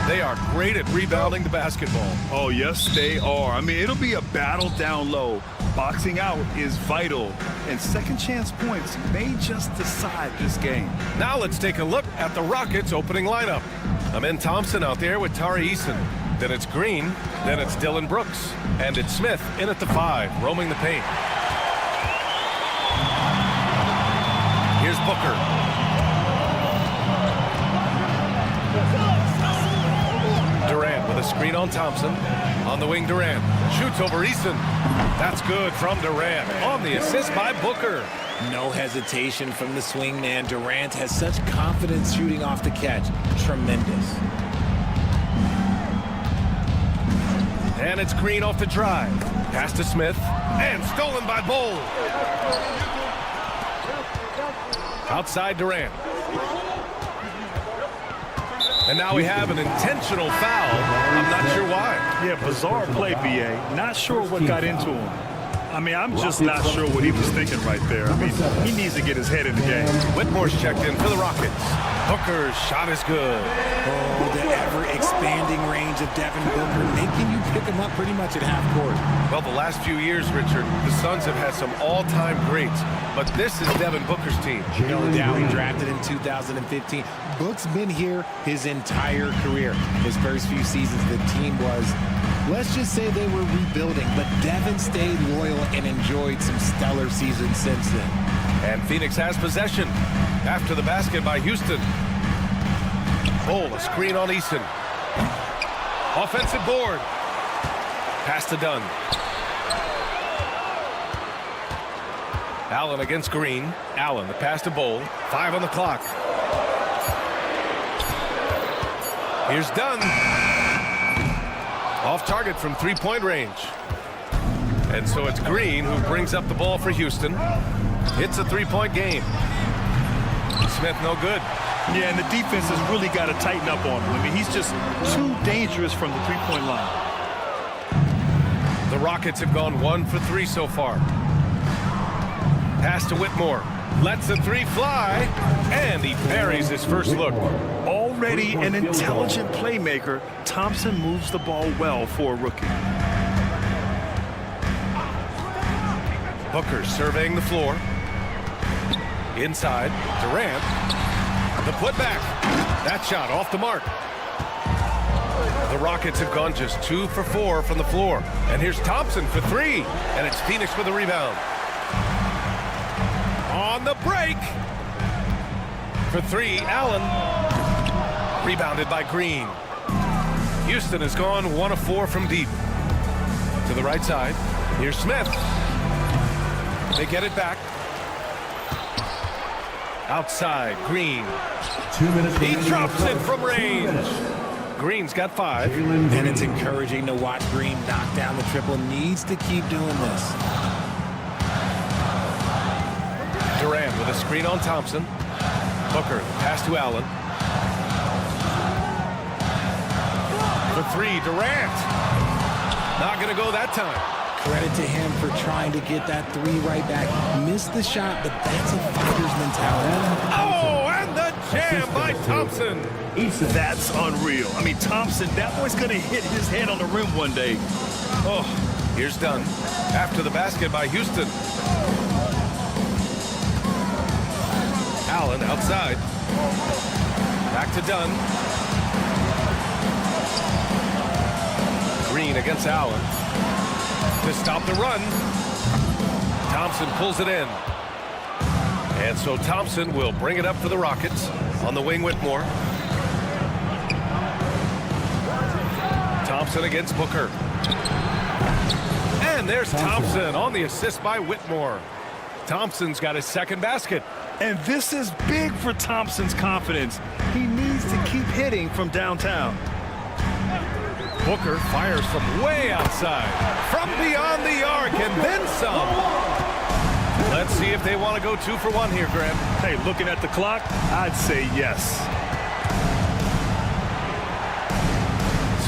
They are great at rebounding the basketball. Oh, yes, they are. I mean, it'll be a battle down low. Boxing out is vital, and second chance points may just decide this game. Now let's take a look at the Rockets' opening lineup. Amen Thompson out there with Tari Eason. Then it's Green, then it's Dylan Brooks, and it's Smith in at the 5, roaming the paint. Here's Booker. Durant with a screen on Thompson. On the wing, Durant shoots over Eason. That's good from Durant on the assist by Booker. No hesitation from the swing man. Durant has such confidence shooting off the catch. Tremendous. And it's Green off the drive. Pass to Smith. And stolen by Bol. Outside Durant. And now we have an intentional foul. I'm not sure why. Yeah, bizarre play, B.A. Not sure what got into him. I mean, I'm just not sure what he was thinking right there. I mean, he needs to get his head in the game. Whitmore's checked in for the Rockets. Booker's shot is good. Oh, the ever-expanding range of Devin Booker, making you pick him up pretty much at half court. Well, the last few years, Richard, the Suns have had some all-time greats, but this is Devin Booker's team. No doubt, he drafted in 2015. Book's been here his entire career. His first few seasons, the team was, let's just say they were rebuilding, but Devin stayed loyal and enjoyed some stellar seasons since then. And Phoenix has possession after the basket by Houston. Bol, a screen on Eason. Offensive board. Pass to Dunn. Allen against Green. Allen, the pass to Bol. 5 on the clock. Here's Dunn. Off target from three-point range. And so it's Green who brings up the ball for Houston. It's a three-point game. Smith no good. Yeah, and the defense has really got to tighten up on him. I mean, he's just too dangerous from the three-point line. The Rockets have gone 1 for 3 so far. Pass to Whitmore. Lets the 3 fly, and he buries his first look. Already an intelligent playmaker, Thompson moves the ball well for a rookie. Booker surveying the floor. Inside, Durant. The putback. That shot off the mark. The Rockets have gone just 2 for 4 from the floor. And here's Thompson for 3. And it's Phoenix with the rebound. On the break. For 3, Allen. Rebounded by Green. Houston has gone 1 of 4 from deep. To the right side. Here's Smith. They get it back. Outside, Green. 2 minutes. He drops it from range. Green's got 5. And it's encouraging to watch Green knock down the triple. Needs to keep doing this. Durant with a screen on Thompson. Booker, pass to Allen. For 3, Durant. Not going to go that time. Credit to him for trying to get that 3 right back. Missed the shot, but that's a fighter's mentality. Oh, and the jam by Thompson. That's unreal. I mean, Thompson, that boy's going to hit his head on the rim one day. Oh, here's Dunn. After the basket by Houston. Allen outside. Back to Dunn. Green against Allen. To stop the run. Thompson pulls it in. And so Thompson will bring it up for the Rockets. On the wing, Whitmore. Thompson against Booker. And there's Thompson on the assist by Whitmore. Thompson's got his second basket. And this is big for Thompson's confidence. He needs to keep hitting from downtown. Booker fires from way outside, from beyond the arc, and then some. Let's see if they want to go 2 for 1 here, Graham. Hey, looking at the clock, I'd say yes.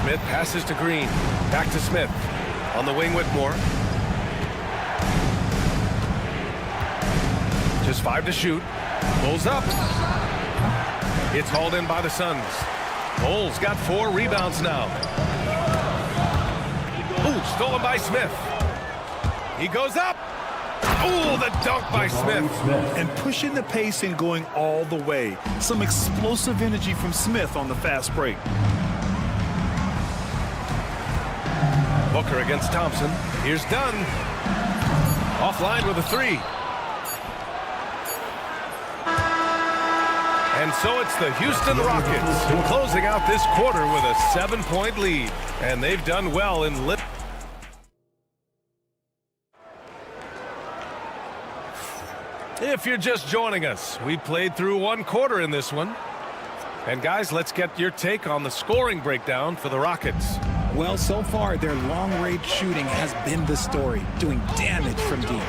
Smith passes to Green. Back to Smith. On the wing, Whitmore. Just 5 to shoot. Pulls up. It's hauled in by the Suns. Cole's got 4 rebounds now. Ooh, stolen by Smith. He goes up. Ooh, the dunk by Smith. And pushing the pace and going all the way. Some explosive energy from Smith on the fast break. Booker against Thompson. Here's Dunn. Offline with a 3. And so it's the Houston Rockets closing out this quarter with a 7-point lead. And they've done well in lit. If you're just joining us, we played through 1 quarter in this one. And guys, let's get your take on the scoring breakdown for the Rockets. Well, so far, their long-range shooting has been the story, doing damage from deep.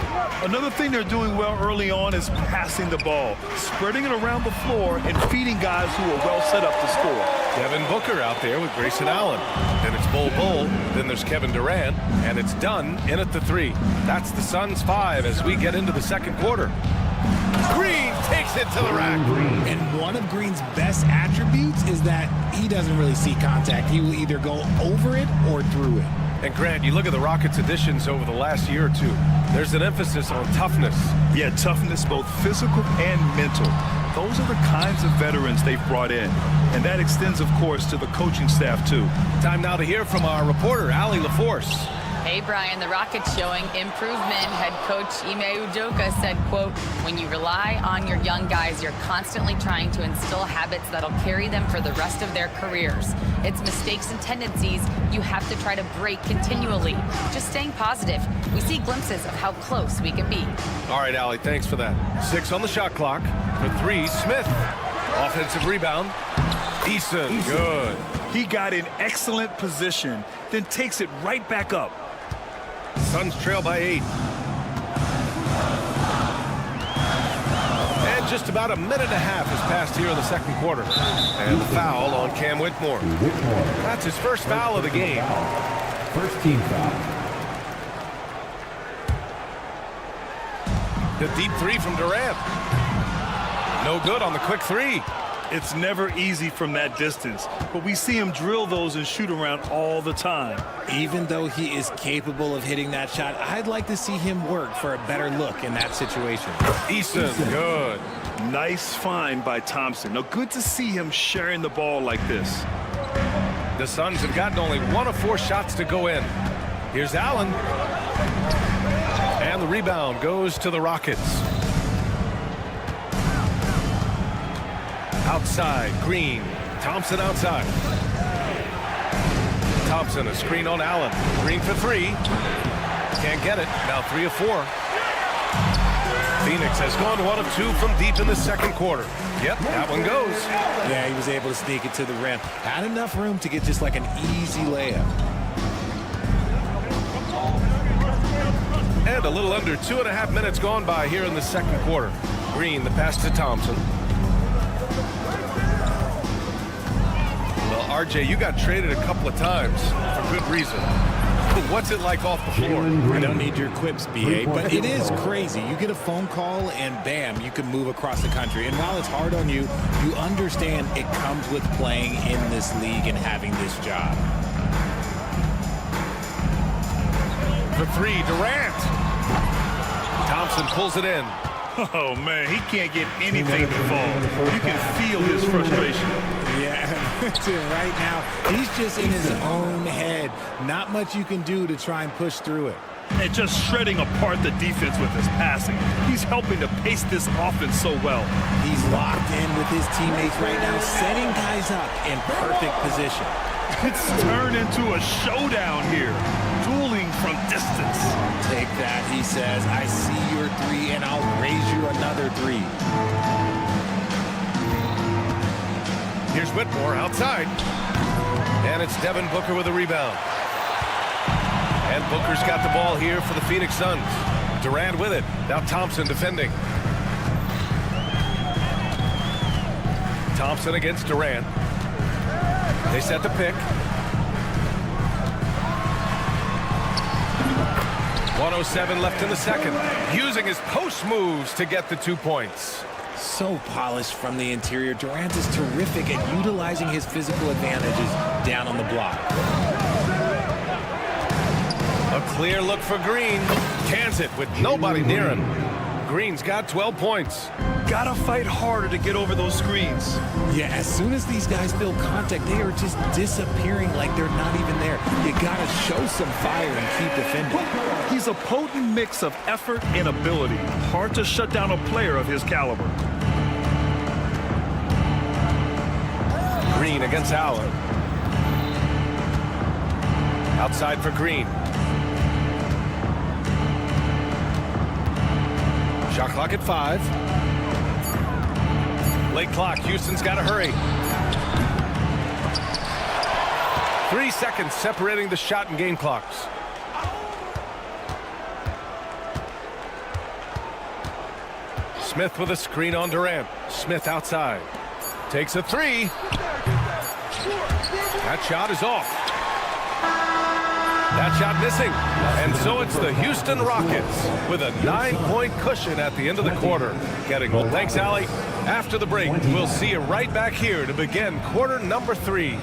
Another thing they're doing well early on is passing the ball, spreading it around the floor and feeding guys who are well set up to score. Devin Booker out there with Grayson Allen. Then it's Bol, then there's Kevin Durant, and it's Dunn in at the 3. That's the Suns' 5 as we get into the second quarter. Green takes it to the rack. And one of Green's best attributes is that he doesn't really see contact. He will either go over it or through it. And Grant, you look at the Rockets' additions over the last year or two. There's an emphasis on toughness. Yeah, toughness, both physical and mental. Those are the kinds of veterans they've brought in. And that extends, of course, to the coaching staff, too. Time now to hear from our reporter, Allie LaForce. Hey, Brian, the Rockets showing improvement. Head coach Ime Udoka said, quote, when you rely on your young guys, you're constantly trying to instill habits that'll carry them for the rest of their careers. It's mistakes and tendencies you have to try to break continually. Just staying positive. We see glimpses of how close we can be. All right, Allie, thanks for that. 6 on the shot clock. For 3, Smith. Offensive rebound. Eason, good. He got in excellent position, then takes it right back up. Suns trail by 8. And just about a minute and a half has passed here in the second quarter. And the foul on Cam Whitmore. That's his first foul of the game. First team foul. The deep 3 from Durant. No good on the quick 3. It's never easy from that distance, but we see him drill those and shoot around all the time. Even though he is capable of hitting that shot, I'd like to see him work for a better look in that situation. Eason, good. Nice find by Thompson. Now, good to see him sharing the ball like this. The Suns have gotten only 1 of 4 shots to go in. Here's Allen. And the rebound goes to the Rockets. Outside, Green. Thompson outside. Thompson, a screen on Allen. Green for 3. Can't get it. Now 3 of 4. Phoenix has gone 1 of 2 from deep in the second quarter. Yep, that one goes. Yeah, he was able to sneak it to the rim. Had enough room to get just like an easy layup. And a little under 2.5 minutes gone by here in the second quarter. Green, the pass to Thompson. Well, RJ, you got traded a couple of times for good reason. What's it like off the floor? I don't need your quips, BA, but it is crazy. You get a phone call and bam, you can move across the country. And while it's hard on you, you understand it comes with playing in this league and having this job. For 3, Durant. Thompson pulls it in. Oh, man, he can't get anything to fall. You can feel his frustration. Yeah, right now, he's just in his own head. Not much you can do to try and push through it. And just shredding apart the defense with his passing. He's helping to pace this offense so well. He's locked in with his teammates right now, setting guys up in perfect position. It's turned into a showdown here. Dueling from distance. Take that, he says. I see your 3, and I'll raise you another 3. Here's Whitmore outside. And it's Devin Booker with a rebound. And Booker's got the ball here for the Phoenix Suns. Durant with it. Now Thompson defending. Thompson against Durant. They set the pick. 1:07 left in the second. Using his post moves to get the 2 points. So polished from the interior. Durant is terrific at utilizing his physical advantages down on the block. A clear look for Green. Cans it with nobody near him. Green's got 12 points. Gotta fight harder to get over those screens. Yeah, as soon as these guys feel contact, they are just disappearing like they're not even there. You gotta show some fire and keep defending. He's a potent mix of effort and ability. Hard to shut down a player of his caliber. Green against Allen. Outside for Green. Shot clock at 5. Late clock. Houston's got to hurry. 3 seconds separating the shot and game clocks. Smith with a screen on Durant. Smith outside. Takes a 3. That shot is off. That shot missing. And so it's the Houston Rockets with a 9-point cushion at the end of the quarter. Well, thanks, Allie. After the break, we'll see you right back here to begin quarter number 3.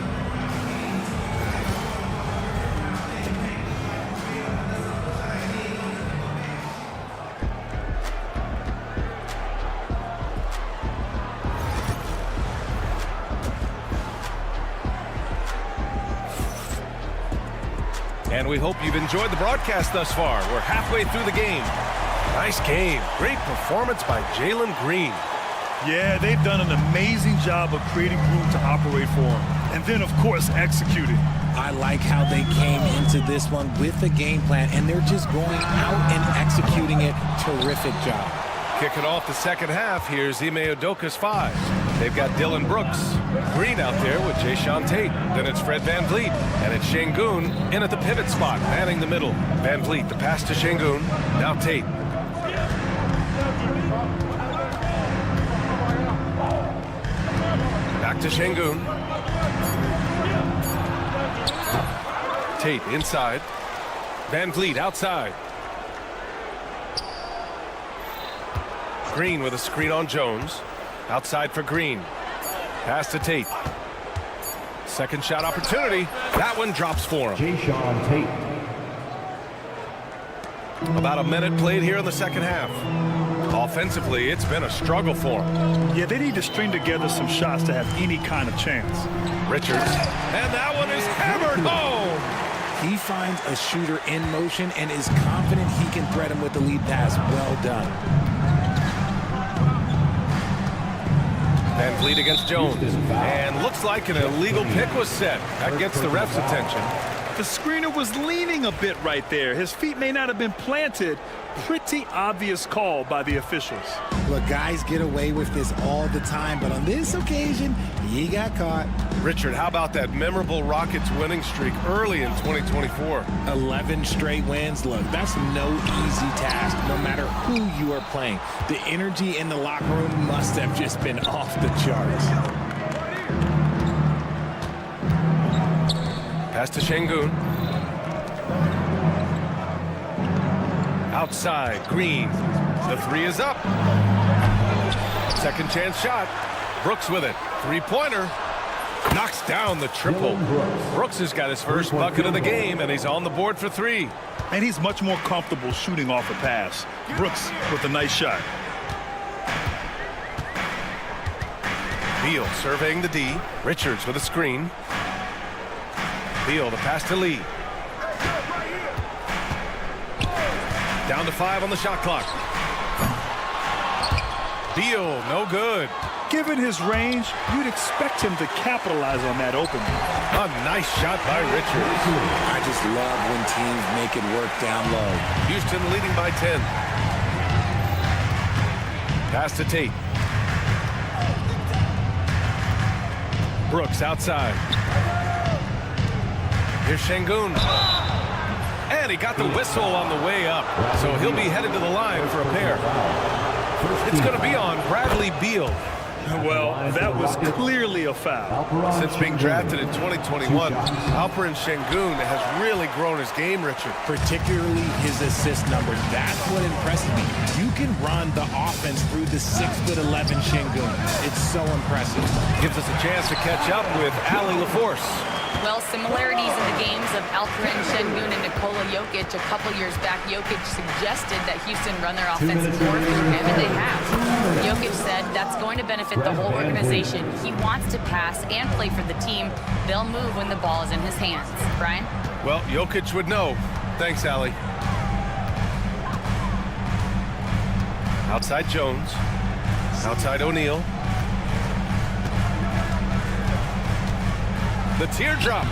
And we hope you've enjoyed the broadcast thus far. We're halfway through the game. Nice game. Great performance by Jalen Green. Yeah, they've done an amazing job of creating room to operate for him. And then, of course, executing. I like how they came into this one with a game plan, and they're just going out and executing it. Terrific job. Kicking off the second half, here's Ime Udoka's 5. They've got Dylan Brooks. Green out there with Jayshawn Tate. Then it's Fred VanVleet. And it's Şengün in at the pivot spot, manning the middle. VanVleet, the pass to Şengün. Now Tate. Back to Şengün. Tate inside. VanVleet outside. Green with a screen on Jones. Outside for Green. Pass to Tate. Second shot opportunity. That one drops for him. Jayshawn Tate. About a minute played here in the second half. Offensively, it's been a struggle for him. Yeah, they need to string together some shots to have any kind of chance. Richards. And that one is hammered home. He finds a shooter in motion and is confident he can thread him with the lead pass. Well done. VanVleet against Jones. And looks like an illegal pick was set. That gets the ref's attention. The screener was leaning a bit right there. His feet may not have been planted. Pretty obvious call by the officials. Look, guys get away with this all the time, but on this occasion, he got caught. Richard, how about that memorable Rockets winning streak early in 2024? 11 straight wins. Look, that's no easy task, no matter who you are playing. The energy in the locker room must have just been off the charts. Pass to Şengün. Outside, Green. The 3 is up. Second chance shot. Brooks with it. Three-pointer. Knocks down the triple. Brooks has got his first bucket of the game, and he's on the board for 3. And he's much more comfortable shooting off a pass. Brooks with a nice shot. Beal surveying the D. Richards with a screen. Beal, the pass to Lee. Down to 5 on the shot clock. Beal, no good. Given his range, you'd expect him to capitalize on that opening. A nice shot by Richards. I just love when teams make it work down low. Houston leading by 10. Pass to Tate. Brooks outside. Here's Şengün. And he got the whistle on the way up. So he'll be headed to the line for a pair. It's going to be on Bradley Beal. Well, that was clearly a foul. Since being drafted in 2021, Alperen Şengün has really grown his game, Richard. Particularly his assist numbers. That's what impressed me. You can run the offense through the 6'11" Şengün. It's so impressive. Gives us a chance to catch up with Ali LaForce. Well, similarities in the games of Alperen Şengün and Nikola Jokic. A couple years back, Jokic suggested that Houston run their offense more through him, and they have. Jokic said that's going to benefit the whole organization. He wants to pass and play for the team. They'll move when the ball is in his hands. Brian? Well, Jokic would know. Thanks, Ali. Outside Jones. Outside O'Neal. The teardrop.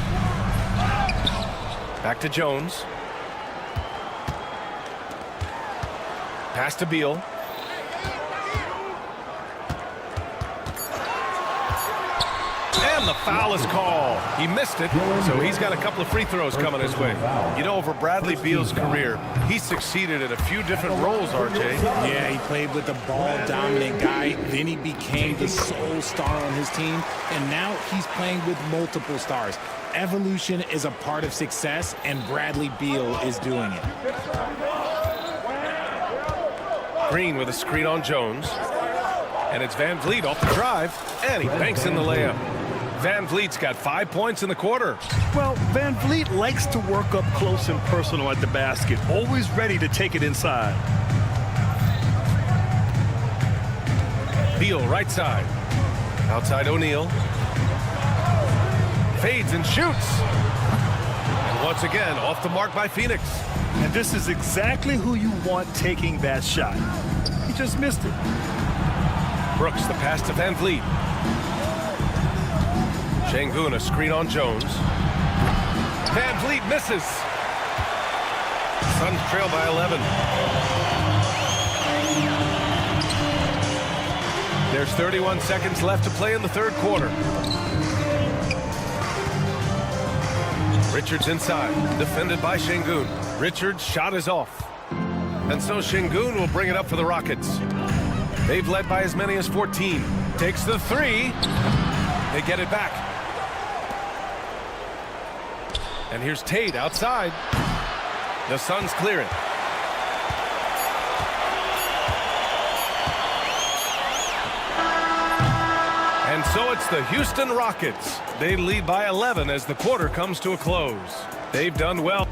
Back to Jones. Pass to Beal. And the foul is called. He missed it, so he's got a couple of free throws coming his way. You know, over Bradley Beal's career, he succeeded in a few different roles, RJ. Yeah, he played with the ball-dominant guy. Then he became the sole star on his team, and now he's playing with multiple stars. Evolution is a part of success, and Bradley Beal is doing it. Green with a screen on Jones. And it's Van Vliet off the drive, and he banks in the layup. Van Vliet's got 5 points in the quarter. Well, Van Vliet likes to work up close and personal at the basket, always ready to take it inside. Beal right side. Outside O'Neal. Fades and shoots. And once again, off the mark by Phoenix. And this is exactly who you want taking that shot. He just missed it. Brooks, the pass to Van Vliet. Şengün, a screen on Jones. Van Vliet misses. Suns trail by 11. There's 31 seconds left to play in the third quarter. Richards inside, defended by Şengün. Richards' shot is off. And so Şengün will bring it up for the Rockets. They've led by as many as 14. Takes the three. They get it back. And here's Tate outside. The Suns clear it. And so it's the Houston Rockets. They lead by 11 as the quarter comes to a close. They've done well.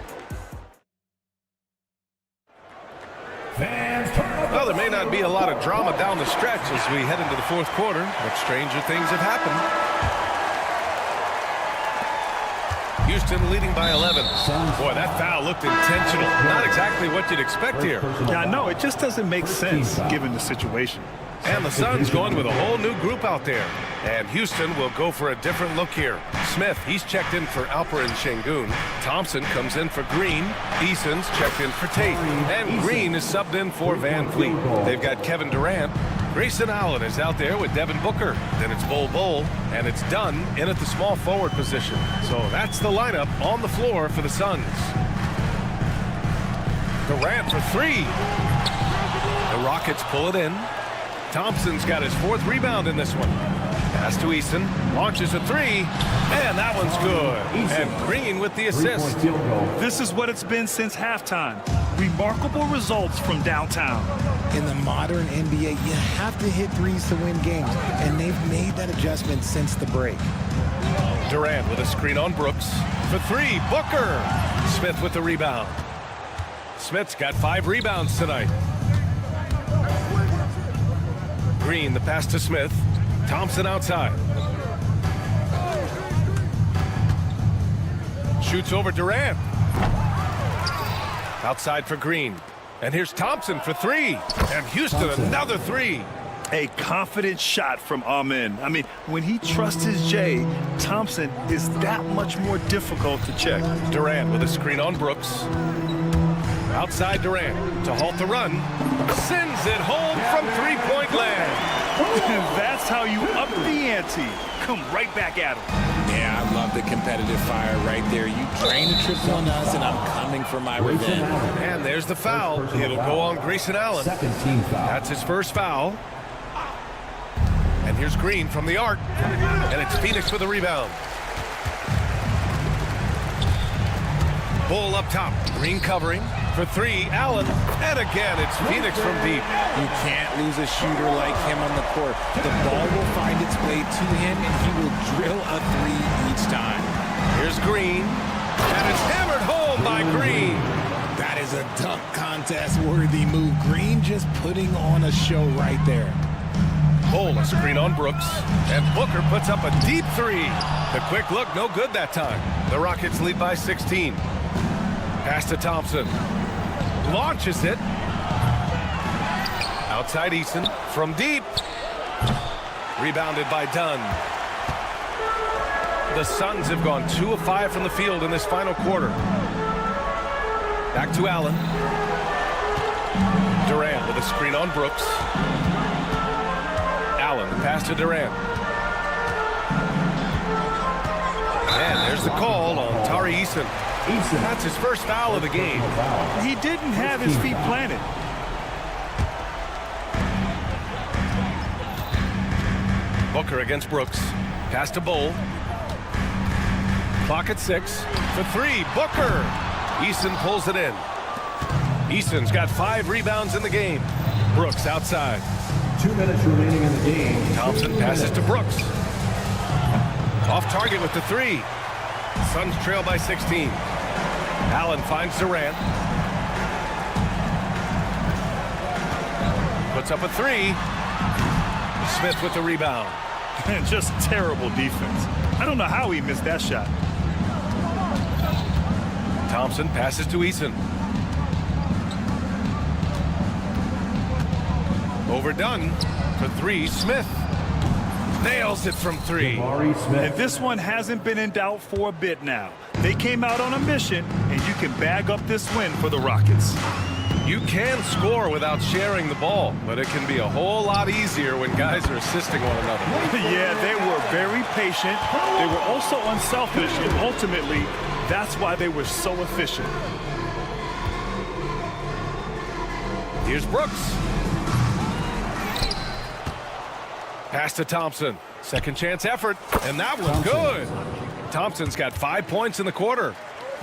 Well, there may not be a lot of drama down the stretch as we head into the fourth quarter, but stranger things have happened. Houston leading by 11. Boy, that foul looked intentional. Not exactly what you'd expect here. Yeah, no, it just doesn't make sense given the situation. And the Suns going with a whole new group out there. And Houston will go for a different look here. Smith, he's checked in for Alperen Şengün. Thompson comes in for Green. Eason's checked in for Tate. And Green is subbed in for Van Vliet. They've got Kevin Durant. Grayson Allen is out there with Devin Booker. Then it's Bol, and it's Dunn in at the small forward position. So that's the lineup on the floor for the Suns. Durant for three. The Rockets pull it in. Thompson's got his fourth rebound in this one. Pass to Eason, launches a three, and that one's good. And Green with the assist. This is what it's been since halftime. Remarkable results from downtown. In the modern NBA, you have to hit threes to win games, and they've made that adjustment since the break. Durant with a screen on Brooks. For three, Booker. Smith with the rebound. Smith's got 5 rebounds tonight. Green, the pass to Smith. Thompson outside. Shoots over Durant. Outside for Green. And here's Thompson for three. And Houston, another three. A confident shot from Amen. I mean, when he trusts his J, Thompson is that much more difficult to check. Durant with a screen on Brooks. Outside Durant to halt the run. Sends it home from three-point land. That's how you up the ante. Come right back at him. Yeah, I love the competitive fire right there. You drain a triple on us, and I'm coming for my revenge. And there's the foul. It'll go on Grayson Allen. Second team foul. That's his first foul. And Here's Green from the arc. And it's Phoenix with the rebound. Bull up top. Green covering. For three, Allen. And again, it's Phoenix from deep. You can't lose a shooter like him on the court. The ball will find its way to him, and he will drill a three each time. Here's Green. And it's hammered home by Green. That is a dunk contest-worthy move. Green just putting on a show right there. Bull a screen on Brooks. And Booker puts up a deep three. The quick look, no good that time. The Rockets lead by 16. Pass to Thompson. Launches it. Outside Eason from deep. Rebounded by Dunn. The Suns have gone 2 of 5 from the field in this final quarter. Back to Allen. Durant with a screen on Brooks. Allen, pass to Durant. And there's the call on Tari Eason. That's his first foul of the game. He didn't have his feet planted. Booker against Brooks. Pass to Bull. Clock at 6. For three, Booker. Eason pulls it in. Eason's got 5 rebounds in the game. Brooks outside. 2 minutes remaining in the game. Thompson passes to Brooks. Off target with the three. Suns trail by 16. Allen finds Durant. Puts up a three. Smith with the rebound. And just terrible defense. I don't know how he missed that shot. Thompson passes to Eason. Overdone for three. Smith nails it from three. And this one hasn't been in doubt for a bit now. They came out on a mission, and you can bag up this win for the Rockets. You can score without sharing the ball, but it can be a whole lot easier when guys are assisting one another. Yeah, they were very patient. They were also unselfish, and ultimately, that's why they were so efficient. Here's Brooks. Pass to Thompson. Second chance effort, and that was good. Thompson's got 5 points in the quarter.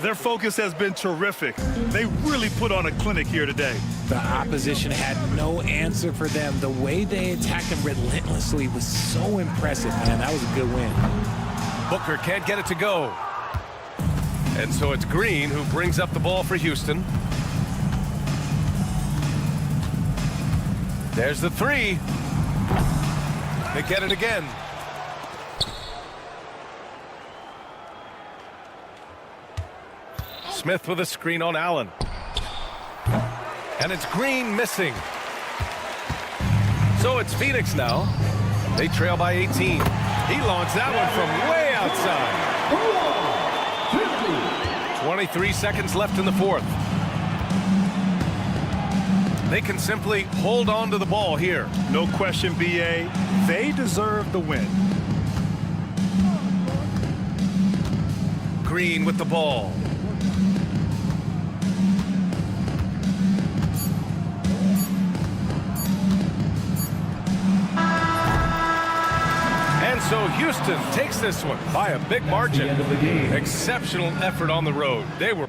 Their focus has been terrific. They really put on a clinic here today. The opposition had no answer for them. The way they attacked him relentlessly was so impressive, man. That was a good win. Booker can't get it to go. And so it's Green who brings up the ball for Houston. There's the three. They get it again. Smith with a screen on Allen. And it's Green missing. So it's Phoenix now. They trail by 18. He launched that one from way outside. 23 seconds left in the fourth. They can simply hold on to the ball here. No question, BA. They deserve the win. Green with the ball. And so Houston takes this one by a big margin. End of the game. Exceptional effort on the road. They were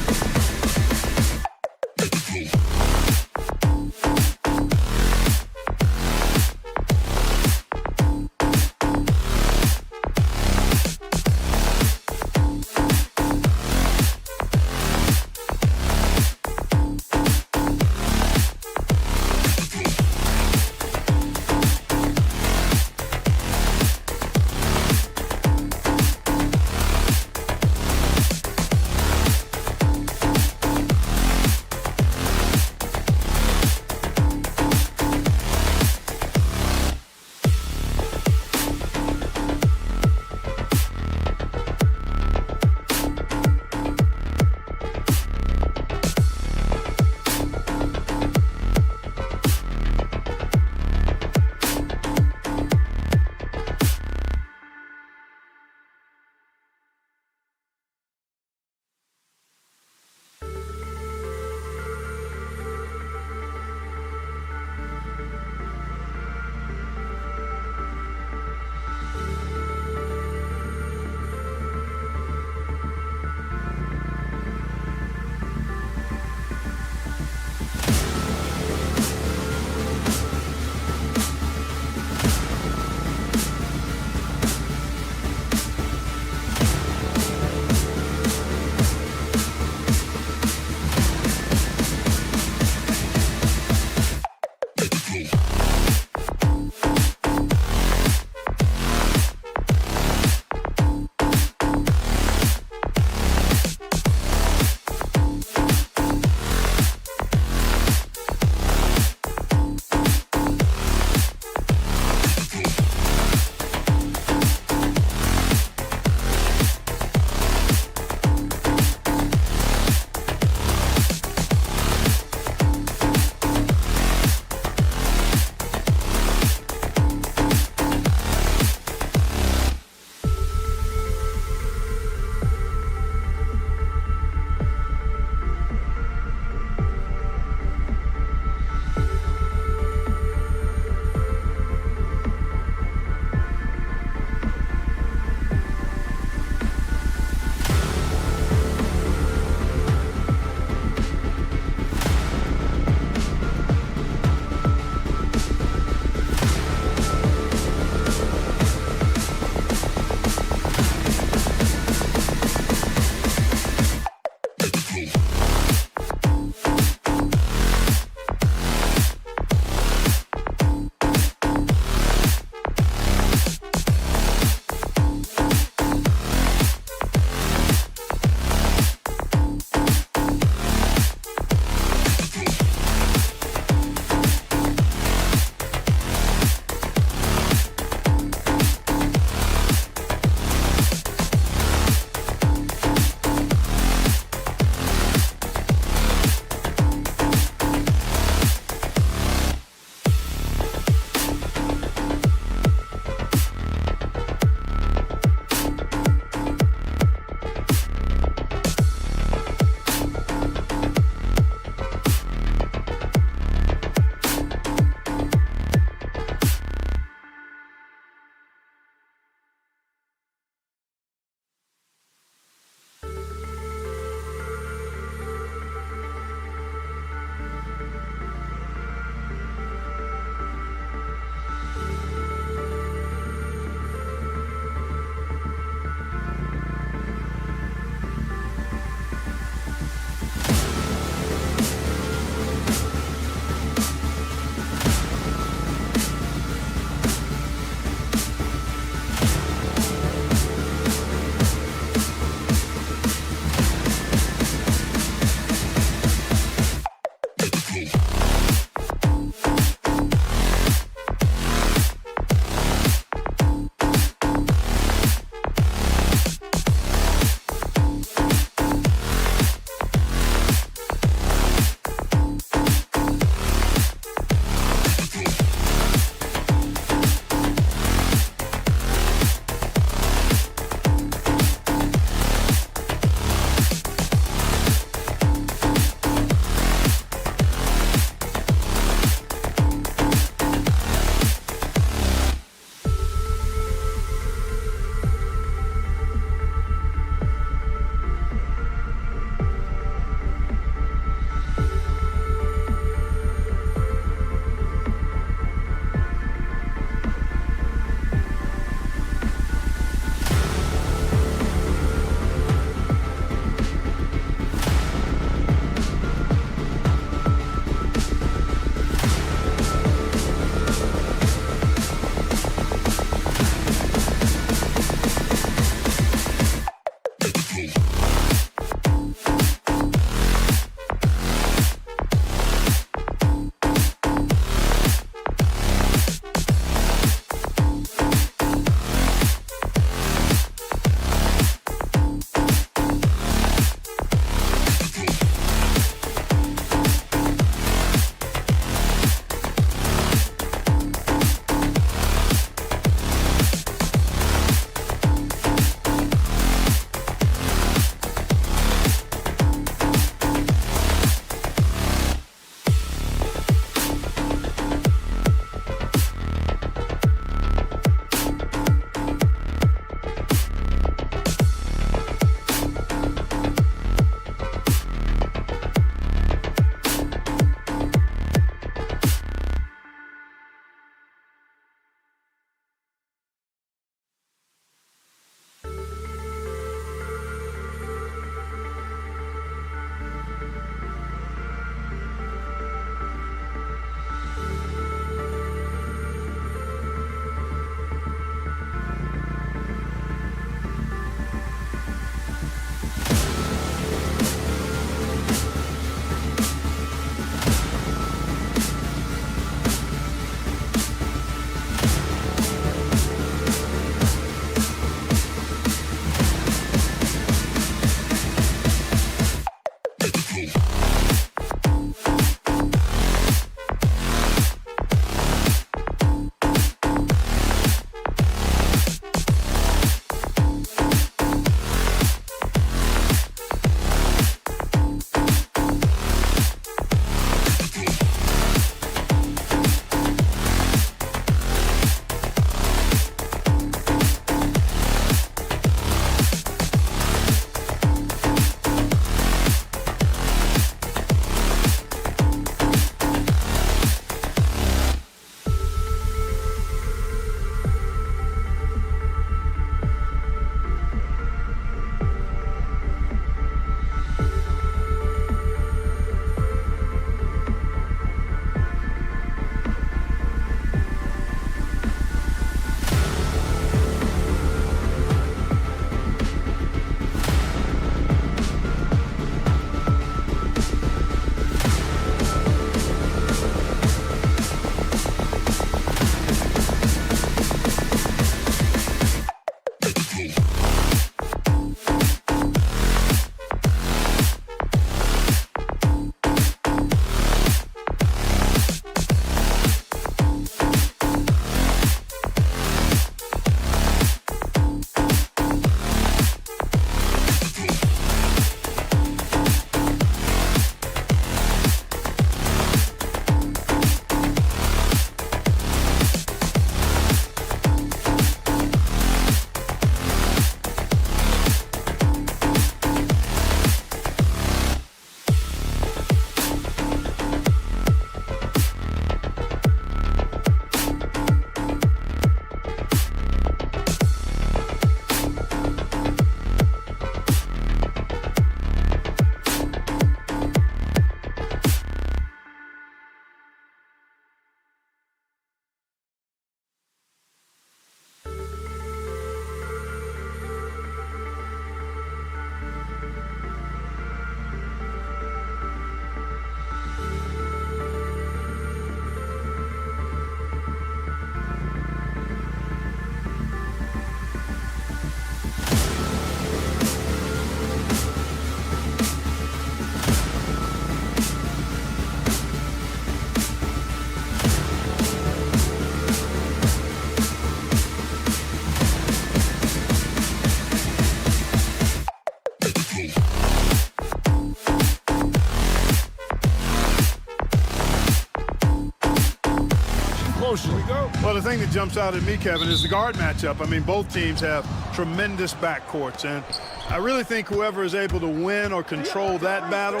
closely. Well, the thing that jumps out at me, Kevin, is the guard matchup. I mean, both teams have tremendous backcourts, and I really think whoever is able to win or control that battle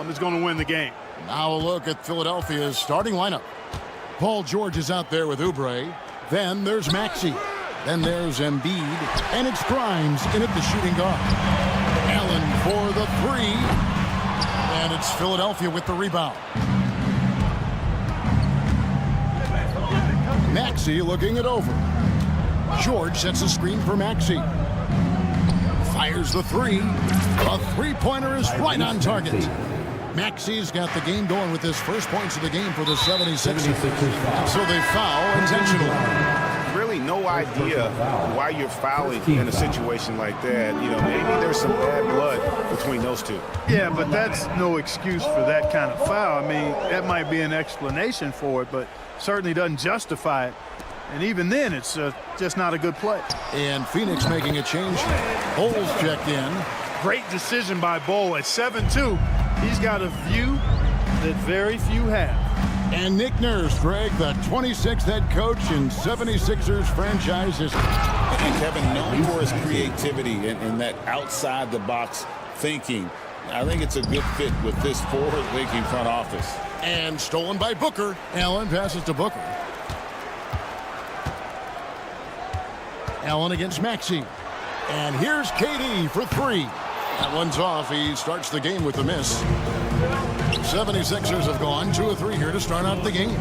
is going to win the game. Now a look at Philadelphia's starting lineup. Paul George is out there with Oubre. Then there's Maxey. Then there's Embiid. And it's Grimes in at the shooting guard. Allen for the three. And it's Philadelphia with the rebound. Maxey looking it over. George sets a screen for Maxey. Fires the three. A three-pointer is right on target. Maxey's got the game going with his first points of the game for the 76ers. So they foul intentionally. Really no idea why you're fouling in a situation like that. You know, maybe there's some bad blood between those two. Yeah, but that's no excuse for that kind of foul. I mean, that might be an explanation for it, but certainly doesn't justify it. And even then, it's just not a good play. And Phoenix making a change. Bowles checked in. Great decision by Bol at 7-2. He's got a view that very few have. And Nick Nurse, Greg, the 26th head coach in 76ers franchise history. And Kevin, known for his creativity and that outside-the-box thinking. I think it's a good fit with this forward-thinking front office. And stolen by Booker. Allen passes to Booker. Allen against Maxey. And here's KD for three. That one's off. He starts the game with a miss. 76ers have gone 2 of 3 here to start out the game.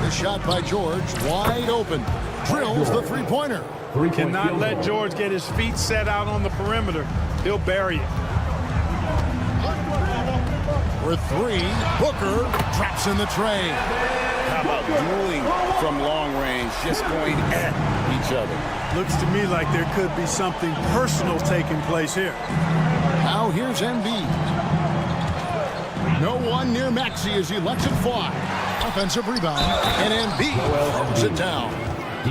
The shot by George, wide open. Drills the three-pointer. Cannot let George get his feet set out on the perimeter. He'll bury it. For three, Booker traps in the tray. How about dueling from long range, just going at each other? Looks to me like there could be something personal taking place here. Now here's Embiid. No one near Maxey as he lets it fly. Offensive rebound, and Embiid throws it down.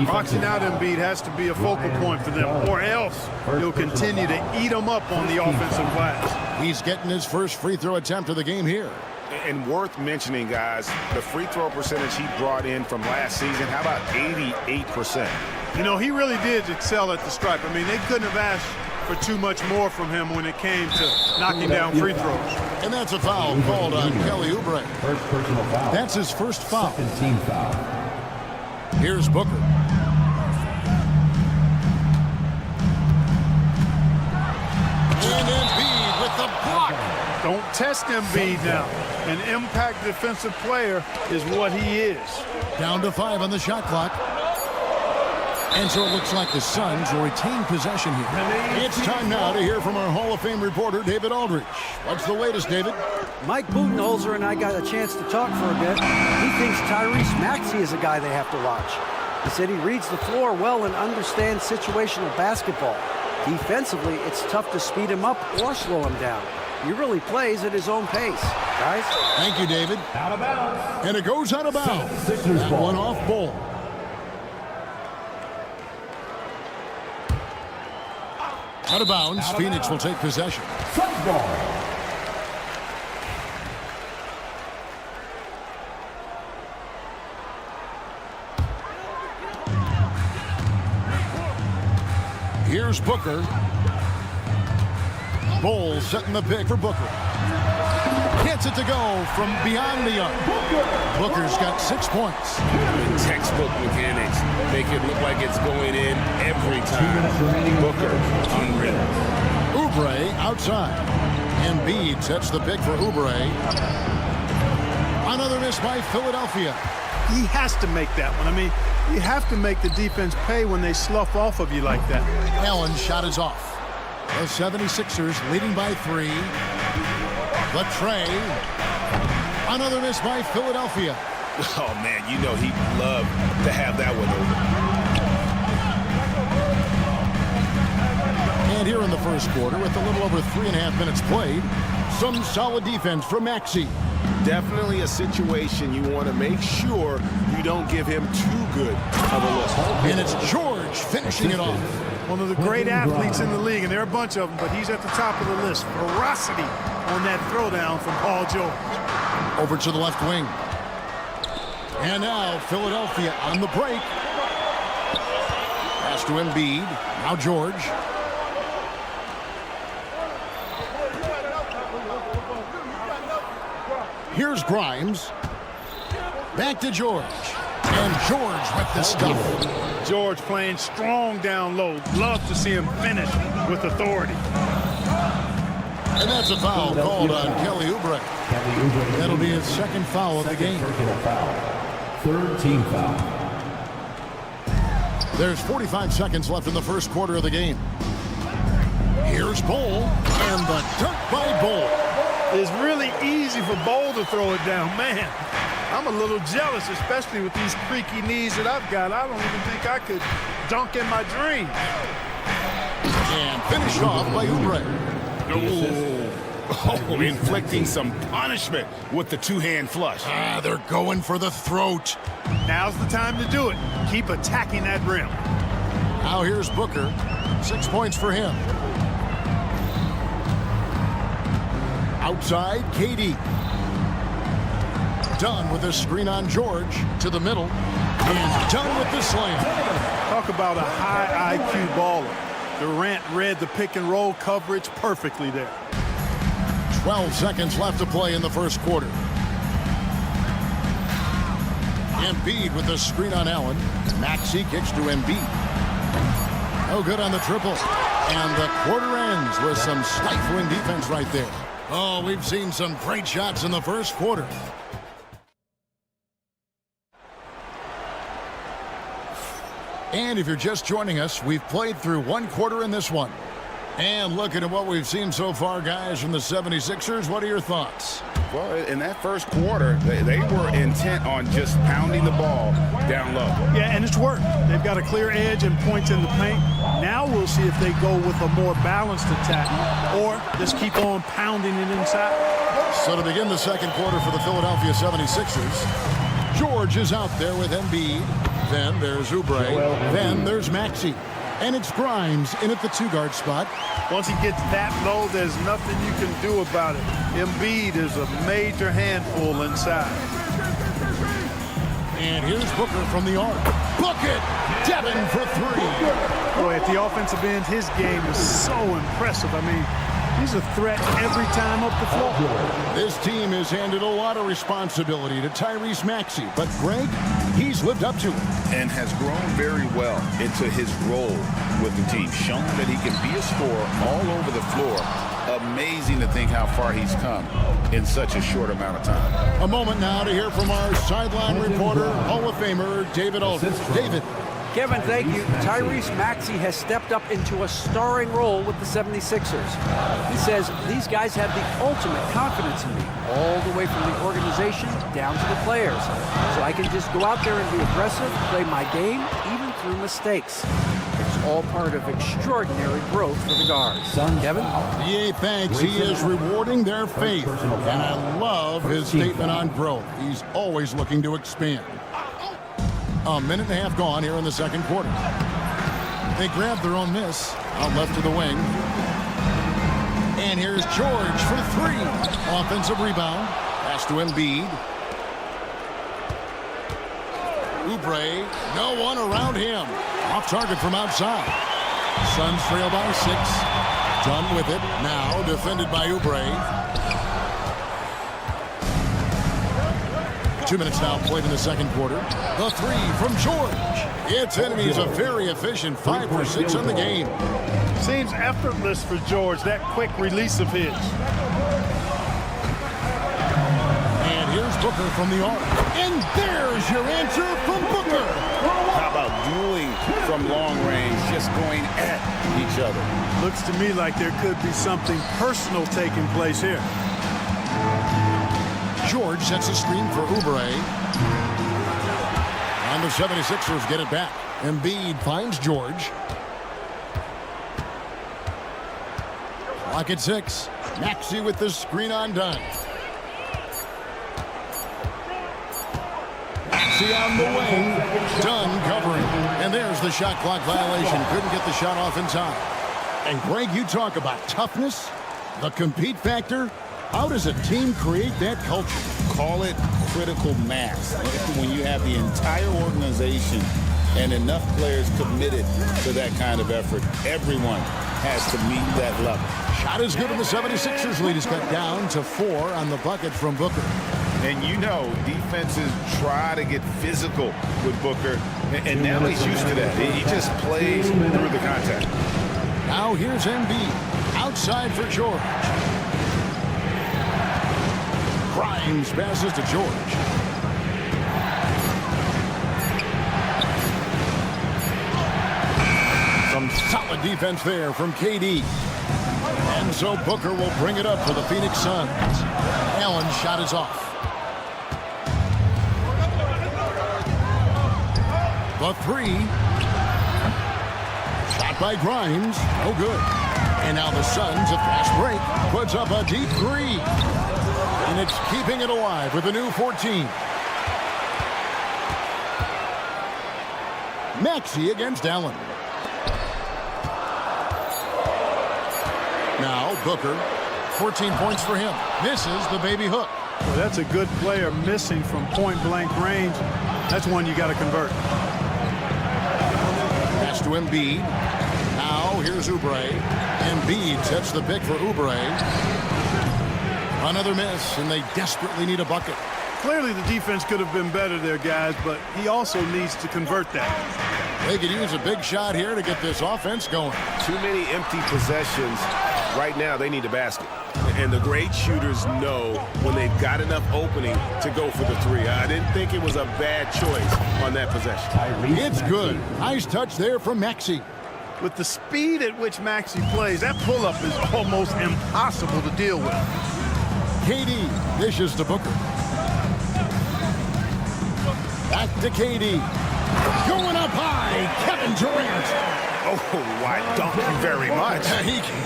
Boxing out Embiid has to be a focal point for them, or else he'll continue to eat them up on the offensive glass. He's getting his first free throw attempt of the game here. And worth mentioning, guys, the free throw percentage he brought in from last season, how about 88%? You know, he really did excel at the stripe. I mean, they couldn't have asked for too much more from him when it came to knocking down free throws. And that's a foul called on Kelly Oubre. First personal foul. That's his first foul. Second team foul. Here's Booker. And Embiid with the block. Don't test Embiid now. An impact defensive player is what he is. Down to 5 on the shot clock. And so it looks like the Suns will retain possession here. It's time now to hear from our Hall of Fame reporter, David Aldridge. What's the latest, David? Mike Budenholzer and I got a chance to talk for a bit. He thinks Tyrese Maxey is a guy they have to watch. He said he reads the floor well and understands situational basketball. Defensively, it's tough to speed him up or slow him down. He really plays at his own pace. Guys? Thank you, David. Out of bounds. And it goes out of bounds. Sixers That ball. one off Ball. Out of bounds. Phoenix will take possession. Suns ball. Here's Booker. Bowles setting the pick for Booker. Gets it to go from beyond the arc. Booker's got 6 points. The textbook mechanics make it look like it's going in every time. Booker, unreal. Oubre outside. Embiid sets the pick for Oubre. Another miss by Philadelphia. He has to make that one. I mean, you have to make the defense pay when they slough off of you like that. Allen's shot is off. The 76ers leading by 3. The tray. Another miss by Philadelphia. Oh, man, you know he'd love to have that one over. And here in the first quarter, with a little over 3.5 minutes played, some solid defense from Maxey. Definitely a situation you want to make sure you don't give him too good of a look. And it's George finishing it off. One of the great athletes in the league, and there are a bunch of them, but he's at the top of the list. Ferocity on that throwdown from Paul George. Over to the left wing. And now Philadelphia on the break. Pass to Embiid. Now George. Here's Grimes. Back to George. And George with the stuff. George playing strong down low. Love to see him finish with authority. And that's a foul called on Kelly Oubre. That'll be his second foul of the game. Third team foul. There's 45 seconds left in the first quarter of the game. Here's Bol, and the dunk by Bol. It's really easy for Bol to throw it down. Man, I'm a little jealous, especially with these creaky knees that I've got. I don't even think I could dunk in my dreams. And finished off by Oubre. Oh, inflicting some punishment with the two-hand flush. They're going for the throat. Now's the time to do it. Keep attacking that rim. Now here's Booker. 6 points for him. Outside, KD. Done with a screen on George to the middle. And done with the slam. Talk about a high IQ baller. Durant read the pick and roll coverage perfectly there. 12 seconds left to play in the first quarter. Embiid with the screen on Allen. Maxey kicks to Embiid. No good on the triple. And the quarter ends with some stifling defense right there. Oh, we've seen some great shots in the first quarter. And if you're just joining us, we've played through one quarter in this one. And looking at what we've seen so far, guys, from the 76ers, what are your thoughts? Well, in that first quarter, they were intent on just pounding the ball down low. Yeah, and it's worked. They've got a clear edge and points in the paint. Now we'll see if they go with a more balanced attack or just keep on pounding it inside. So to begin the second quarter for the Philadelphia 76ers, George is out there with Embiid. Then there's Oubre. Then there's Maxey. And it's Grimes in at the two-guard spot. Once he gets that low, there's nothing you can do about it. Embiid is a major handful inside. And here's Booker from the arc. Bucket! Devin for three. Boy, at the offensive end, his game is so impressive. I mean, he's a threat every time up the floor. This team has handed a lot of responsibility to Tyrese Maxey, but Greg, he's lived up to it. And has grown very well into his role with the team, shown that he can be a scorer all over the floor. Amazing to think how far he's come in such a short amount of time. A moment now to hear from our sideline reporter, Hall of Famer David Aldridge. David. Kevin, thank you. Tyrese Maxey has stepped up into a starring role with the 76ers. He says, these guys have the ultimate confidence in me, all the way from the organization down to the players. So I can just go out there and be aggressive, play my game, even through mistakes. It's all part of extraordinary growth for the guards. Kevin? Yeah, thanks. He is rewarding their faith. And I love his statement on growth. He's always looking to expand. A minute and a half gone here in the second quarter. They grabbed their own miss. Out left to the wing. And here's George for three. Offensive rebound. Pass to Embiid. Oubre. No one around him. Off target from outside. Suns trail by 6. Done with it. Now defended by Oubre. 2 minutes now played in the second quarter. The three from George. It's in, and he's a very efficient 5 for 6 on the game. Seems effortless for George, that quick release of his. And here's Booker from the arc. And there's your answer from Booker. How about dueling from long range, just going at each other? Looks to me like there could be something personal taking place here. George sets a screen for Oubre. And the 76ers get it back. Embiid finds George. Clock at 6. Maxey with the screen on done. Maxey on the wing. Done covering. And there's the shot clock violation. Couldn't get the shot off in time. And Greg, you talk about toughness, the compete factor. How does a team create that culture? Call it critical mass. When you have the entire organization and enough players committed to that kind of effort, everyone has to meet that level. Shot is good, and the 76ers lead is cut down to 4 on the bucket from Booker. And you know, defenses try to get physical with Booker, and now he's used to that. He just plays through the contact. Now here's Embiid. Outside for George. Grimes passes to George. Some solid defense there from KD. And so Booker will bring it up for the Phoenix Suns. Allen's shot is off. The 3. Shot by Grimes. No good. And now the Suns, a fast break, puts up a deep 3. And it's keeping it alive with a new 14. Maxey against Allen. Now Booker, 14 points for him. Misses the baby hook. Well, that's a good player missing from point-blank range. That's one you got to convert. Pass to Embiid. Now here's Oubre. Embiid sets the pick for Oubre. Another miss, and they desperately need a bucket. Clearly the defense could have been better there, guys, but he also needs to convert that. They could use a big shot here to get this offense going. Too many empty possessions. Right now, they need a basket. And the great shooters know when they've got enough opening to go for the 3. I didn't think it was a bad choice on that possession. It's good. Nice touch there from Maxey. With the speed at which Maxey plays, that pull-up is almost impossible to deal with. KD dishes to Booker. Back to KD. Going up high, Kevin Durant. Oh, why, thank you very much.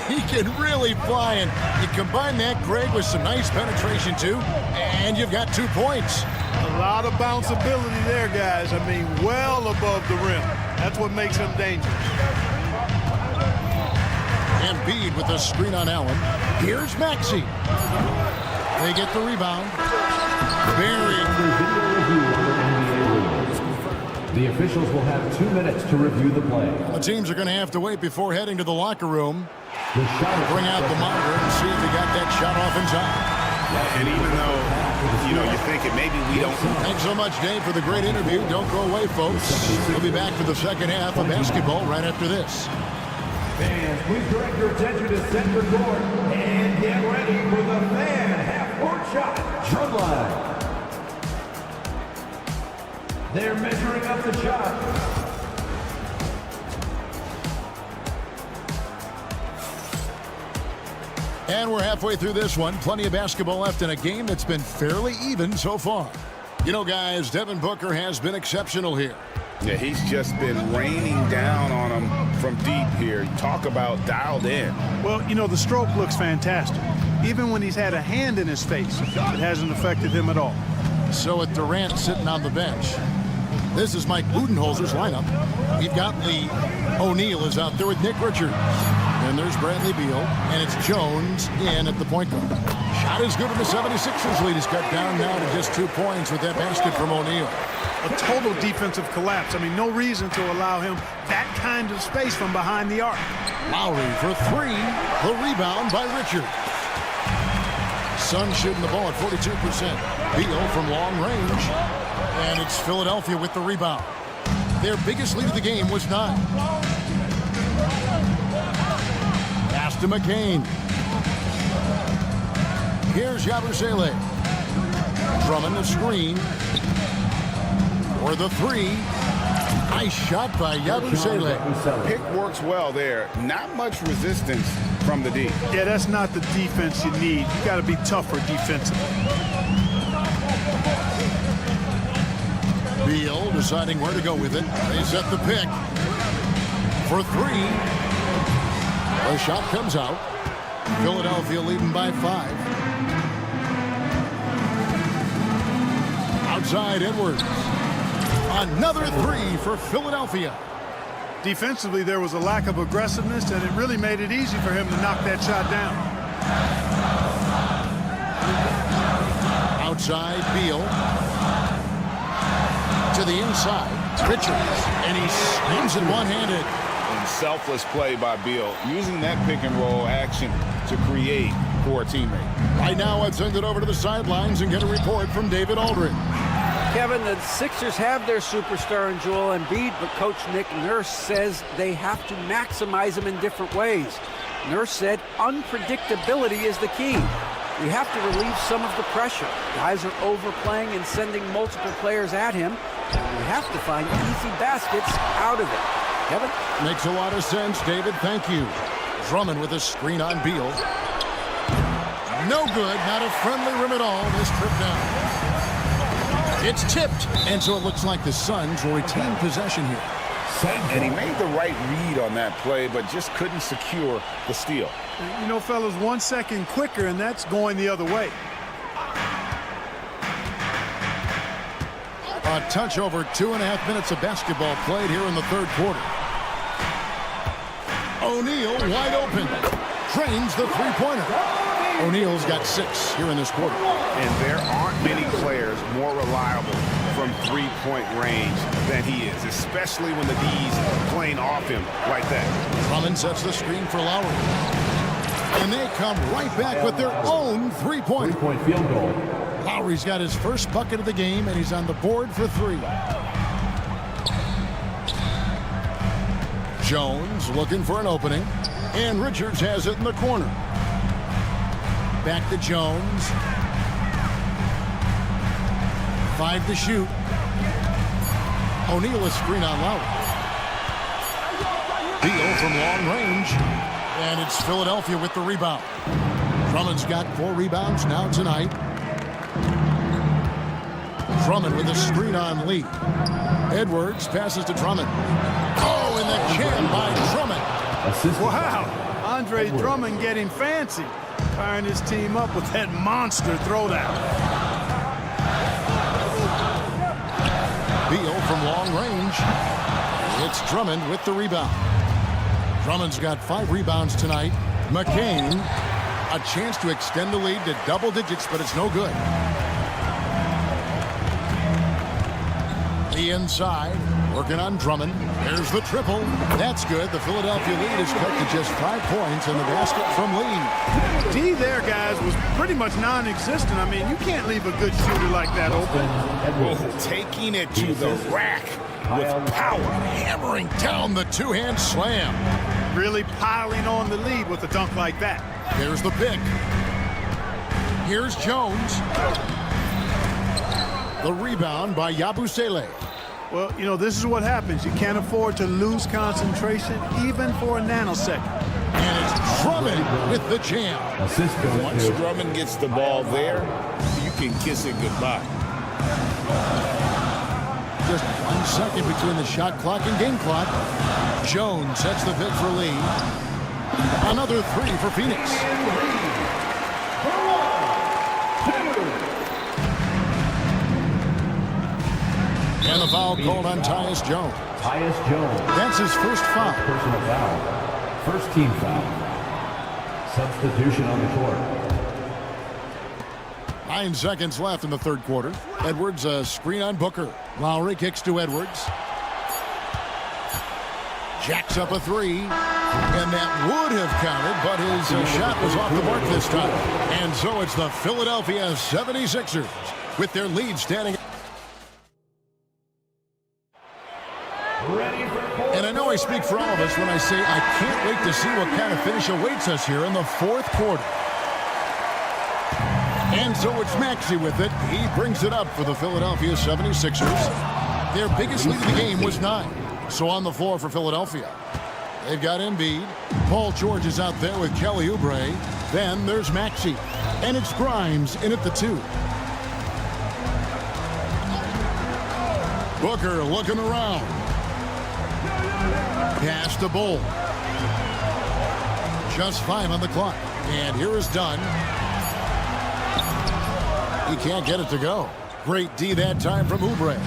He can really fly, and you combine that, Greg, with some nice penetration, too, and you've got 2 points. A lot of bounceability there, guys. I mean, well above the rim. That's what makes him dangerous. Embiid with a screen on Allen. Here's Maxey. They get the rebound. Buried. The officials will have 2 minutes to review the play. The teams are going to have to wait before heading to the locker room. The shot Bring out the monitor and see if they got that shot off in time. And even though, you're thinking maybe we don't. Thanks so much, Dave, for the great interview. Don't go away, folks. We'll be back for the second half of basketball right after this. Fans, please direct your attention to center court and get ready for the fan half-court shot. Drum line. They're measuring up the shot. And we're halfway through this one. Plenty of basketball left in a game that's been fairly even so far. You know, guys, Devin Booker has been exceptional here. Yeah, he's just been raining down on him from deep here. Talk about dialed in. Well, the stroke looks fantastic. Even when he's had a hand in his face, it hasn't affected him at all. So with Durant sitting on the bench, this is Mike Budenholzer's lineup. We've got Lee. O'Neal is out there with Nick Richards. And there's Bradley Beal. And it's Jones in at the point guard. Shot is good, and the 76ers lead is cut down now to just 2 points with that basket from O'Neal. A total defensive collapse. I mean, no reason to allow him that kind of space from behind the arc. Lowry for 3. The rebound by Richards. Suns shooting the ball at 42%. Beal from long range. And it's Philadelphia with the rebound. Their biggest lead of the game was 9. Pass to McCain. Here's Yabusele. Drummond the screen. For the 3. Nice shot by Yabusele. Pick works well there. Not much resistance from the D. Yeah, that's not the defense you need. You got to be tougher defensively. Beal deciding where to go with it. They set the pick for 3. The shot comes out. Philadelphia leading by 5. Outside Edwards. Another 3 for Philadelphia. Defensively, there was a lack of aggressiveness, and it really made it easy for him to knock that shot down. Outside, Beal. To the inside, Richards. And he slams it one-handed. And selfless play by Beal, using that pick and roll action to create for a teammate. Right now, let's send it over to the sidelines and get a report from David Aldridge. Kevin, the Sixers have their superstar in Joel Embiid, but Coach Nick Nurse says they have to maximize him in different ways. Nurse said unpredictability is the key. We have to relieve some of the pressure. Guys are overplaying and sending multiple players at him, and we have to find easy baskets out of it. Kevin? Makes a lot of sense, David. Thank you. Drummond with a screen on Beal. No good. Not a friendly rim at all. This trip down. It's tipped. And so it looks like the Suns will retain possession here. And he made the right read on that play, but just couldn't secure the steal. You know, fellas, 1 second quicker, and that's going the other way. A touch over 2.5 minutes of basketball played here in the third quarter. O'Neal wide open. Drains the three-pointer. O'Neal's got 6 here in this quarter. And there aren't many players more reliable from three-point range than he is, especially when the D's playing off him like that. Drummond sets the screen for Lowry. And they come right back with their own three-pointer. Three-point field goal. Lowry's got his first bucket of the game, and he's on the board for 3. Jones looking for an opening, and Richards has it in the corner. Back to Jones. 5 to shoot. O'Neal is screen on Lowry. Beal from long range, and it's Philadelphia with the rebound. Drummond's got 4 rebounds now tonight. Drummond with a screen on Lee. Edwards passes to Drummond. Oh, and the jam by Drummond. Wow, Andre Drummond getting fancy, firing his team up with that monster throwdown. Beal from long range. It's Drummond with the rebound. Drummond's got 5 rebounds tonight. McCain, a chance to extend the lead to double digits, but it's no good. The inside, working on Drummond. There's the triple. That's good. The Philadelphia lead is cut to just 5 points, and the basket from Lee. D there, guys, was pretty much non-existent. I mean, you can't leave a good shooter like that open. Oh, taking it to the rack with power. Hammering down the two-hand slam. Really piling on the lead with a dunk like that. There's the pick. Here's Jones. The rebound by Yabusele. Well, you know, this is what happens. You can't afford to lose concentration even for a nanosecond. And it's Drummond with the jam. Once Drummond gets the ball there, you can kiss it goodbye. Just 1 second between the shot clock and game clock. Jones sets the pick for Lee. Another 3 for Phoenix. And the foul called on Tyus Jones. Tyus Jones. That's his first foul. Personal foul. First team foul. Substitution on the court. 9 seconds left in the third quarter. Edwards, a screen on Booker. Lowry kicks to Edwards. Jacks up a 3. And that would have counted, but his shot was off the mark this time. And so it's the Philadelphia 76ers with their lead standing. And I know I speak for all of us when I say I can't wait to see what kind of finish awaits us here in the fourth quarter. And so it's Maxey with it. He brings it up for the Philadelphia 76ers. Their biggest lead of the game was 9. So on the floor for Philadelphia, they've got Embiid. Paul George is out there with Kelly Oubre. Then there's Maxey. And it's Grimes in at the 2. Booker looking around. Pass to Bull. Just 5 on the clock. And here is Dunn. He can't get it to go. Great D that time from Oubre.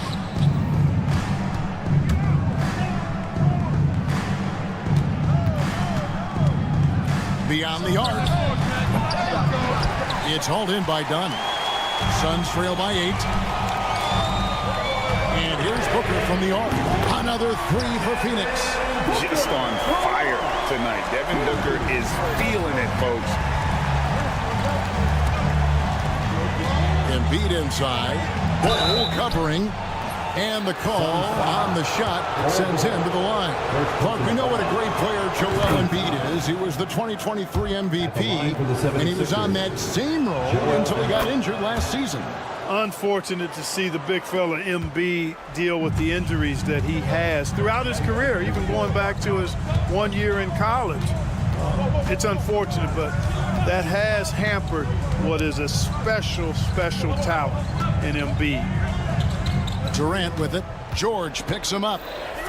Beyond the arc. It's hauled in by Dunn. Suns trail by 8. And here's Booker from the arc. Another 3 for Phoenix. Just on fire tonight. Devin Booker is feeling it, folks. Embiid inside. Ball covering. And the call on the shot sends him to the line. Clark, we know what a great player Joel Embiid is. He was the 2023 MVP, and he was on that same role until he got injured last season. Unfortunate to see the big fella Embiid deal with the injuries that he has throughout his career, even going back to his 1 year in college. It's unfortunate, but that has hampered what is a special talent in Embiid. Durant with it. George picks him up.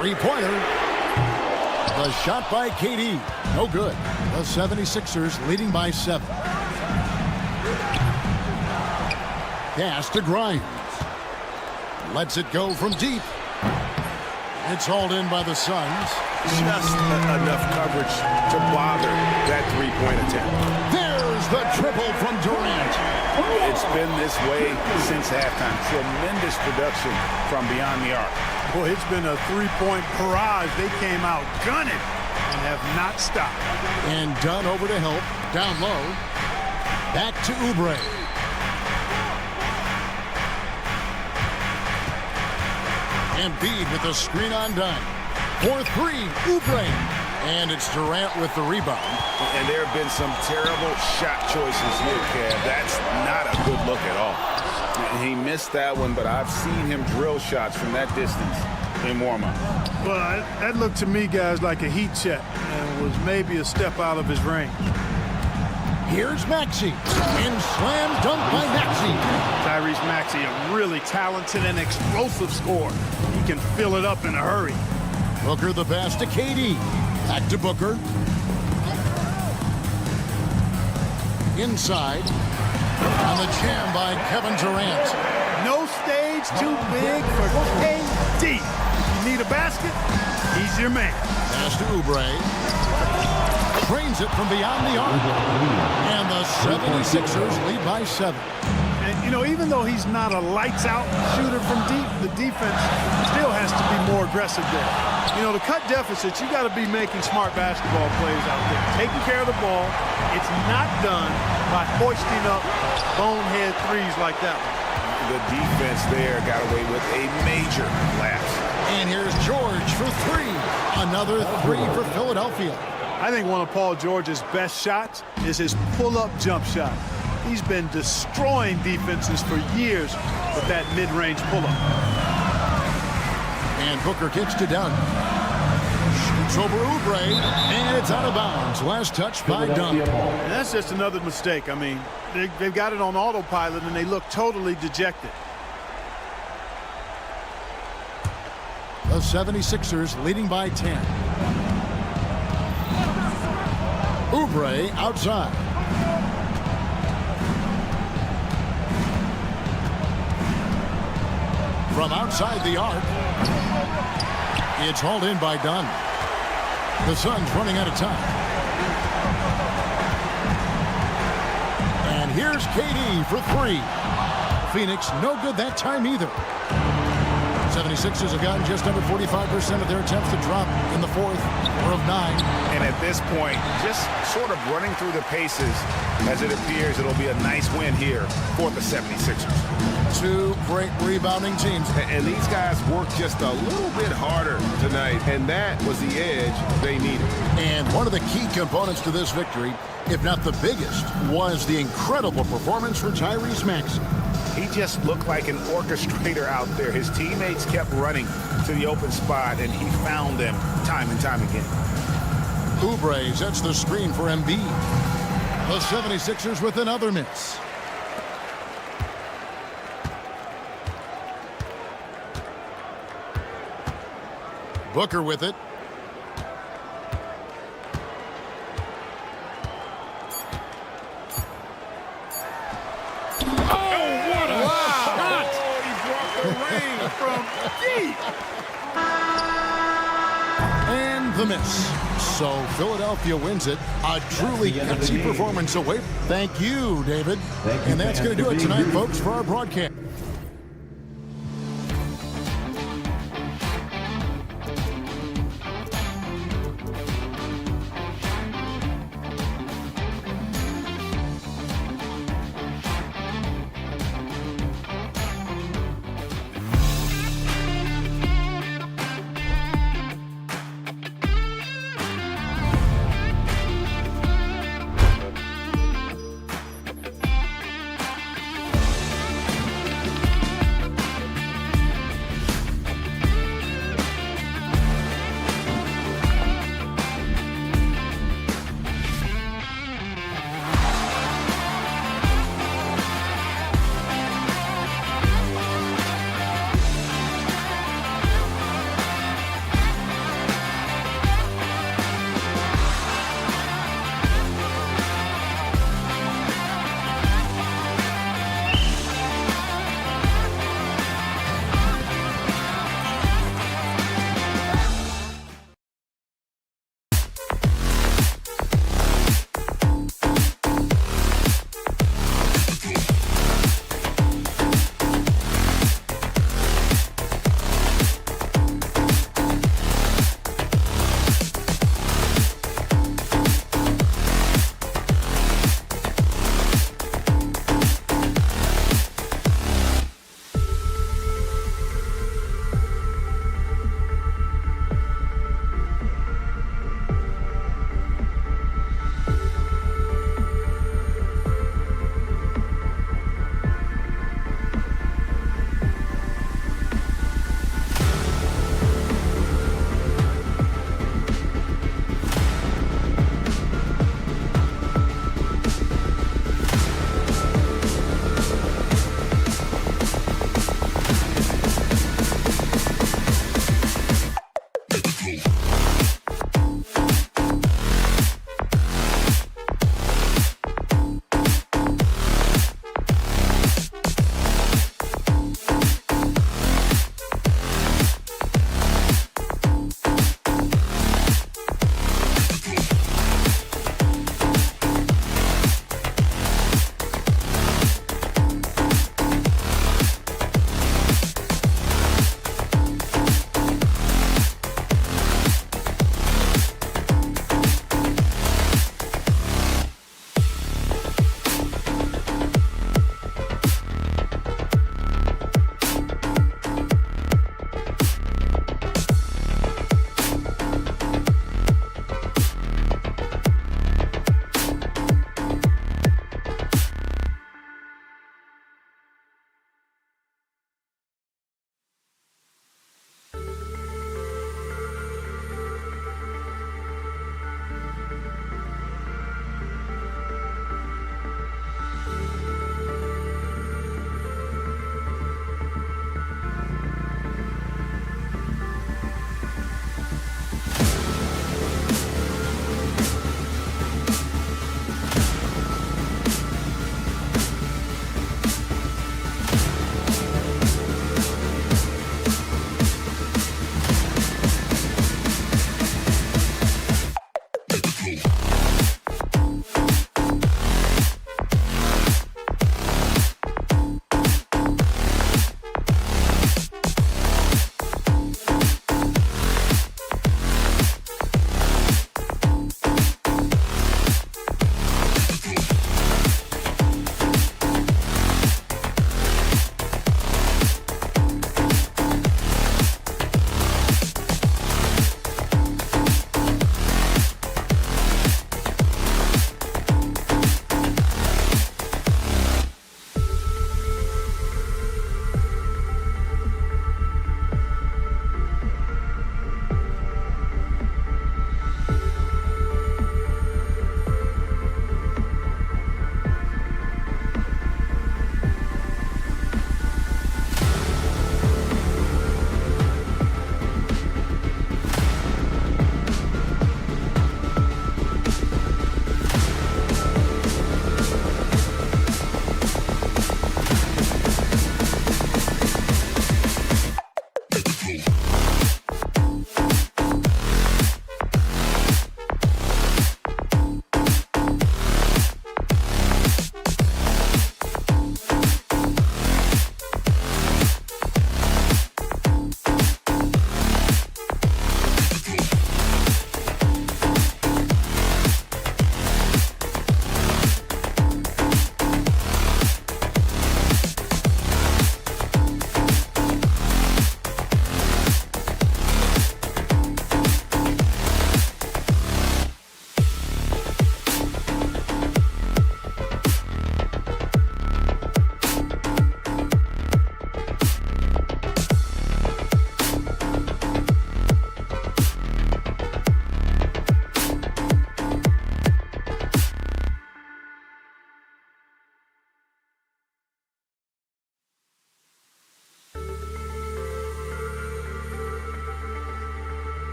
3-pointer. The shot by KD. No good. The 76ers leading by 7. Pass to Grimes. Lets it go from deep. It's hauled in by the Suns. Just enough coverage to bother that three-point attempt. There's the triple from Durant. It's been this way since halftime. Tremendous production from beyond the arc. Boy, it's been a three-point barrage. They came out gunning and have not stopped. And Dunn over to help. Down low. Back to Oubre. Embiid with the screen on Dunn. For 3, Oubre. And it's Durant with the rebound. And there have been some terrible shot choices here, Kev. That's not a good look at all. He missed that one, but I've seen him drill shots from that distance in warm-up. Well, that looked to me, guys, like a heat check and was maybe a step out of his range. Here's Maxey. And slam dunk by Maxey. Tyrese Maxey, a really talented and explosive scorer. He can fill it up in a hurry. Booker the pass to KD. Back to Booker. Inside. On the jam by Kevin Durant. No stage too big for KD. You need a basket? He's your man. Pass to Oubre. Trains it from beyond the arc. And the 76ers lead by 7. And, you know, even though he's not a lights-out shooter from deep, the defense still has to be more aggressive there. You know, to cut deficits, you got to be making smart basketball plays out there. Taking care of the ball. It's not done by hoisting up bonehead threes like that one. The defense there got away with a major lapse. And here's George for 3. Another 3 for Philadelphia. I think one of Paul George's best shots is his pull-up jump shot. He's been destroying defenses for years with that mid-range pull-up. And Booker kicks to Dunn. Shoots over Oubre, and it's out of bounds. Last touch by Dunn. And that's just another mistake. I mean, they've got it on autopilot, and they look totally dejected. The 76ers leading by 10. Oubre outside. From outside the arc. It's hauled in by Dunn. The Suns running out of time. And here's KD for 3. Phoenix no good that time either. 76ers have gotten just under 45% of their attempts to drop in the 4th or of 9. And at this point, just sort of running through the paces as it appears it'll be a nice win here for the 76ers. 2 great rebounding teams. And these guys worked just a little bit harder tonight, and that was the edge they needed. And one of the key components to this victory, if not the biggest, was the incredible performance from Tyrese Maxey. He just looked like an orchestrator out there. His teammates kept running to the open spot, and he found them time and time again. Oubre sets the screen for Embiid. The 76ers with another miss. Booker with it. From deep. And the miss. So Philadelphia wins it. A truly gutsy performance away. Thank you, David. And that's going to do it tonight, folks, for our broadcast.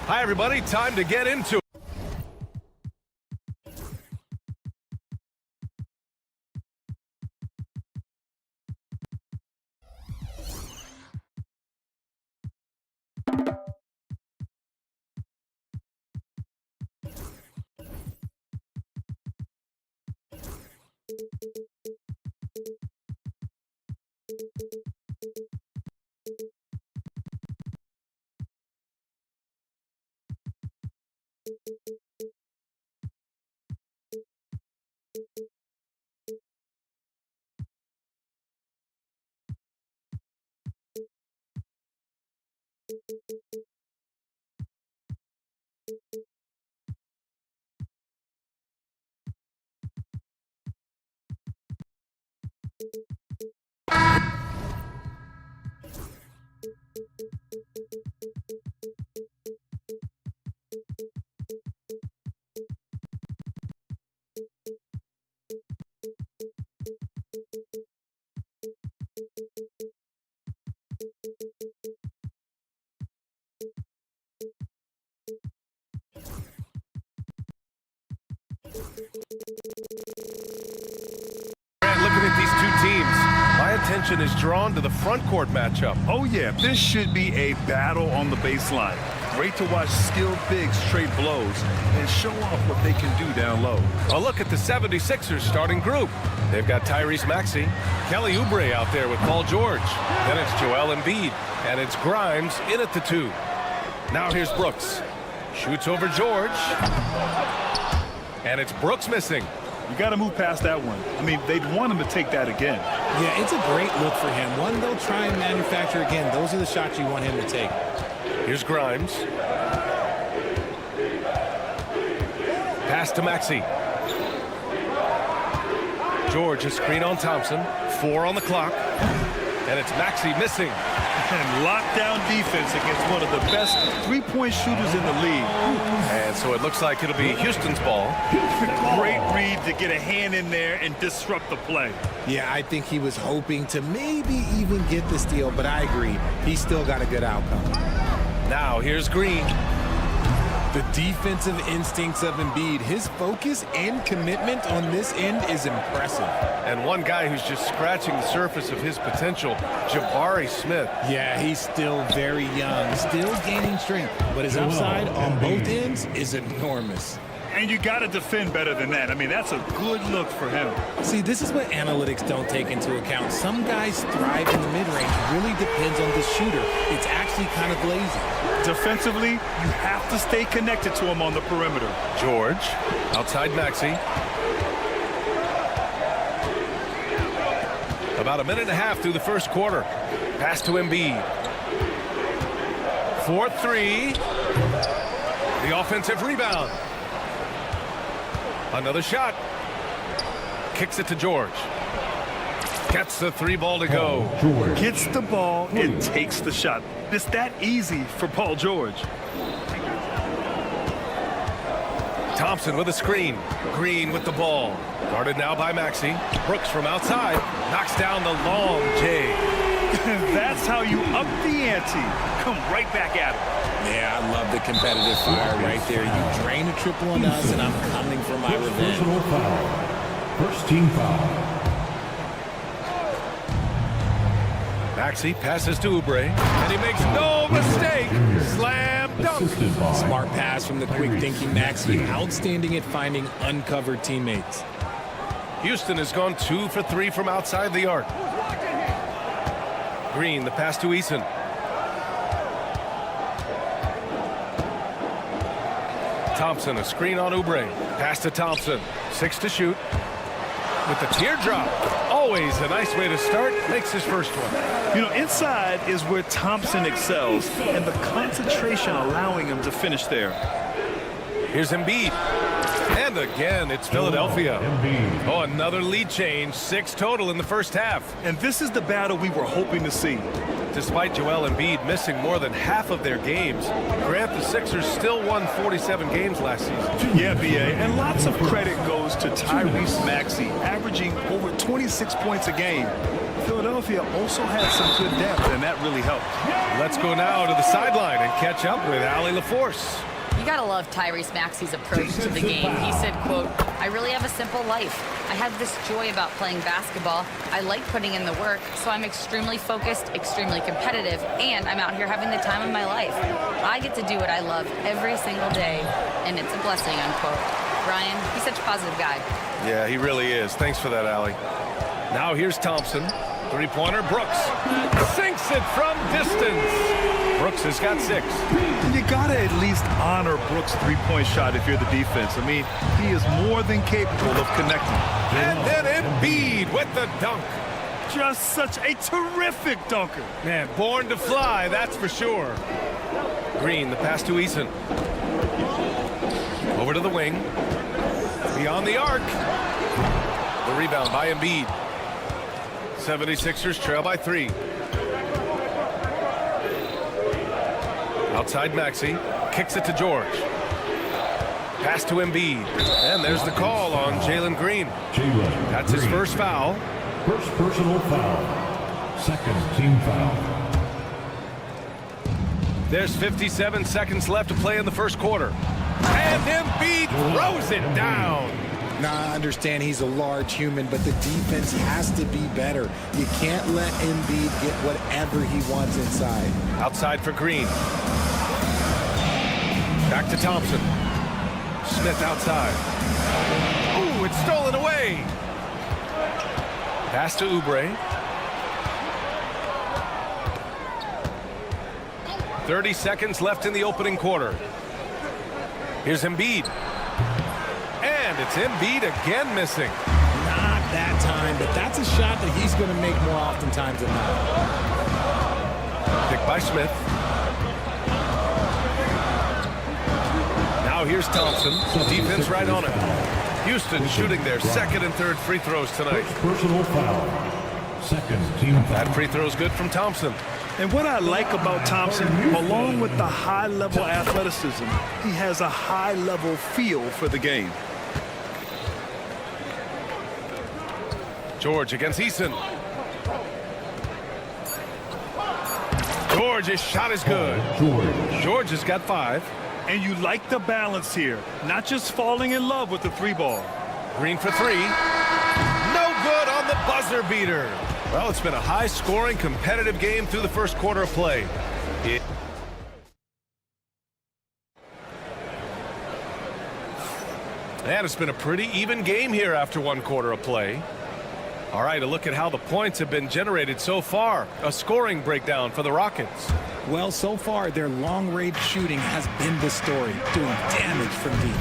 Hi, everybody. Time to get into it. Looking at these two teams, my attention is drawn to the front court matchup. Oh, yeah, this should be a battle on the baseline. Great to watch skilled bigs trade blows and show off what they can do down low. A look at the 76ers starting group. They've got Tyrese Maxey, Kelly Oubre out there with Paul George. Then it's Joel Embiid, and it's Grimes in at the 2. Now here's Brooks. Shoots over George. And it's Brooks missing. You got to move past that one. I mean, they'd want him to take that again. Yeah, it's a great look for him. One they'll try and manufacture again. Those are the shots you want him to take. Here's Grimes. Pass to Maxey. George, a screen on Thompson. 4 on the clock. And it's Maxey missing. And lockdown defense against one of the best three-point shooters in the league. And so it looks like it'll be Houston's ball. Great read to get a hand in there and disrupt the play. Yeah, I think he was hoping to maybe even get the steal, but I agree. He still got a good outcome. Now here's Green. The defensive instincts of Embiid, his focus and commitment on this end is impressive. And one guy who's just scratching the surface of his potential, Jabari Smith. Yeah, he's still very young, still gaining strength, but his upside on both ends is enormous. And you got to defend better than that. I mean, that's a good look for him. See, this is what analytics don't take into account. Some guys thrive in the mid-range. Really depends on the shooter. It's actually kind of lazy. Defensively, you have to stay connected to him on the perimeter. George, outside Maxey. About a minute and a half through the first quarter. Pass to Embiid. 4-3. The offensive rebound. Another shot. Kicks it to George. Gets the 3 ball to go. Gets the ball and takes the shot. It's that easy for Paul George. Thompson with a screen. Green with the ball. Guarded now by Maxey. Brooks from outside. Knocks down the long J. That's how you up the ante. Come right back at him. Yeah, I love the competitive fire right there. You drain a triple on us, and I'm coming for my revenge. Personal foul. First team foul. Maxey passes to Oubre, and he makes no mistake. Slam dunk. Smart pass from the quick-thinking Maxey. Outstanding at finding uncovered teammates. Houston has gone 2 for 3 from outside the arc. Green, the pass to Eason. Thompson, a screen on Oubre. Pass to Thompson. 6 to shoot. With the teardrop. Always a nice way to start. Makes his first one. You know, inside is where Thompson excels, and the concentration allowing him to finish there. Here's Embiid. And again, it's Philadelphia. Oh, another lead change. 6 total in the first half. And this is the battle we were hoping to see. Despite Joel Embiid missing more than half of their games, Grant, the Sixers still won 47 games last season. Yeah, B.A., and lots of credit goes to Tyrese Maxey, averaging over 26 points a game. Philadelphia also had some good depth, and that really helped. Let's go now to the sideline and catch up with Allie LaForce. You gotta love Tyrese Maxey's approach to the game. He said, quote, "I really have a simple life. I have this joy about playing basketball. I like putting in the work, so I'm extremely focused, extremely competitive, and I'm out here having the time of my life. I get to do what I love every single day, and it's a blessing," unquote. Brian, he's such a positive guy. Yeah, he really is. Thanks for that, Allie. Now here's Thompson. Three-pointer, Brooks. Sinks it from distance. Brooks has got 6. You gotta at least honor Brooks' three-point shot if you're the defense. I mean, he is more than capable of connecting. And then Embiid with the dunk. Just such a terrific dunker. Man, born to fly, that's for sure. Green, the pass to Eason. Over to the wing. Beyond the arc. The rebound by Embiid. 76ers trail by 3. Outside Maxey. Kicks it to George. Pass to Embiid. And there's the call on Jalen Green. That's his first foul. First personal foul. Second team foul. There's 57 seconds left to play in the first quarter. And Embiid throws it down. Now, I understand he's a large human, but the defense has to be better. You can't let Embiid get whatever he wants inside. Outside for Green. Back to Thompson. Smith outside. Ooh, it's stolen away. Pass to Oubre. 30 seconds left in the opening quarter. Here's Embiid. And it's Embiid again missing. Not that time, but that's a shot that he's going to make more oftentimes than not. Picked by Smith. Now here's Thompson. Defense right on him. Houston shooting their second and third free throws tonight. First personal foul. Second team foul. That free throw's good from Thompson. And what I like about Thompson, along with the high-level athleticism, he has a high-level feel for the game. George against Eason. George, his shot is good. George has got 5. And you like the balance here, not just falling in love with the 3-ball. Green for 3. No good on the buzzer beater. Well, it's been a high-scoring, competitive game through the first quarter of play. And it's been a pretty even game here after 1 quarter of play. All right, a look at how the points have been generated so far. A scoring breakdown for the Rockets. Well, so far, their long-range shooting has been the story, doing damage from deep.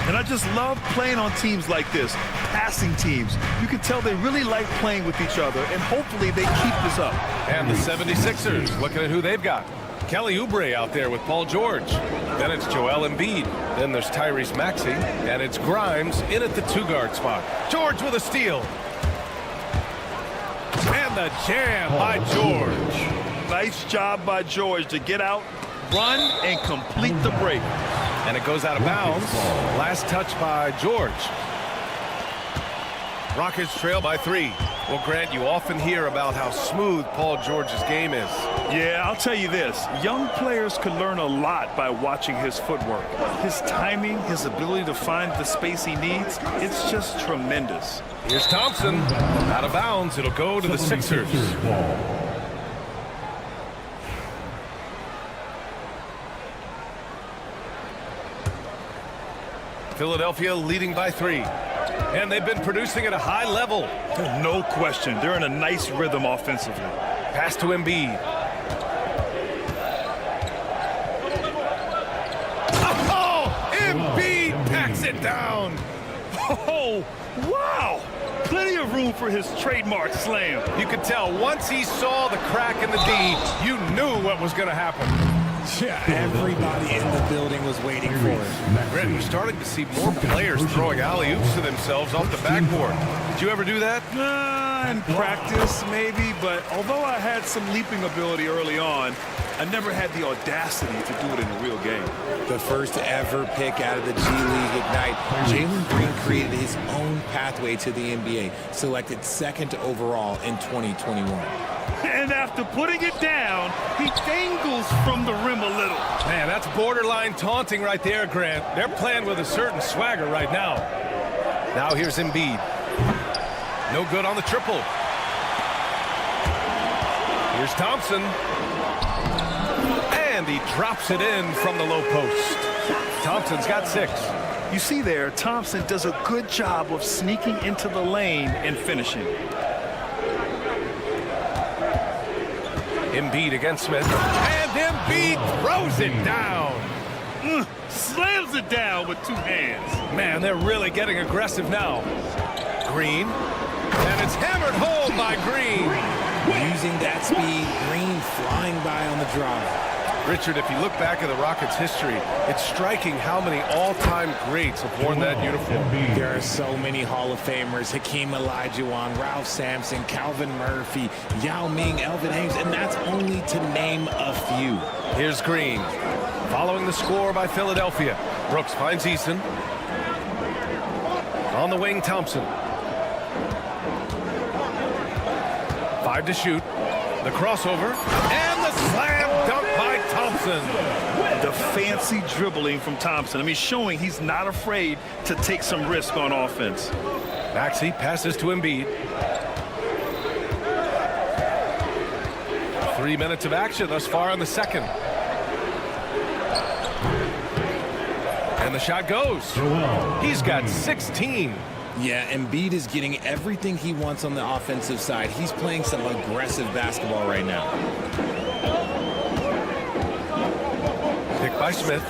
And I just love playing on teams like this, passing teams. You can tell they really like playing with each other, and hopefully they keep this up. And the 76ers, looking at who they've got. Kelly Oubre out there with Paul George. Then it's Joel Embiid. Then there's Tyrese Maxey. And it's Grimes in at the 2-guard spot. George with a steal. And the jam by George. Nice job by George to get out, run, and complete the break. And it goes out of bounds. Last touch by George. Rockets trail by 3. Well, Grant, you often hear about how smooth Paul George's game is. Yeah, I'll tell you this. Young players can learn a lot by watching his footwork. His timing, his ability to find the space he needs, it's just tremendous. Here's Thompson. Out of bounds. It'll go to the Sixers. Philadelphia leading by 3. And they've been producing at a high level. No question. They're in a nice rhythm offensively. Pass to Embiid. Oh, Embiid packs it down. Oh, wow. Plenty of room for his trademark slam. You could tell once he saw the crack in the D, you knew what was going to happen. Yeah, everybody in the building was waiting for it. Brent, we're starting to see more players throwing alley-oops to themselves off the backboard. Did you ever do that? In practice, maybe, but although I had some leaping ability early on, I never had the audacity to do it in a real game. The first ever pick out of the G League Ignite, Jalen Green created his own pathway to the NBA, selected second overall in 2021. And after putting it down, he dangles from the rim a little. Man, that's borderline taunting right there, Grant. They're playing with a certain swagger right now. Now here's Embiid. No good on the triple. Here's Thompson. And he drops it in from the low post. Thompson's got 6. You see there, Thompson does a good job of sneaking into the lane and finishing. Embiid against Smith. And Embiid throws it down. Slams it down with 2 hands. Man, they're really getting aggressive now. Green. And it's hammered home by Green. Using that speed, Green flying by on the drive. Richard, if you look back at the Rockets' history, it's striking how many all-time greats have worn that uniform. There are so many Hall of Famers: Hakeem Olajuwon, Ralph Sampson, Calvin Murphy, Yao Ming, Elvin Hayes, and that's only to name a few. Here's Green. Following the score by Philadelphia. Brooks finds Eason. On the wing, Thompson. 5 to shoot. The crossover. And the slam dunk by Thompson. The fancy dribbling from Thompson. I mean, showing he's not afraid to take some risk on offense. Maxey passes to Embiid. 3 minutes of action thus far in the second. And the shot goes. He's got 16. Yeah, Embiid is getting everything he wants on the offensive side. He's playing some aggressive basketball right now. Pick by Smith.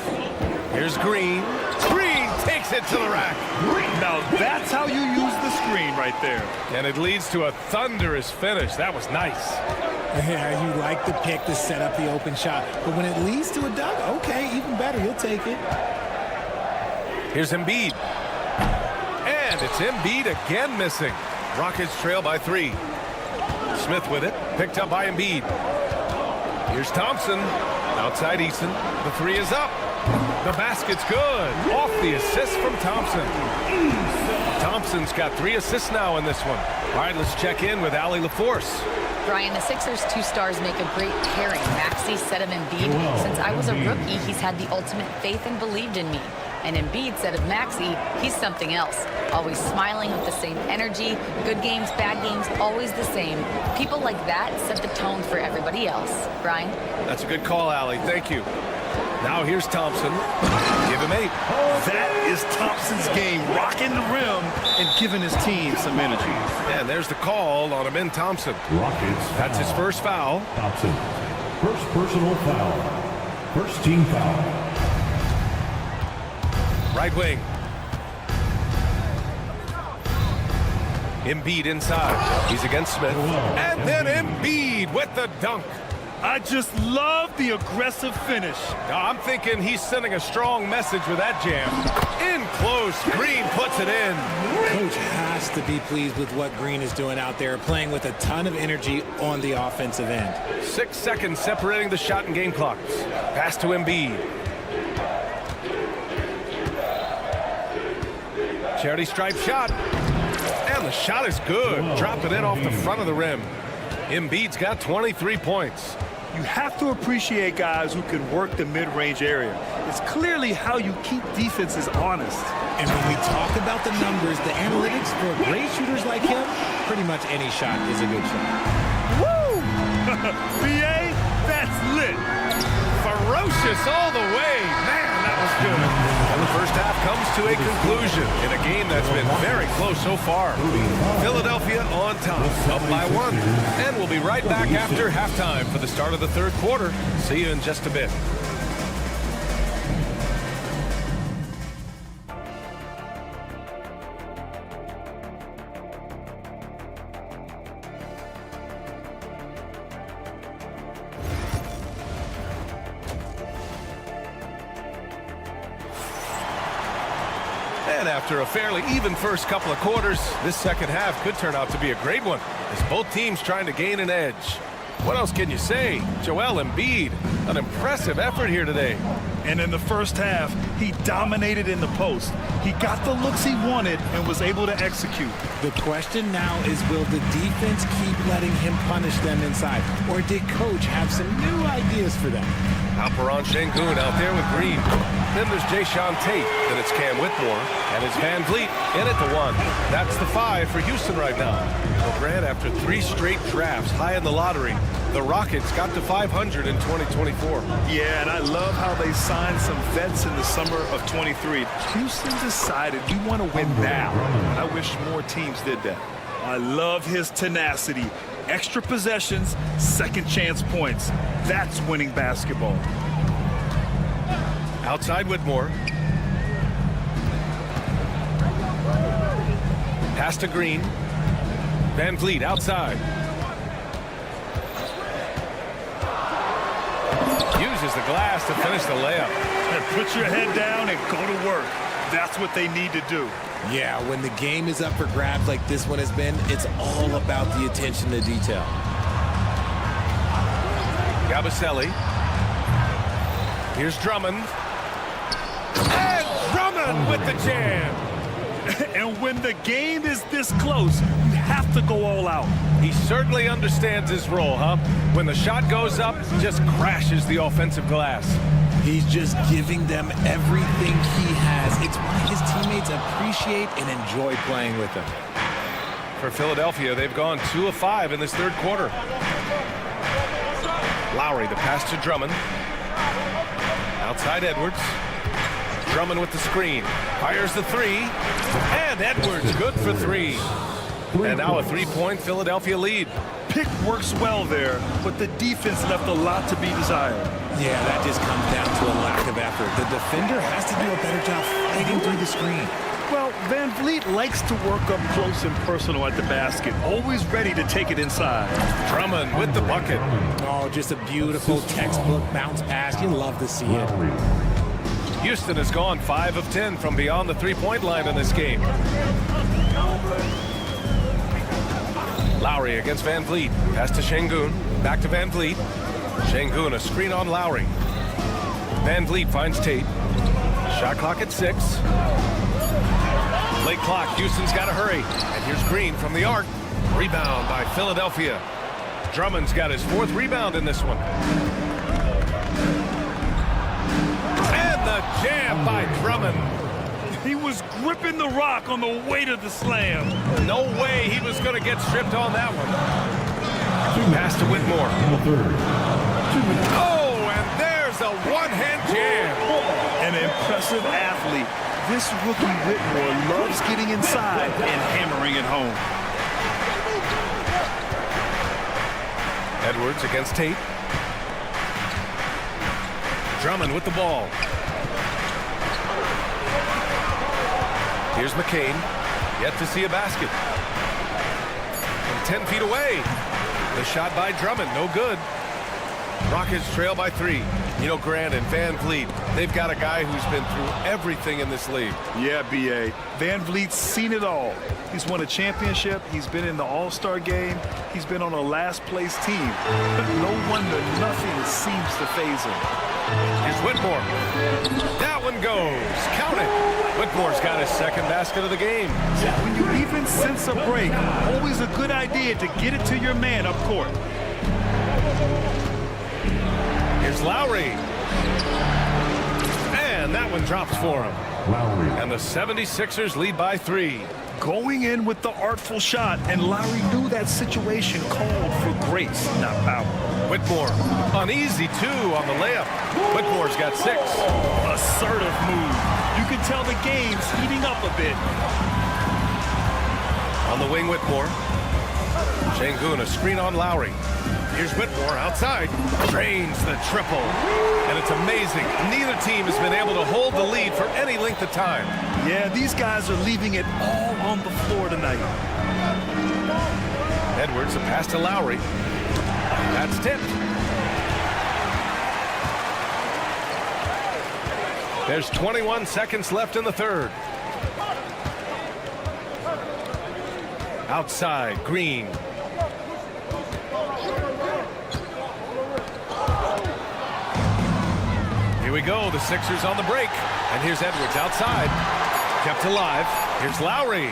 Here's Green. Green takes it to the rack. Now that's how you use the screen right there. And it leads to a thunderous finish. That was nice. Yeah, you like the pick to set up the open shot. But when it leads to a dunk, okay, even better. You'll take it. Here's Embiid. And it's Embiid again missing. Rockets trail by 3. Smith with it. Picked up by Embiid. Here's Thompson. Outside Eason. The 3 is up. The basket's good. Off the assist from Thompson. Thompson's got 3 assists now in this one. All right, let's check in with Allie LaForce. Brian, the Sixers' 2 stars make a great pairing. Maxey, said of Embiid, since I was a rookie, he's had the ultimate faith and believed in me. And Embiid said of Maxey, he's something else. Always smiling with the same energy. Good games, bad games, always the same. People like that set the tone for everybody else. Brian? That's a good call, Allie. Thank you. Now here's Thompson. Give him 8. That is Thompson's game, rocking the rim and giving his team some energy. And there's the call on Amin Thompson. Rockets. That's his first foul. Thompson. First personal foul. First team foul. Right wing. Embiid inside. He's against Smith. And then Embiid with the dunk. I just love the aggressive finish. Now, I'm thinking he's sending a strong message with that jam. In close. Green puts it in. Coach has to be pleased with what Green is doing out there, playing with a ton of energy on the offensive end. 6 seconds separating the shot and game clocks. Pass to Embiid. Charity stripe shot. And the shot is good. Dropping it off the front of the rim. Embiid's got 23 points. You have to appreciate guys who can work the mid-range area. It's clearly how you keep defenses honest. And when we talk about the numbers, the analytics for great shooters like him, pretty much any shot is a good shot. Woo! BA, that's lit. Ferocious all the way. Man, that was good. And the first half comes to a conclusion in a game that's been very close so far. Philadelphia on top, up by 1. And we'll be right back after halftime for the start of the third quarter. See you in just a bit. after a fairly even first couple of quarters, this second half could turn out to be a great one as both teams trying to gain an edge. What else can you say? Joel Embiid, an impressive effort here today. And in the first half, he dominated in the post. He got the looks he wanted and was able to execute. The question now is, will the defense keep letting him punish them inside? Or did coach have some new ideas for them? Alperon Şengün out there with Green. Then there's Jayshawn Tate. Then it's Cam Whitmore. And it's Van Vliet in at the 1. That's the 5 for Houston right now. Well, Grant, after 3 straight drafts high in the lottery, the Rockets got to 500 in 2024. Yeah, and I love how they signed some vets in the summer of 23. Houston decided we want to win now. I wish more teams did that. I love his tenacity. Extra possessions, second chance points. That's winning basketball. Outside Whitmore. Pass to Green. Van Vliet outside. Uses the glass to finish the layup. And put your head down and go to work. That's what they need to do. Yeah, when the game is up for grabs like this one has been, it's all about the attention to detail. Yabusele. Here's Drummond. And Drummond with the jam. And when the game is this close, you have to go all out. He certainly understands his role, huh? When the shot goes up, just crashes the offensive glass. He's just giving them everything he has. It's why his teammates appreciate and enjoy playing with him. For Philadelphia, they've gone 2 of 5 in this third quarter. Lowry, the pass to Drummond. Outside Edwards. Drummond with the screen. Fires the 3. And Edwards good for 3. And now a 3-point Philadelphia lead. Pick works well there, but the defense left a lot to be desired. Yeah, that just comes down to a lack of effort. The defender has to do a better job fighting through the screen. Well, Van Vliet likes to work up close and personal at the basket, always ready to take it inside. Drummond with the bucket. Oh, just a beautiful textbook bounce pass. You love to see it. Houston has gone 5 of 10 from beyond the 3-point line in this game. Lowry against Van Vliet. Pass to Şengün. Back to Van Vliet. Şengün, a screen on Lowry. Van Vliet finds Tate. Shot clock at 6. Late clock. Houston's got to hurry. And here's Green from the arc. Rebound by Philadelphia. Drummond's got his 4th rebound in this one. And the jam by Drummond. He was gripping the rock on the way to the slam. No way he was going to get stripped on that one. Pass to Whitmore. Oh, and there's a one-hand jam. An impressive athlete. This rookie Whitmore loves getting inside and hammering it home. Edwards against Tate. Drummond with the ball. Here's McCain, yet to see a basket. From 10 feet away. The shot by Drummond, no good. Rockets trail by 3. You know, Grant and Van Vliet, they've got a guy who's been through everything in this league. Yeah, B.A. Van Vliet's seen it all. He's won a championship. He's been in the All-Star game. He's been on a last-place team. But no wonder nothing seems to faze him. Here's Whitmore. That one goes. Count it. Whitmore's got his 2nd basket of the game. When you even sense a break, always a good idea to get it to your man up court. Here's Lowry. And that one drops for him. And the 76ers lead by 3. Going in with the artful shot, and Lowry knew that situation called for grace, not power. Whitmore, an easy 2 on the layup. Whitmore's got 6. Assertive move. You can tell the game's heating up a bit. On the wing, Whitmore. Şengün, a screen on Lowry. Here's Whitmore outside. Drains the triple. And it's amazing. Neither team has been able to hold the lead for any length of time. Yeah, these guys are leaving it all on the floor tonight. Edwards, a pass to Lowry. That's tipped. There's 21 seconds left in the third. Outside, Green. Here we go, the Sixers on the break. And here's Edwards outside. Kept alive. Here's Lowry.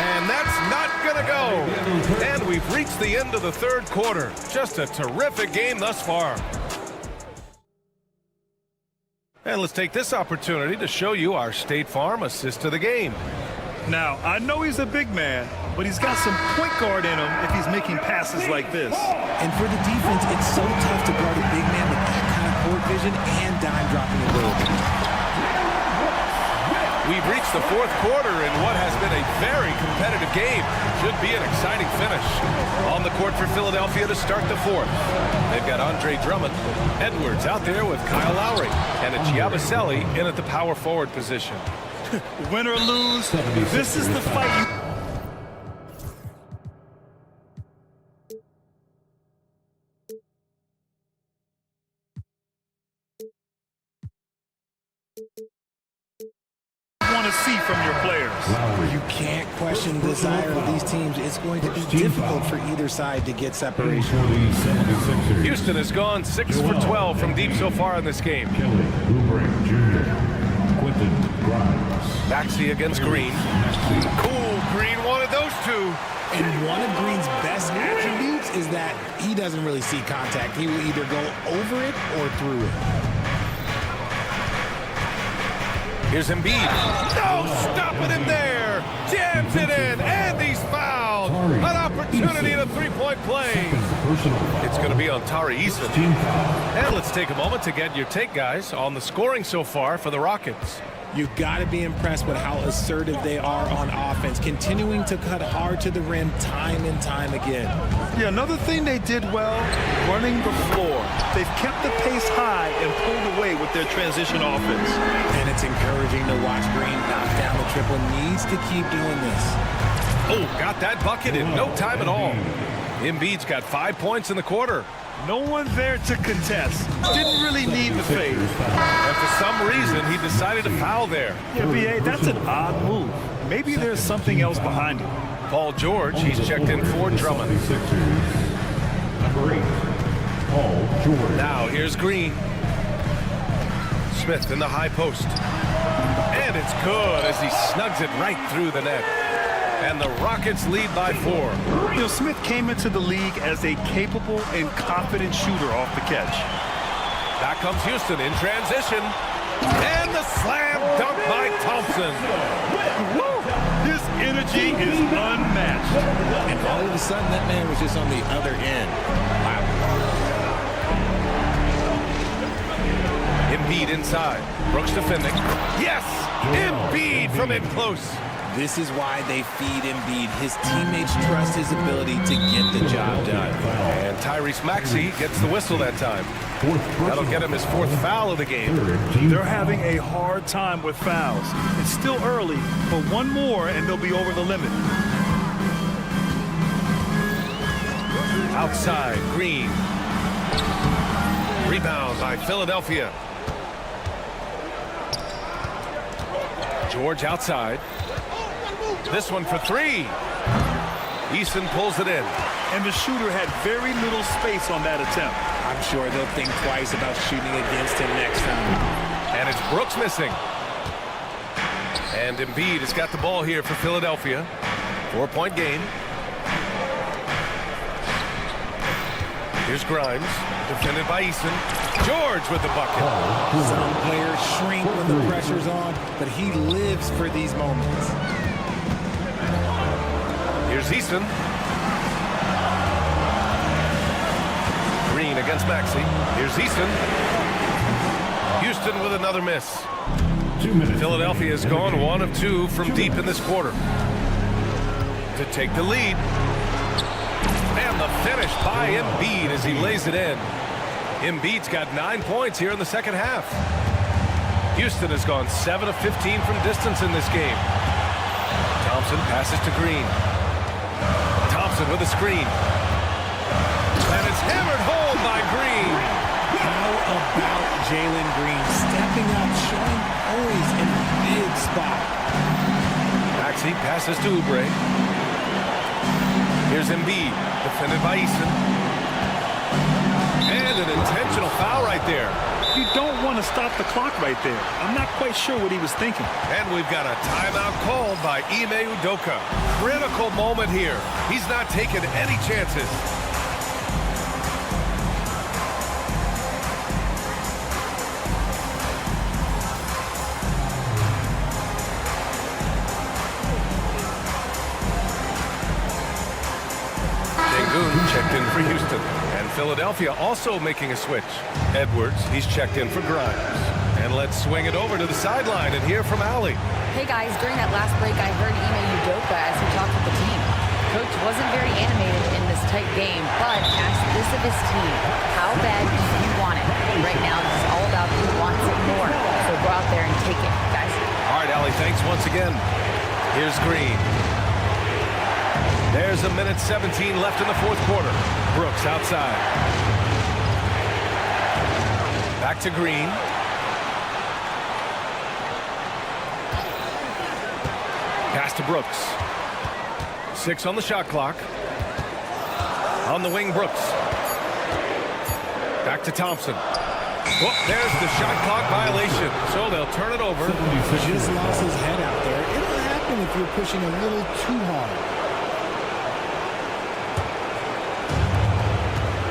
And that's not going to go. And we've reached the end of the third quarter. Just a terrific game thus far. And let's take this opportunity to show you our State Farm assist to the game. Now, I know he's a big man, but he's got some point guard in him if he's making passes like this. And for the defense, it's so tough to guard a big man with that kind of court vision and dime dropping ability. We've reached the fourth quarter in what has been a very competitive game. Should be an exciting finish. On the court for Philadelphia to start the fourth. They've got Andre Drummond, Edwards out there with Kyle Lowry, and a Giabaselli in at the power forward position. Win or lose, this is the fight you want to see from your players. You can't question the desire of these teams. It's going to be difficult for either side to get separation. Houston has gone 6 for 12 from deep so far in this game. Maxey against Green. Cool, Green wanted those two. And one of Green's best attributes is that he doesn't really see contact. He will either go over it or through it. Here's Embiid. No, stopping him there. Jams it in, and he's fouled. An opportunity in a three-point play. It's going to be on Tari Eason. And let's take a moment to get your take, guys, on the scoring so far for the Rockets. You've got to be impressed with how assertive they are on offense, continuing to cut hard to the rim time and time again. Yeah, another thing they did well, running the floor. They've kept the pace high and pulled away with their transition offense. And it's encouraging to watch Green knock down the triple. Needs to keep doing this. Oh, got that bucket in no time at all. Embiid's got 5 points in the quarter. No one there to contest. Didn't really need the fade. And for some reason, he decided to foul there. Yeah, B.A., that's an odd move. Maybe there's something else behind it. Paul George, he's checked in for Drummond. Now here's Green. Smith in the high post. And it's good as he snugs it right through the net. And the Rockets lead by 4. You know, Smith came into the league as a capable and confident shooter off the catch. Back comes Houston in transition. And the slam dunk by Thompson. His energy is unmatched. And all of a sudden, that man was just on the other end. Wow. Embiid inside. Brooks defending. Yes! Embiid from in close. This is why they feed Embiid. His teammates trust his ability to get the job done. And Tyrese Maxey gets the whistle that time. That'll get him his 4th foul of the game. They're having a hard time with fouls. It's still early, but one more and they'll be over the limit. Outside, Green. Rebound by Philadelphia. George outside. This one for 3. Easton pulls it in. And the shooter had very little space on that attempt. I'm sure they'll think twice about shooting against him next time. And it's Brooks missing. And Embiid has got the ball here for Philadelphia. 4-point game. Here's Grimes, defended by Easton. George with the bucket. Some players shrink when the pressure's on, but he lives for these moments. Here's Easton. Green against Maxey. Here's Easton. Houston with another miss. Philadelphia has gone 1 of 2 from deep in this quarter to take the lead. And the finish by Embiid as he lays it in. Embiid's got 9 points here in the second half. Houston has gone 7 of 15 from distance in this game. Thompson passes to Green. Thompson with a screen. And it's hammered home by Green. How about Jalen Green stepping up, showing poise in a big spot? Maxey passes to Oubre. Here's Embiid, defended by Easton. And an intentional foul right there. You don't want to stop the clock right there. I'm not quite sure what he was thinking. And we've got a timeout called by Ime Udoka. Critical moment here. He's not taking any chances. Checked in for Houston. And Philadelphia also making a switch. Edwards, he's checked in for Grimes. And let's swing it over to the sideline and hear from Ali. Hey guys, during that last break, I heard Ime Udoka as he talked with the team. Coach wasn't very animated in this tight game, but asked this of his team: how bad do you want it? Right now, this is all about who wants it more. So go out there and take it, guys. All right, Ali, thanks once again. Here's Green. There's a minute 17 left in the fourth quarter. Brooks outside. Back to Green. Pass to Brooks. 6 on the shot clock. On the wing, Brooks. Back to Thompson. Oh, there's the shot clock violation. So they'll turn it over. Just lost his head out there. It'll happen if you're pushing a little too hard.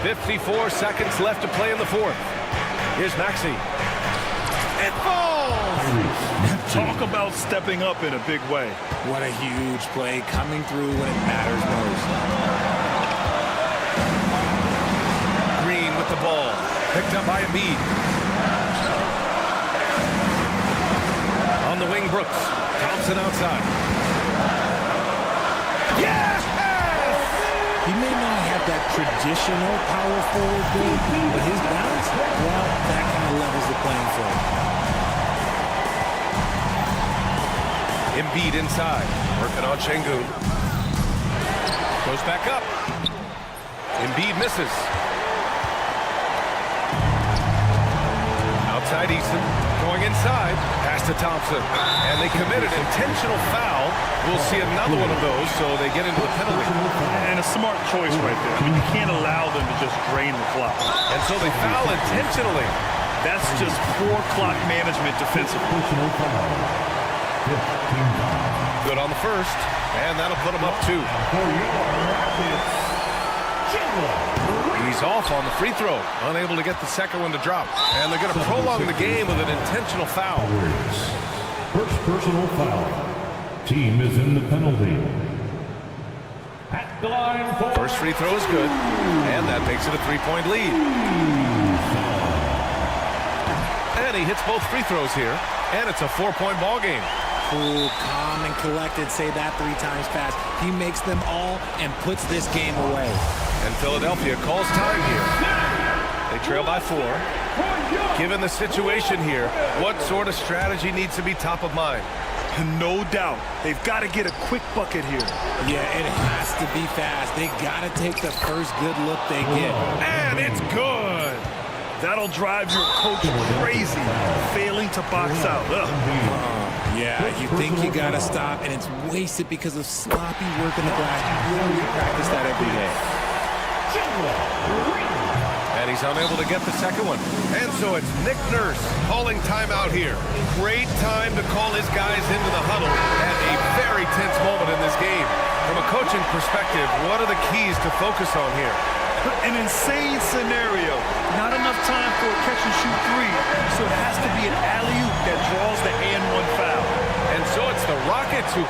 54 seconds left to play in the fourth. Here's Maxey. It falls! Talk about stepping up in a big way. What a huge play, coming through when it matters most. Green with the ball. Picked up by Embiid. On the wing, Brooks. Thompson outside. Yes! He may not have that traditional power forward game, but his bounce, well, that kind of levels the playing field. Embiid inside. Working on Şengün. Goes back up. Embiid misses. Outside Easton. Going inside. Pass to Thompson. And they committed an intentional foul. We'll see another one of those, so they get into the penalty. And a smart choice right there. I mean, you can't allow them to just drain the clock. And so they foul intentionally. That's just poor clock management defensively. Good on the first, and that'll put him up 2. He's off on the free throw, unable to get the second one to drop. And they're going to prolong the game with an intentional foul. First personal foul. Team is in the penalty. At the line for First free throw is good, and that makes it a 3-point lead. And he hits both free throws here, and it's a 4-point ball game. Cool, calm, and collected. Say that 3 times fast. He makes them all and puts this game away. And Philadelphia calls time here. They trail by 4. Given the situation here, what sort of strategy needs to be top of mind? No doubt. They've got to get a quick bucket here. Yeah, it has to be fast. They got to take the first good look they get. And it's good. That'll drive your coach crazy, failing to box out. Yeah, you think you got to stop, and it's wasted because of sloppy work in the glass. You really practice that every day. And he's unable to get the second one. And so it's Nick Nurse calling timeout here. Great time to call his guys into the huddle at a very tense moment in this game. From a coaching perspective, what are the keys to focus on here? An insane scenario. Not enough time for a catch-and-shoot 3, so it has to be an alley-oop that draws the and-one foul. And so it's the Rockets who...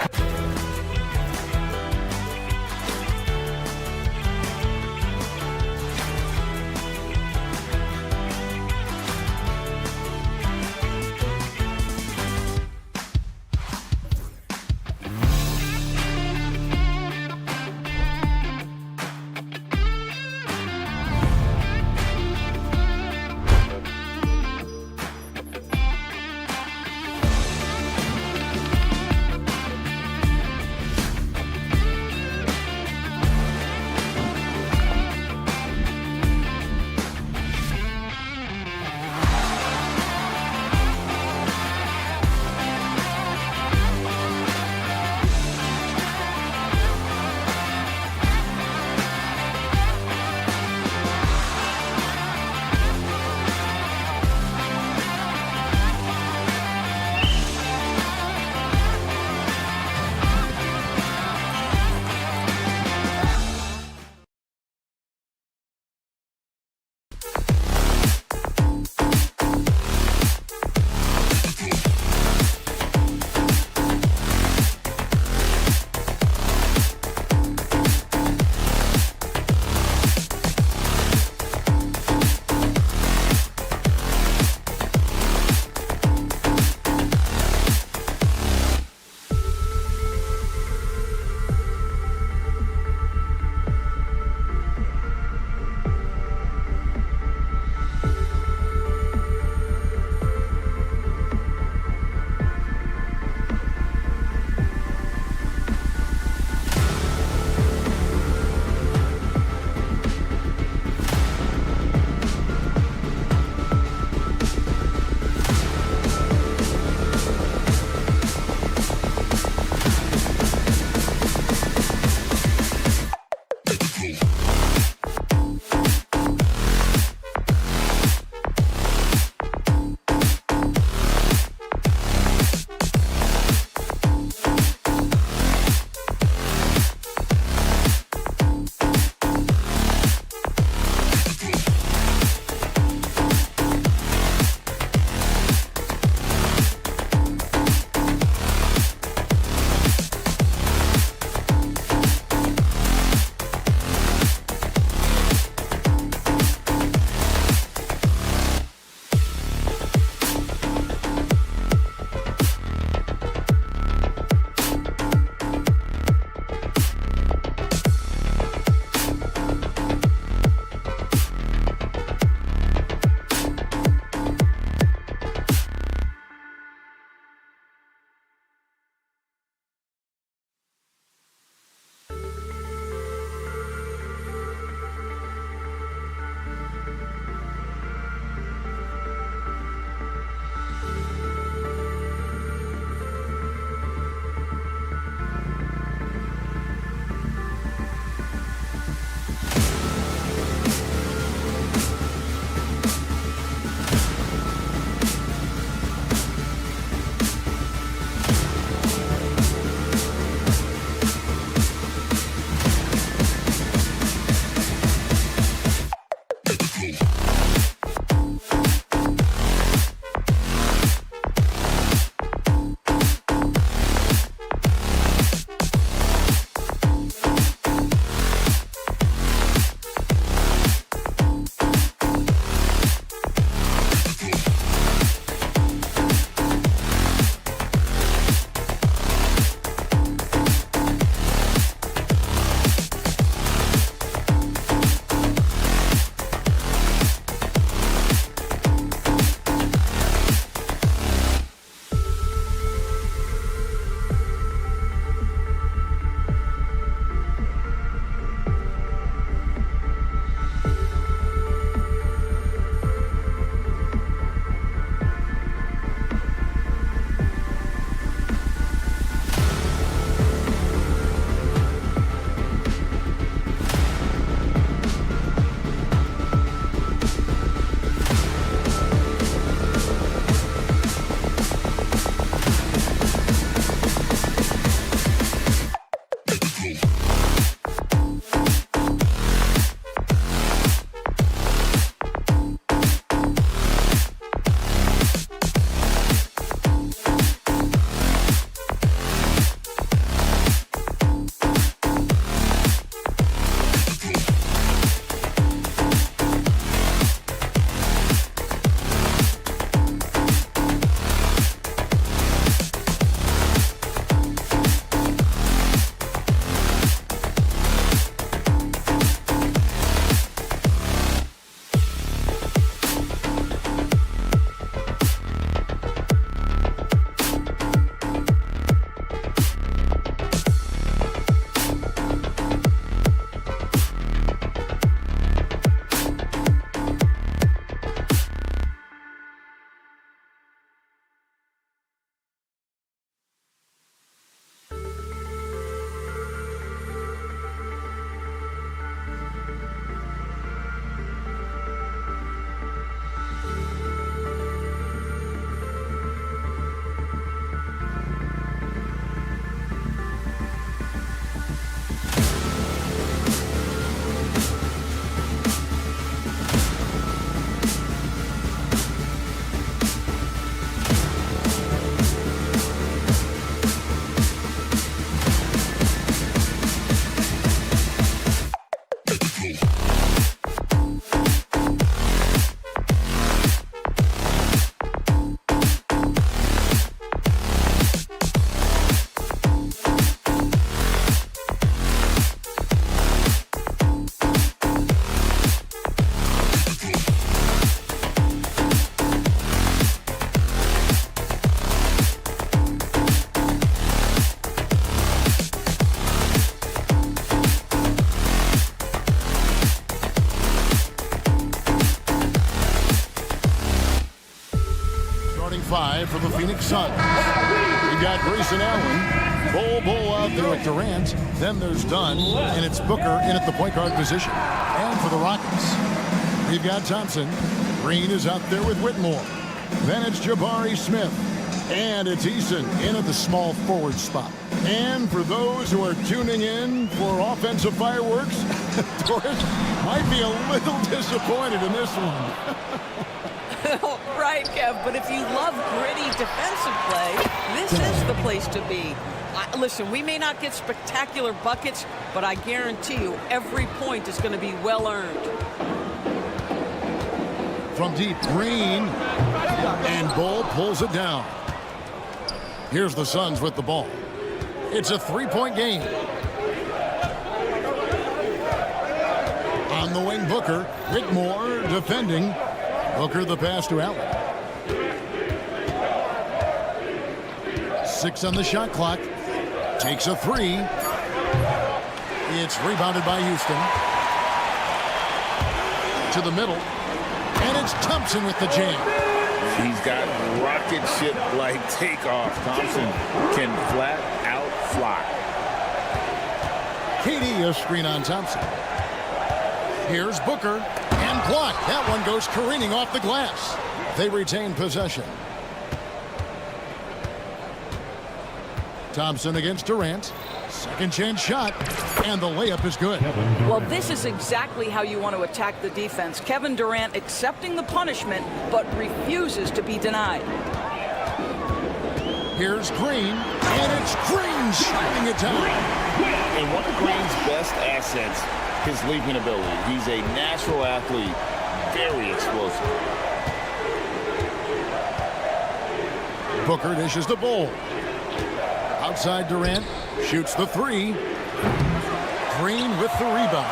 5 for the Phoenix Suns. We've got Grayson Allen, Bull out there with Durant. Then there's Dunn, and it's Booker in at the point guard position. And for the Rockets, we've got Thompson. Green is out there with Whitmore. Then it's Jabari Smith. And it's Eason in at the small forward spot. And for those who are tuning in for offensive fireworks, Doris might be a little disappointed in this one. Right, Kev, but if you love gritty defensive play, this is the place to be. Listen, we may not get spectacular buckets, but I guarantee you every point is going to be well earned. From deep, Green, and Bull pulls it down. Here's the Suns with the ball. It's a three-point game. On the wing, Booker. Whitmore defending. Booker the pass to Allen. 6 on the shot clock. Takes a three. It's rebounded by Houston. To the middle. And it's Thompson with the jam. He's got rocket ship-like takeoff. Thompson can flat out fly. KD a screen on Thompson. Here's Booker. And blocked. That one goes careening off the glass. They retain possession. Thompson against Durant. Second chance shot. And the layup is good. Well, this is exactly how you want to attack the defense. Kevin Durant accepting the punishment, but refuses to be denied. Here's Green. And it's Green shooting it down. And one of Green's best assets, his leaping ability. He's a natural athlete, very explosive. Booker dishes the Bull. Outside Durant, shoots the three. Green with the rebound.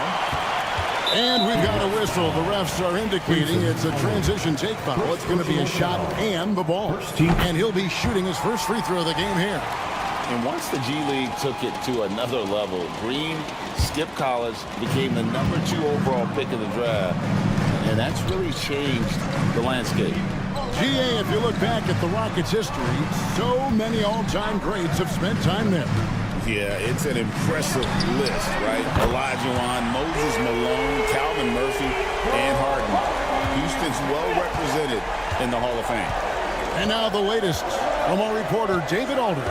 And we've got a whistle. The refs are indicating it's a transition take foul. It's going to be a shot and the ball. And he'll be shooting his first free throw of the game here. And once the G League took it to another level, Green skipped college, became the #2 overall pick of the draft. And that's really changed the landscape. GA, if you look back at the Rockets' history, so many all-time greats have spent time there. Yeah, it's an impressive list, right? Olajuwon, Moses Malone, Calvin Murphy, and Harden. Houston's well represented in the Hall of Fame. And now the latest from our reporter, David Alder.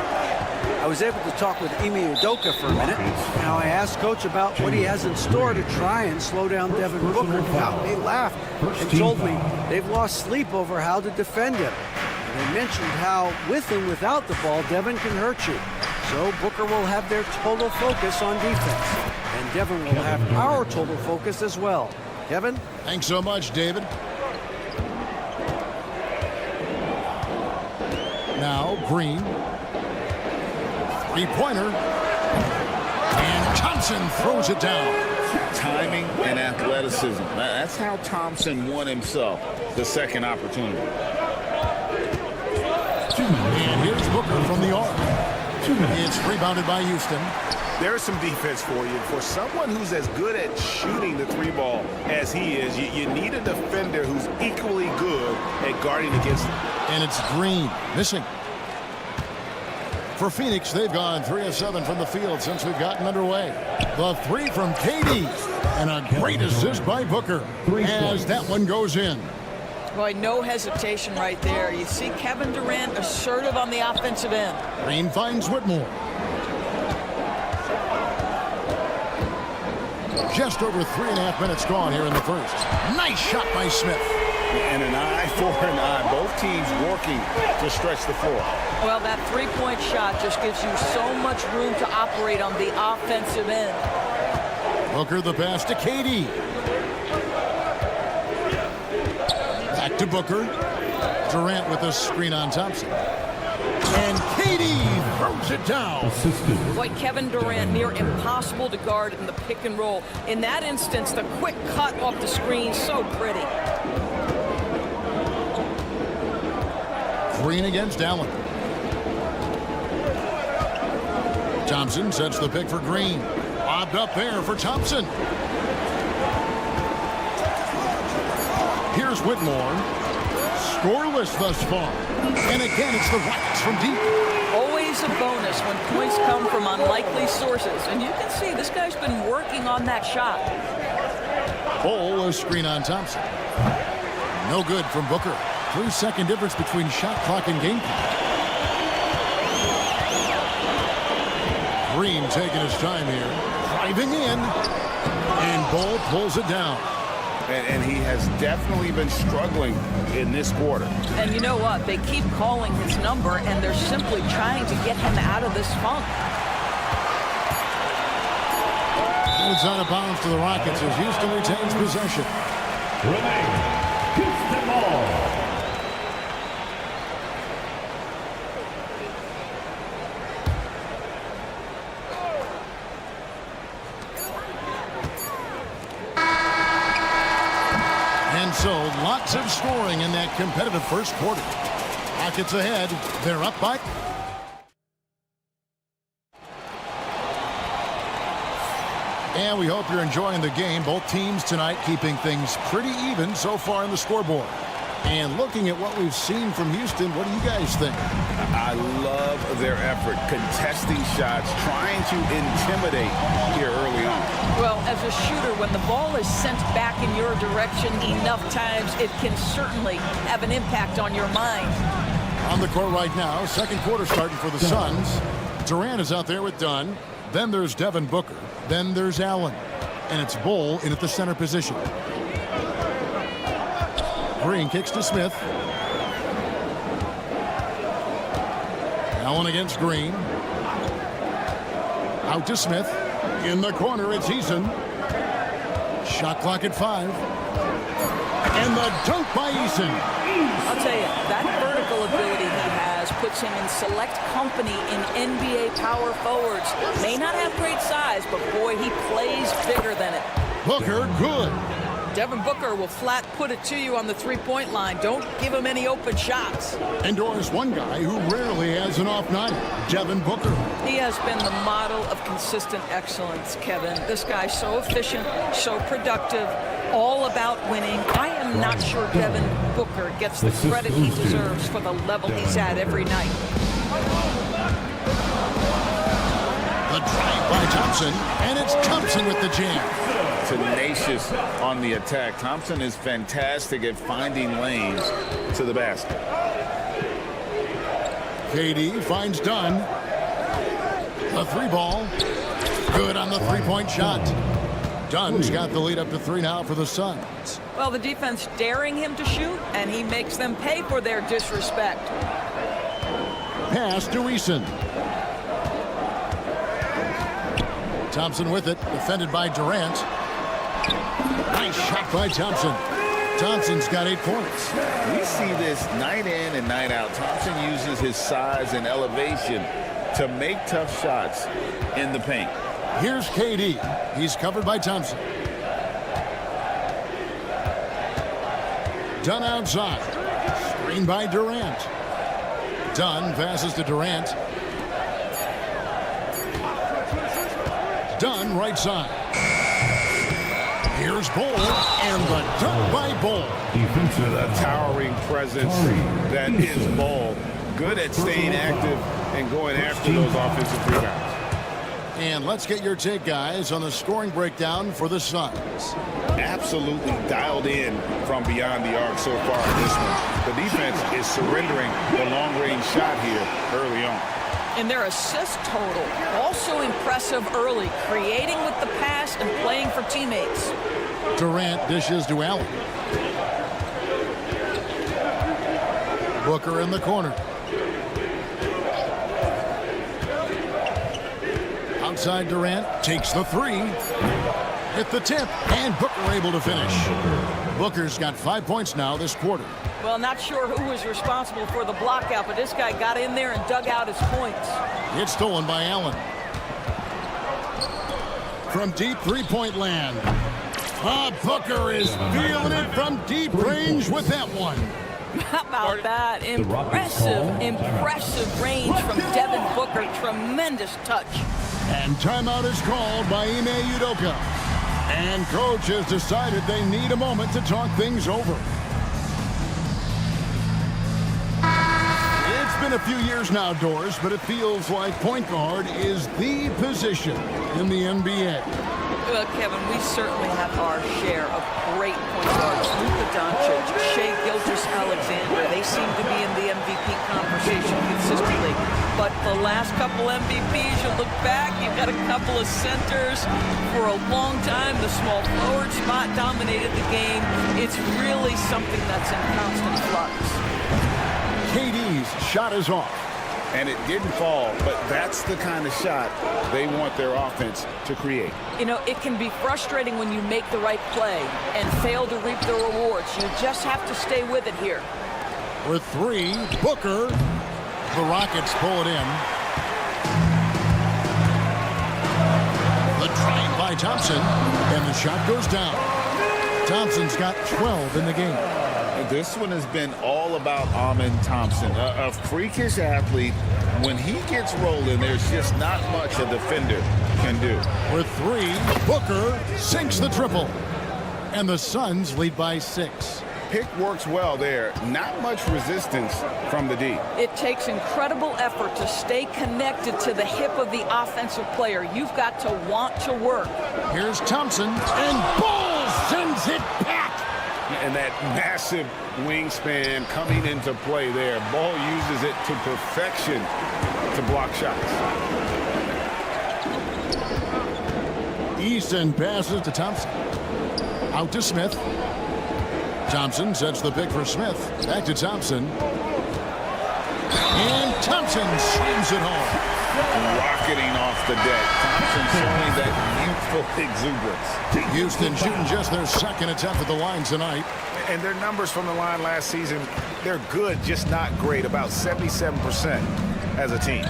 I was able to talk with Ime Udoka for a minute. Now I asked Coach about what he has in store to try and slow down Devin Booker. Now, he laughed and told me they've lost sleep over how to defend him. And they mentioned how with and without the ball, Devin can hurt you. So Booker will have their total focus on defense. And Devin will have our total focus as well. Kevin? Thanks so much, David. Now Green. Three-pointer. And Thompson throws it down. Timing and athleticism. That's how Thompson won himself the second opportunity. And here's Booker from the arc. It's rebounded by Houston. There's some defense for you. For someone who's as good at shooting the three ball as he is, you need a defender who's equally good at guarding against him. And it's Green missing. For Phoenix, they've gone 3 of 7 from the field since we've gotten underway. The three from KD. And a great assist by Booker as that one goes in. Boy, no hesitation right there. You see Kevin Durant assertive on the offensive end. Green finds Whitmore. Just over 3.5 minutes gone here in the first. Nice shot by Smith. And an eye for an eye. Both teams working to stretch the floor. Well, that three-point shot just gives you so much room to operate on the offensive end. Booker the pass to KD. Back to Booker. Durant with a screen on Thompson. And KD throws it down. Boy, Kevin Durant near impossible to guard in the pick and roll. In that instance, the quick cut off the screen, so pretty. Green against Allen. Thompson sets the pick for Green. Lobbed up there for Thompson. Here's Whitmore. Scoreless thus far. And again, it's the Rockets from deep. Always always a bonus when points come from unlikely sources. And you can see this guy's been working on that shot. Bull, a screen on Thompson. No good from Booker. 3-second difference between shot clock and game clock. Green taking his time here. Driving in. And Bull pulls it down. And he has definitely been struggling in this quarter. And you know what? They keep calling his number, and they're simply trying to get him out of this funk. It's out of bounds to the Rockets as Houston retains possession. Houston ball. And so, lots of scoring in that competitive first quarter. Rockets ahead. They're up by... And we hope you're enjoying the game. Both teams tonight keeping things pretty even so far in the scoreboard. And looking at what we've seen from Houston, what do you guys think? I love their effort, contesting shots, trying to intimidate here early on. Well, as a shooter, when the ball is sent back in your direction enough times, it can certainly have an impact on your mind. On the court right now, second quarter starting for the Suns. Durant is out there with Dunn. Then there's Devin Booker. Then there's Allen. And it's Bull in at the center position. Green kicks to Smith. Allen against Green. Out to Smith. In the corner, it's Eason. Shot clock at 5. And the dunk by Eason. I'll tell you, that vertical ability he has puts him in select company in NBA power forwards. May not have great size, but boy, he plays bigger than it. Booker, good. Devin Booker will flat put it to you on the three-point line. Don't give him any open shots. And there's one guy who rarely has an off night, Devin Booker. He has been the model of consistent excellence, Kevin. This guy's so efficient, so productive, all about winning. I am not sure Devin Booker gets the credit he deserves for the level he's at every night. The drive by Thompson, and it's Thompson with the jam. Tenacious on the attack. Thompson is fantastic at finding lanes to the basket. KD finds Dunn. The 3-ball. Good on the 3-point shot. Dunn's got the lead up to 3 now for the Suns. Well, the defense daring him to shoot, and he makes them pay for their disrespect. Pass to Eason. Thompson with it, defended by Durant. Nice shot by Thompson. Thompson's got 8 points. We see this night in and night out. Thompson uses his size and elevation to make tough shots in the paint. Here's KD. He's covered by Thompson. Dunn outside. Screen by Durant. Dunn passes to Durant. Dunn right side. Here's Bull, and the dunk by Bull. The towering presence that is Bull. Good at staying active and going after those offensive rebounds. And let's get your take, guys, on the scoring breakdown for the Suns. Absolutely dialed in from beyond the arc so far in this one. The defense is surrendering the long-range shot here early on. And their assist total, also impressive early, creating with the pass and playing for teammates. Durant dishes to Allen. Booker in the corner. Outside Durant takes the 3. Hit the tip, and Booker able to finish. Booker's got 5 points now this quarter. Well, not sure who was responsible for the block out, but this guy got in there and dug out his points. It's stolen by Allen. From deep three-point land. Booker is feeling it from deep range with that one. How about that? Impressive range from Devin Booker. Tremendous touch. And timeout is called by Ime Udoka. And coach has decided they need a moment to talk things over. It's been been a few years now, Doris, but it feels like point guard is the position in the NBA. Well, Kevin, we certainly have our share of great point guards. Luka Doncic, Shai Gilgeous-Alexander, they seem to be in the MVP conversation consistently. But the last couple MVPs, you look back, you've got a couple of centers. For a long time, the small forward spot dominated the game. It's really something that's in constant flux. KD's shot is off. And it didn't fall, but that's the kind of shot they want their offense to create. You know, it can be frustrating when you make the right play and fail to reap the rewards. You just have to stay with it here. For three, Booker. The Rockets pull it in. The drive by Thompson, and the shot goes down. Thompson's got 12 in the game. This one has been all about Amen Thompson, a freakish athlete. When he gets rolling, there's just not much a defender can do. For three, Booker sinks the triple. And the Suns lead by 6. Pick works well there. Not much resistance from the D. It takes incredible effort to stay connected to the hip of the offensive player. You've got to want to work. Here's Thompson, and Ball sends it back. And that massive wingspan coming into play there. Ball uses it to perfection to block shots. Easton passes to Thompson. Out to Smith. Thompson sets the pick for Smith. Back to Thompson. And Thompson slams it home. Rocketing off the deck. Thompson showing that youthful exuberance. Houston shooting just their second attempt at the line tonight. And their numbers from the line last season, they're good, just not great. About 77% as a team.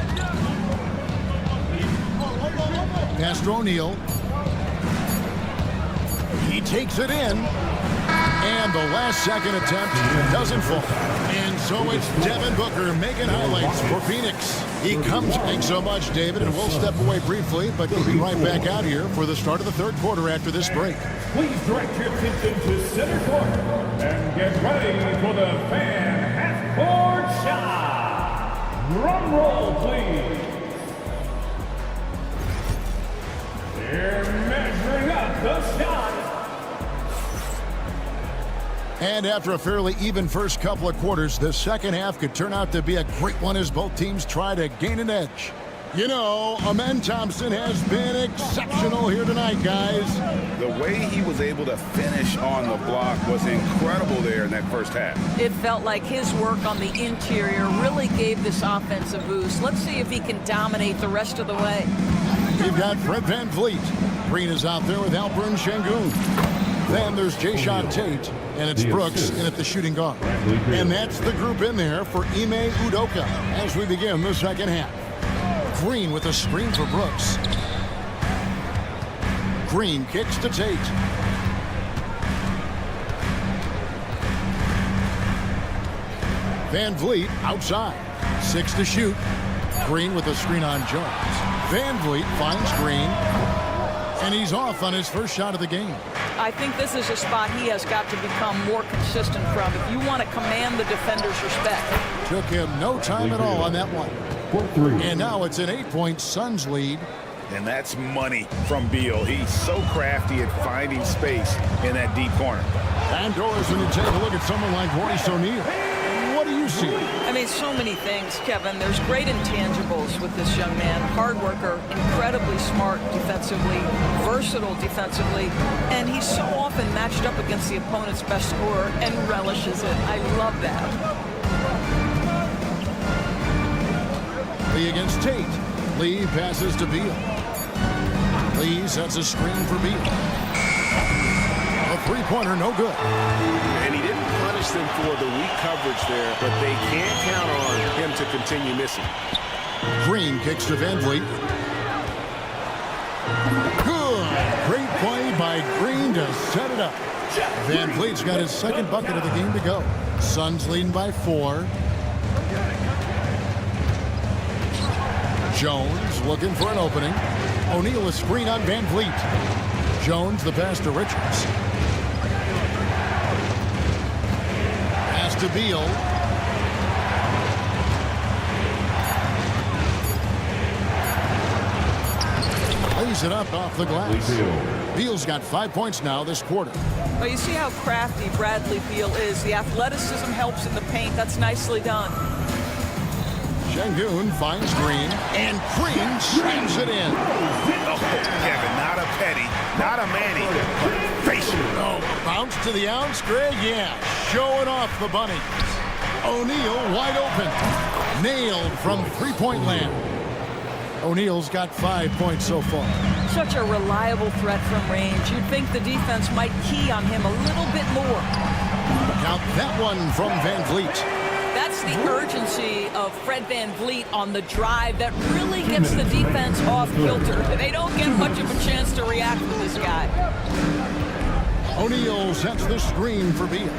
Pass to O'Neal. He takes it in. And the last second attempt doesn't fall. And so it's Devin Booker making highlights for Phoenix. He comes. Thanks so much, David. And we'll step away briefly, but we'll be right back out here for the start of the third quarter after this break. Please direct your attention to center court and get ready for the fan half-court shot. Drum roll, please. They're measuring up the shot. And after a fairly even first couple of quarters, the second half could turn out to be a great one as both teams try to gain an edge. You know, Amen Thompson has been exceptional here tonight, guys. The way he was able to finish on the block was incredible there in that first half. It felt like his work on the interior really gave this offense a boost. Let's see if he can dominate the rest of the way. You've got Fred VanVleet. Green is out there with Alperen Şengün. Then there's Jayshawn Tate, and it's Brooks in at the shooting guard. And that's the group in there for Ime Udoka as we begin the second half. Green with a screen for Brooks. Green kicks to Tate. VanVleet outside. 6 to shoot. Green with a screen on Jones. VanVleet finds Green. And he's off on his first shot of the game. I think this is a spot he has got to become more consistent from if you want to command the defender's respect. Took him no time at all on that one. And now it's an 8-point Suns lead. And that's money from Beal. He's so crafty at finding space in that deep corner. And Doris, when you take a look at someone like Royce O'Neal, what do you see? I mean, so many things, Kevin. There's great intangibles with this young man. Hard worker, incredibly smart defensively, versatile defensively, and he's so often matched up against the opponent's best scorer and relishes it. I love that. Lee against Tate. Lee passes to Beal. Lee sets a screen for Beal. A three-pointer, no good. And he didn't punish them for the weak coverage there, but they can't count on him to continue missing. Green kicks to VanVleet. Good. Great play by Green to set it up. VanVleet's got his second bucket of the game to go. Suns leading by 4. Jones looking for an opening. O'Neal a screen on VanVleet. Jones the pass to Richards. Pass to Beal. Lays it up off the glass. Beal's got 5 points now this quarter. Well, you see how crafty Bradley Beal is. The athleticism helps in the paint. That's nicely done. Şengün finds Green, and Green slams it in. Oh, Kevin, not a Petty, not a Manny, but facial. Oh, bounce to the ounce, Greg, yeah. Showing off the bunny. O'Neal wide open. Nailed from three-point land. O'Neal's got 5 points so far. Such a reliable threat from range. You'd think the defense might key on him a little bit more. Count that one from Van Vliet. That's the urgency of Fred Van Vliet on the drive that really gets the defense off kilter. They don't get much of a chance to react with this guy. O'Neal sets the screen for Beal.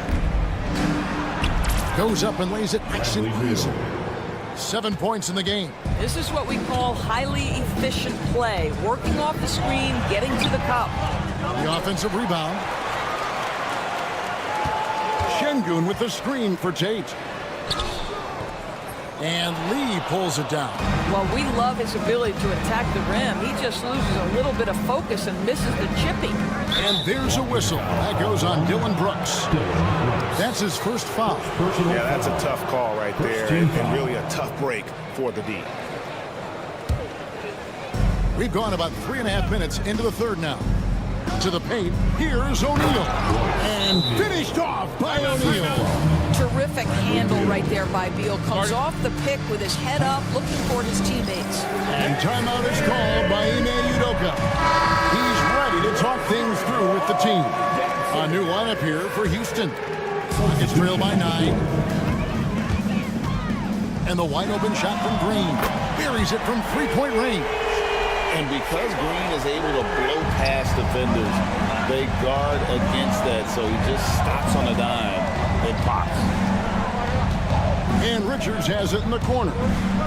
Goes up and lays it nice and easy. 7 points in the game. This is what we call highly efficient play. Working off the screen, getting to the cup. The offensive rebound. Şengün with the screen for Tate. And Lee pulls it down. Well, we love his ability to attack the rim. He just loses a little bit of focus and misses the chipping. And there's a whistle. That goes on Dylan Brooks. That's his first foul. Yeah, that's a tough call right there, and really a tough break for the D. We've gone about 3.5 minutes into the third now. To the paint, here's O'Neal. And finished off by O'Neal. Terrific handle right there by Beal. Comes off the pick with his head up, looking for his teammates. And timeout is called by EuroCup. He's ready to talk things through with the team. A new lineup here for Houston. Rockets trail by 9. And the wide open shot from Green. Buries it from three-point range. And because Green is able to blow past defenders, they guard against that. So he just stops on a dime and pops. And Richards has it in the corner.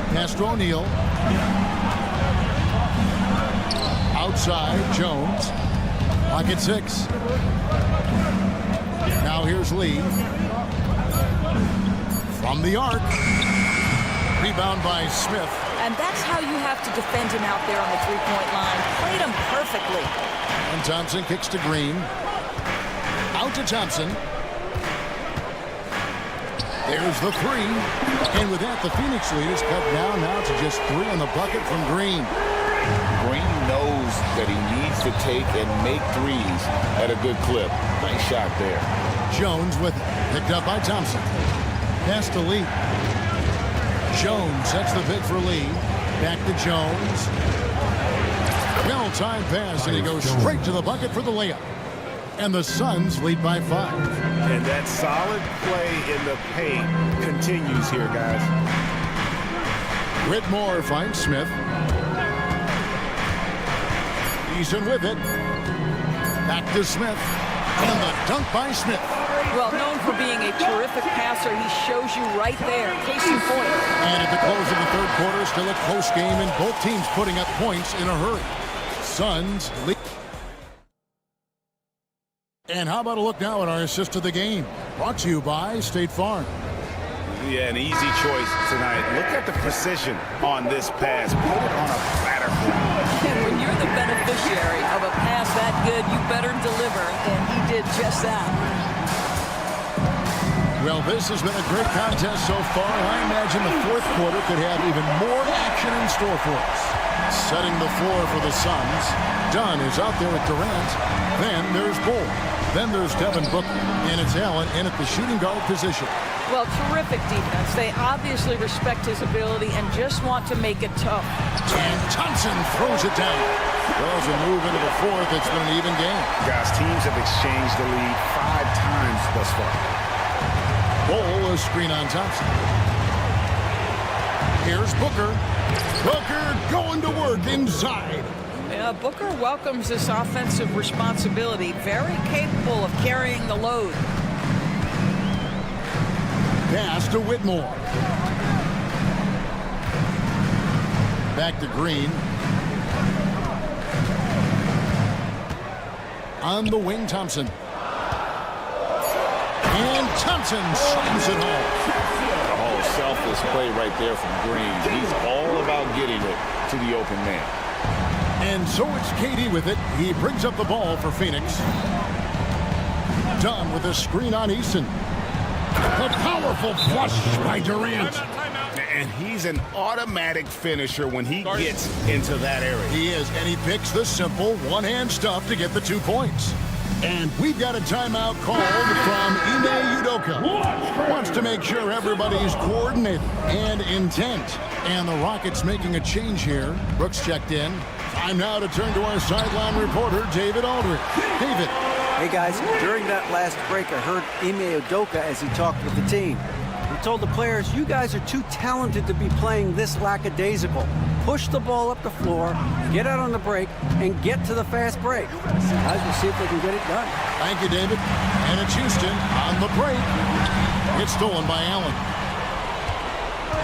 Pass to O'Neal. Outside, Jones. Pocket 6. Now here's Lee. From the arc. Rebound by Smith. And that's how you have to defend him out there on the three-point line. Played him perfectly. And Thompson kicks to Green. Out to Thompson. There's the three. And with that, the Phoenix lead is cut down now to just 3 on the bucket from Green. Green knows that he needs to take and make threes at a good clip. Nice shot there. Jones with it. Picked up by Thompson. Pass to Lee. Jones sets the pick for Lee. Back to Jones. Well-timed pass, and he goes straight to the bucket for the layup. And the Suns lead by 5. And that solid play in the paint continues here, guys. Whitmore finds Smith. Eason with it. Back to Smith. And the dunk by Smith. Well, known for being a terrific passer, he shows you right there. Case in point. And at the close of the third quarter, still a close game, and both teams putting up points in a hurry. Suns lead. And how about a look now at our assist of the game? Brought to you by State Farm. Yeah, an easy choice tonight. Look at the precision on this pass. Put it on a platter for him. And when you're the beneficiary of a pass that good, you better deliver, and he did just that. Well, this has been a great contest so far. I imagine the fourth quarter could have even more action in store for us. Setting the floor for the Suns. Dunn is out there with Durant. Then there's Bull. Then there's Devin Booker. And it's Allen in at the shooting guard position. Well, terrific defense. They obviously respect his ability and just want to make it tough. And Thompson throws it down. Well, as we move into the fourth, it's been an even game. Guys, teams have exchanged the lead 5 times thus far. Bull, a screen on Thompson. Here's Booker. Booker going to work inside. Yeah, Booker welcomes this offensive responsibility. Very capable of carrying the load. Pass to Whitmore. Back to Green. On the wing, Thompson. And Thompson slams it home. Oh, selfless play right there from Green. He's all about getting it to the open man. And so it's KD with it. He brings up the ball for Phoenix. Done with a screen on Eason. A powerful flush by Durant. And he's an automatic finisher when he gets into that area. He is, and he picks the simple one-hand stuff to get the 2 points. And we've got a timeout called from Ime Udoka. Wants to make sure everybody's coordinated and intent. And the Rockets making a change here. Brooks checked in. Time now to turn to our sideline reporter, David Aldridge. David. Hey guys, during that last break, I heard Ime Udoka as he talked with the team. He told the players, you guys are too talented to be playing this lackadaisical. Push the ball up the floor, get out on the break, and get to the fast break. Guys, we'll see if they can get it done. Thank you, David. And it's Houston on the break. It's stolen by Allen.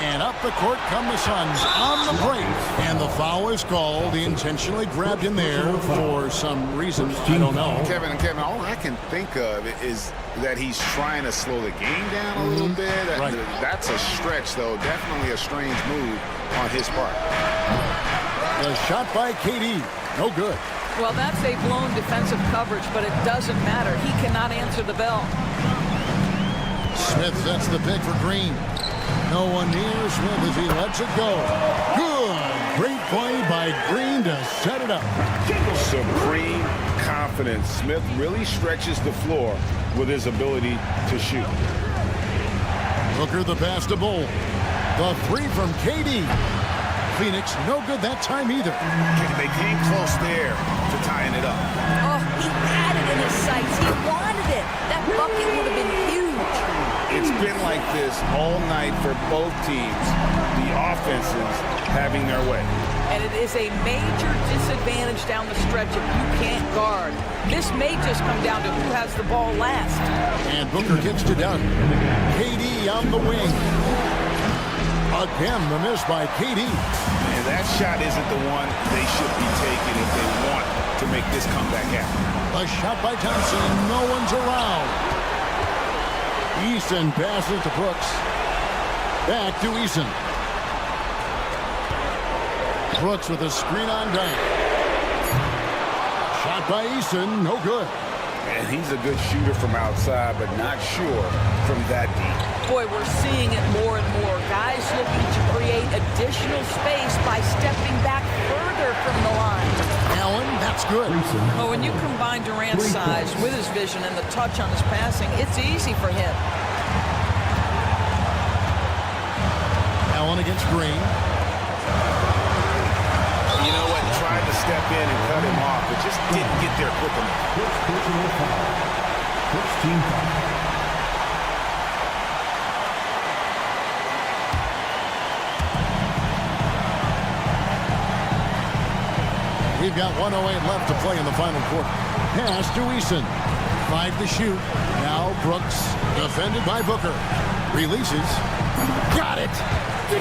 And up the court come the Suns on the break. And the foul is called. He intentionally grabbed him there for some reason. I don't know. Kevin, all I can think of is that he's trying to slow the game down a little bit. Right. That's a stretch, though. Definitely a strange move on his part. The shot by KD. No good. Well, that's a blown defensive coverage, but it doesn't matter. He cannot answer the bell. Smith sets the pick for Green. No one near Smith as he lets it go. Good. Great play by Green to set it up. Supreme confidence. Smith really stretches the floor with his ability to shoot. Booker the pass to Bull. The three from KD. Phoenix no good that time either. They came close there to tying it up. Oh, he had it in his sights. He wanted it. That bucket would have been huge. It's been like this all night for both teams. The offenses having their way. And it is a major disadvantage down the stretch if you can't guard. This may just come down to who has the ball last. And Booker gets to done. KD on the wing. Again, the miss by KD. And that shot isn't the one they should be taking if they want to make this comeback happen. A shot by Thompson. No one's around. Eason passes to Brooks. Back to Eason. Brooks with a screen on Dunk. Shot by Eason. No good. And he's a good shooter from outside, but not sure from that deep. Boy, we're seeing it more and more. Guys looking to create additional space by stepping back further from the line. Allen, that's good. Oh, when you combine Durant's size with his vision and the touch on his passing, it's easy for him. Allen against Green. You know what? Tried to step in and cut him off, but just didn't get there quick enough. We've got 1:08 left to play in the final quarter. Pass to Eason. 5 to shoot. Now Brooks, defended by Booker. Releases. Got it.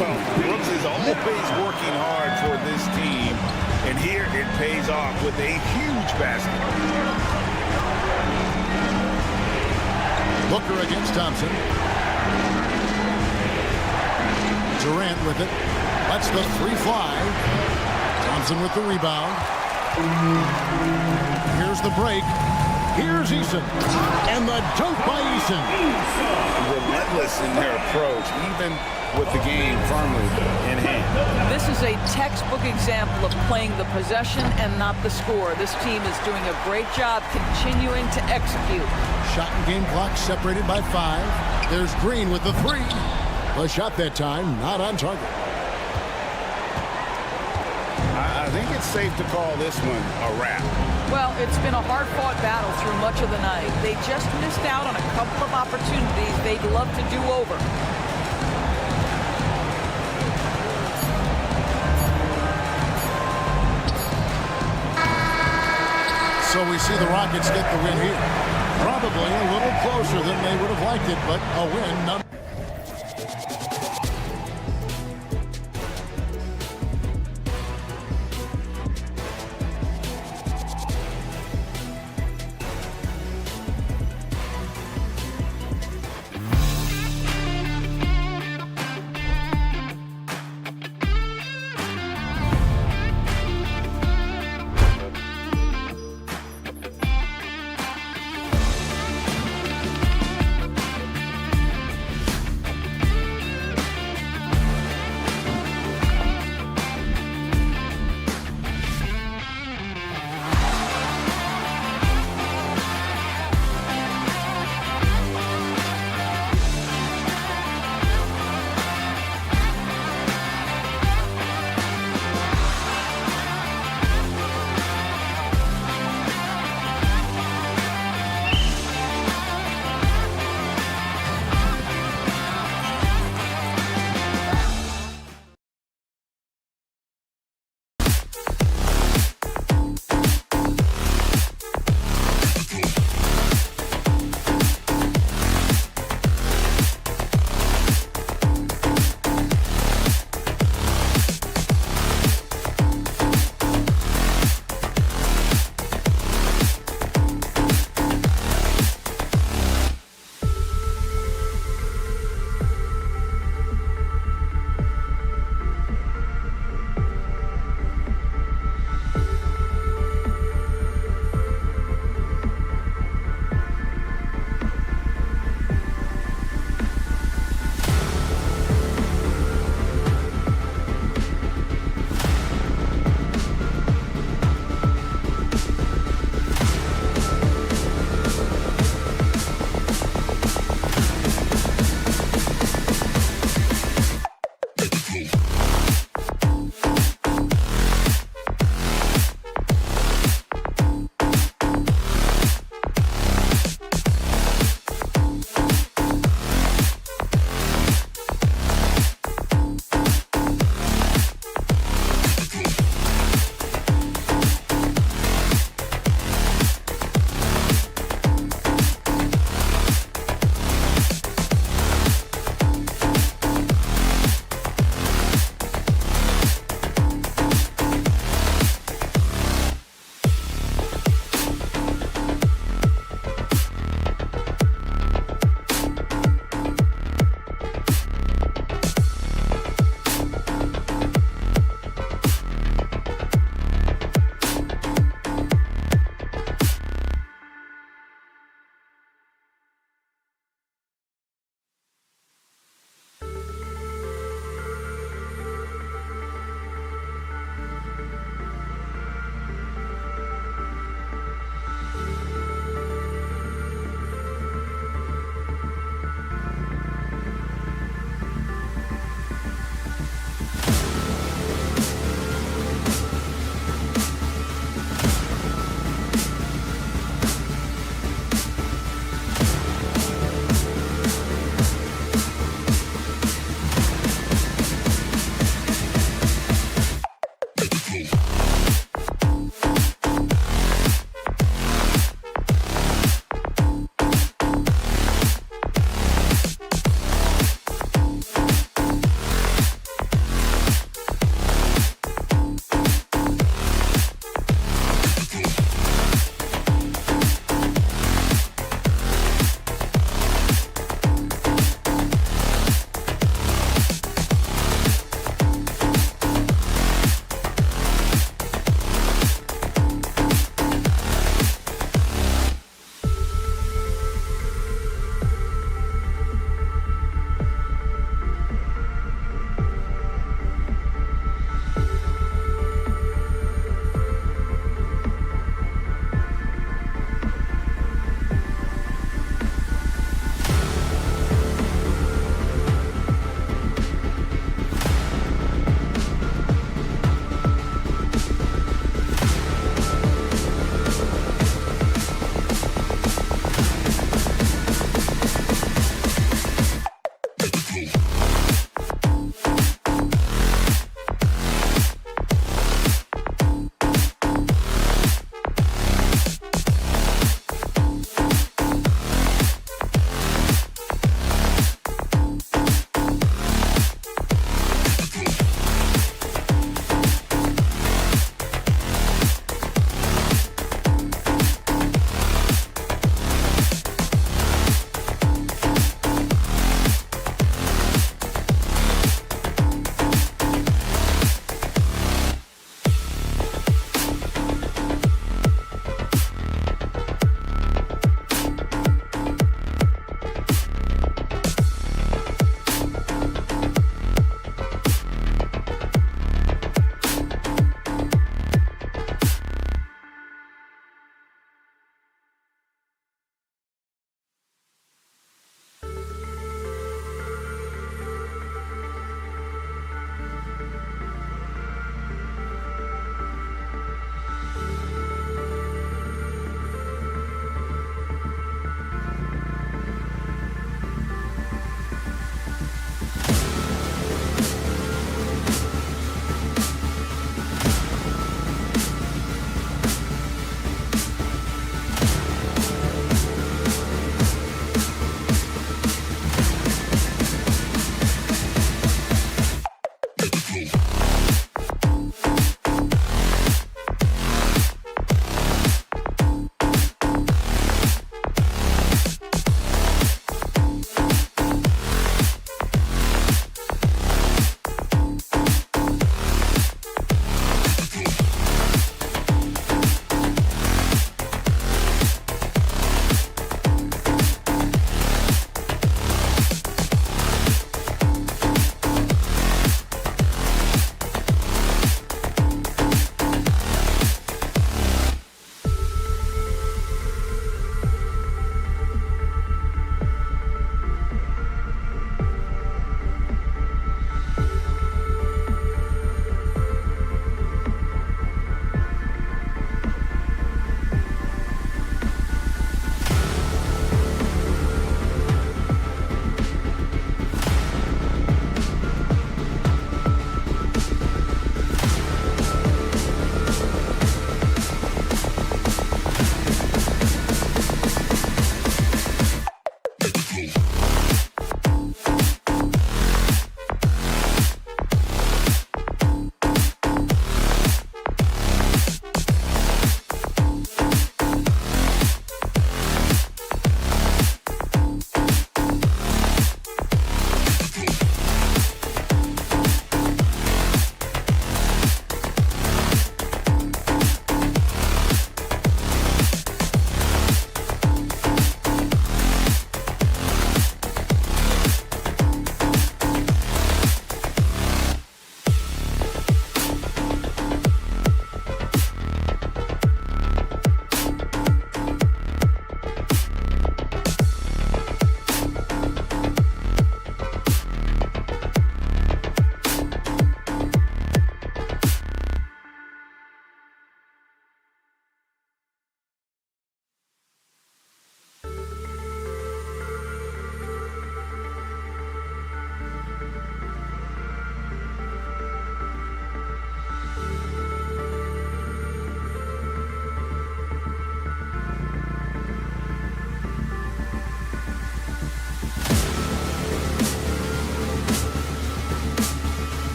Well, Brooks is always working hard for this team, and here it pays off with a huge basket. Booker against Thompson. Durant with it. Lets the three fly. Thompson with the rebound. Here's the break. Here's Eason. And the dunk by Eason. Relentless in their approach, even with the game firmly in hand. This is a textbook example of playing the possession and not the score. This team is doing a great job continuing to execute. Shot and game clock separated by 5. There's Green with the three. The shot that time, not on target. I think it's safe to call this one a wrap. Well, it's been a hard-fought battle through much of the night. They just missed out on a couple of opportunities they'd love to do over. So we see the Rockets get the win here. Probably a little closer than they would have liked it, but a win.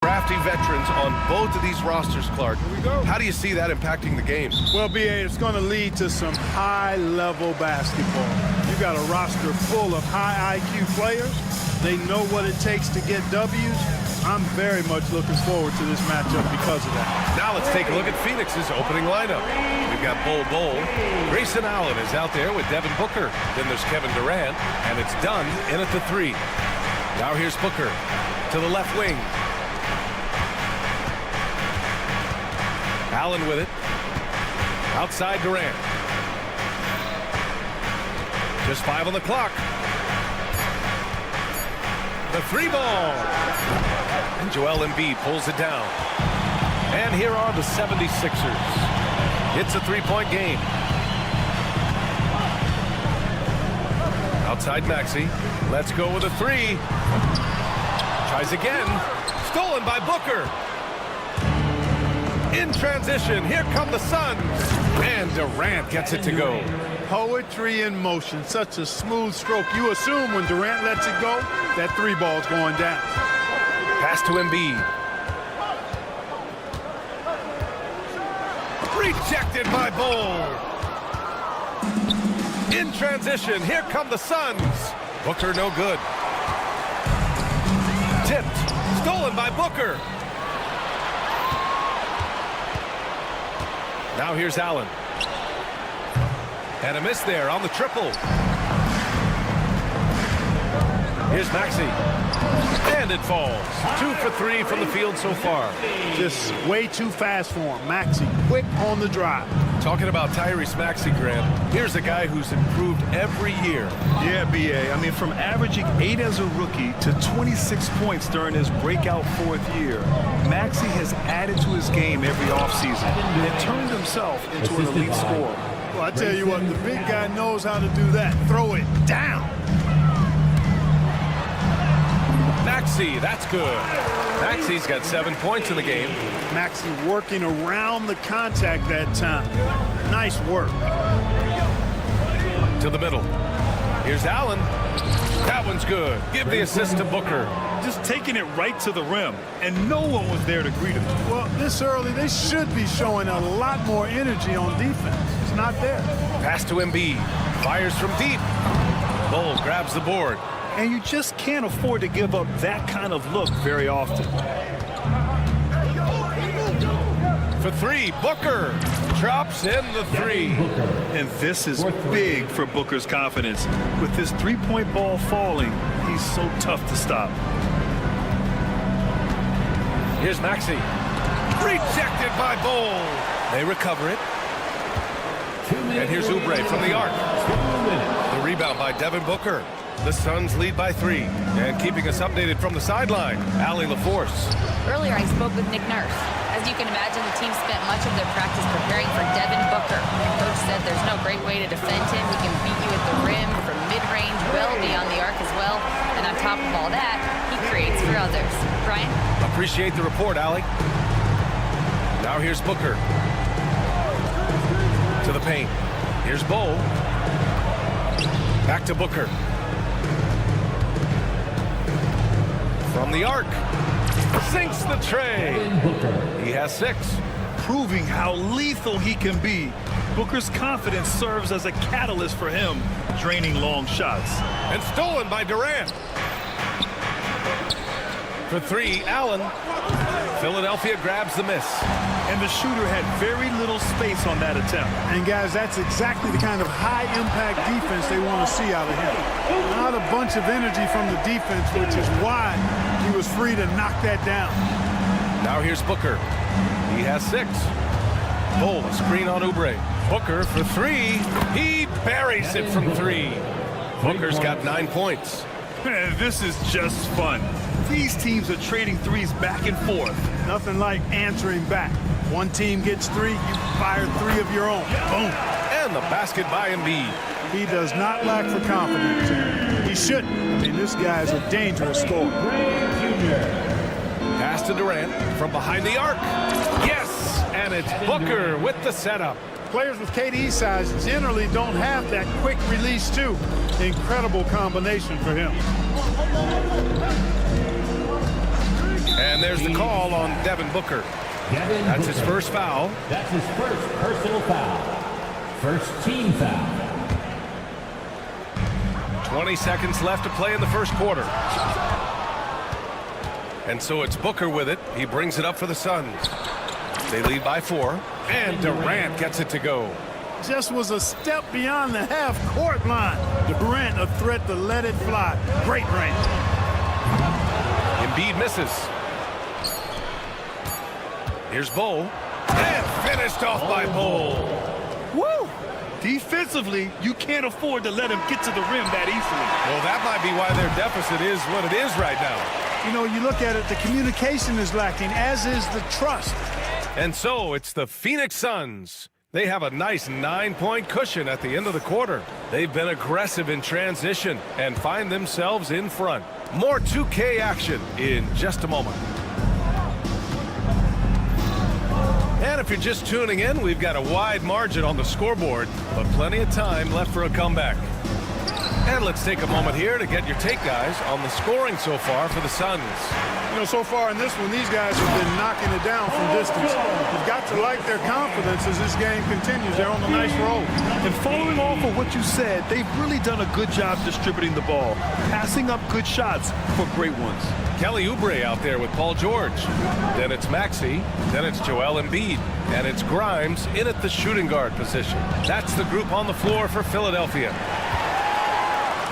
Crafty veterans on both of these rosters, Clark. Here we go. How do you see that impacting the game? Well, BA, it's going to lead to some high-level basketball. You got a roster full of high IQ players. They know what it takes to get W's. I'm very much looking forward to this matchup because of that. Now let's take a look at Phoenix's opening lineup. We've got Bol. Grayson Allen is out there with Devin Booker. Then there's Kevin Durant, and it's Dunn in at the 3. Now here's Booker to the left wing. Allen with it. Outside Durant. Just 5 on the clock. The 3 ball. And Joel Embiid pulls it down. And here are the 76ers. It's a 3-point game. Outside Maxey. Let's go with a 3. Tries again. Stolen by Booker. In transition, here come the Suns. And Durant gets it to go. Poetry in motion, such a smooth stroke. You assume when Durant lets it go, that 3 ball's going down. Pass to Embiid. Rejected by Bol. In transition, here come the Suns. Booker no good. Tipped, stolen by Booker. Now here's Allen. And a miss there on the triple. Here's Maxey. And it falls. 2 for 3 from the field so far. Just way too fast for him. Maxey, quick on the drive. Talking about Tyrese Maxey, Grant, here's a guy who's improved every year. Yeah, BA. I mean, from averaging 8 as a rookie to 26 points during his breakout 4th year, Maxey has added to his game every offseason and turned himself into an elite scorer. Well, I tell you what, the big guy knows how to do that. Throw it down. Maxey, that's good. Maxey's got 7 points in the game. Maxey working around the contact that time. Nice work. To the middle. Here's Allen. That one's good. Give the assist to Booker. Just taking it right to the rim, and no one was there to greet him. Well, this early, they should be showing a lot more energy on defense. It's not there. Pass to Embiid. Fires from deep. Bol grabs the board. And you just can't afford to give up that kind of look very often. For 3, Booker drops in the 3. And this is big for Booker's confidence. With his 3-point ball falling, he's so tough to stop. Here's Maxey. Rejected by Bol. They recover it. And here's Oubre from the arc. The rebound by Devin Booker. The Suns lead by 3. And keeping us updated from the sideline, Allie LaForce. Earlier, I spoke with Nick Nurse. As you can imagine, the team spent much of their practice preparing for Devin Booker. Coach said there's no great way to defend him. He can beat you at the rim, from mid-range, well beyond the arc as well. And on top of all that, he creates for others. Brian? Appreciate the report, Allie. Now here's Booker. To the paint. Here's Bol. Back to Booker. From the arc. Sinks the tray. He has 6. Proving how lethal he can be. Booker's confidence serves as a catalyst for him, draining long shots. And stolen by Durant. For 3, Allen. Philadelphia grabs the miss. And the shooter had very little space on that attempt. And guys, that's exactly the kind of high-impact defense they want to see out of him. Not a bunch of energy from the defense, which is why he was free to knock that down. Now here's Booker. He has 6. Bol, screen on Oubre. Booker for 3. He buries it from 3. Booker's got 9 points. Man, this is just fun. These teams are trading threes back and forth. Nothing like answering back. One team gets 3, you fire 3 of your own. Boom. And the basket by Embiid. He does not lack for confidence. He shouldn't. I mean, this guy is a dangerous scorer. Pass to Durant from behind the arc. Yes! And it's Booker with the setup. Players with KD size generally don't have that quick release too. Incredible combination for him. And there's the call on Devin Booker. That's his first foul. That's his first personal foul. First team foul. 20 seconds left to play in the first quarter. And so it's Booker with it. He brings it up for the Suns. They lead by 4. And Durant gets it to go. Just was a step beyond the half-court line. Durant a threat to let it fly. Great range. Embiid misses. Here's Bull. And finished off by Bull. Woo! Defensively, you can't afford to let him get to the rim that easily. Well, that might be why their deficit is what it is right now. You know, you look at it, the communication is lacking, as is the trust. And so it's the Phoenix Suns. They have a nice 9-point cushion at the end of the quarter. They've been aggressive in transition and find themselves in front. More 2K action in just a moment. And if you're just tuning in, we've got a wide margin on the scoreboard, but plenty of time left for a comeback. And let's take a moment here to get your take, guys, on the scoring so far for the Suns. You know, so far in this one, these guys have been knocking it down from distance. You've got to like their confidence as this game continues. They're on a nice roll. And following off of what you said, they've really done a good job distributing the ball, passing up good shots for great ones. Kelly Oubre out there with Paul George. Then it's Maxey. Then it's Joel Embiid. And it's Grimes in at the shooting guard position. That's the group on the floor for Philadelphia.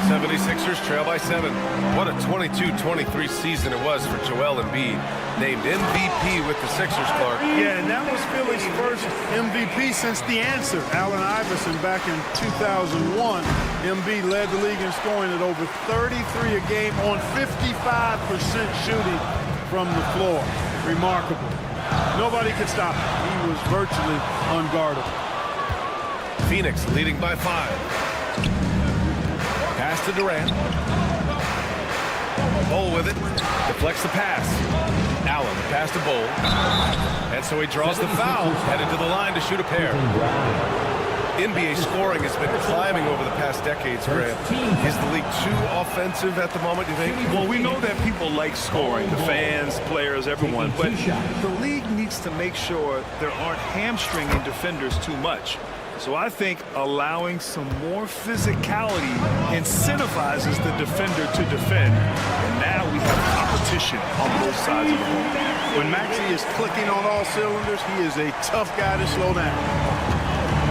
76ers trail by 7. What a 22-23 season it was for Joel Embiid. Named MVP with the Sixers, Clark. Yeah, and that was Philly's first MVP since the answer. Allen Iverson back in 2001. Embiid led the league in scoring at over 33 a game on 55% shooting from the floor. Remarkable. Nobody could stop him. He was virtually unguardable. Phoenix leading by 5. Pass to Durant. Bull with it. Deflects the pass. Allen, pass to Bull. And so he draws the foul. Headed to the line to shoot a pair. NBA scoring has been climbing over the past decades, Grant. Is the league too offensive at the moment, you think? Well, we know that people like scoring, the fans, players, everyone, but the league needs to make sure there aren't hamstringing defenders too much. So I think allowing some more physicality incentivizes the defender to defend. And now we have competition on both sides of the ball. When Maxey is clicking on all cylinders, he is a tough guy to slow down.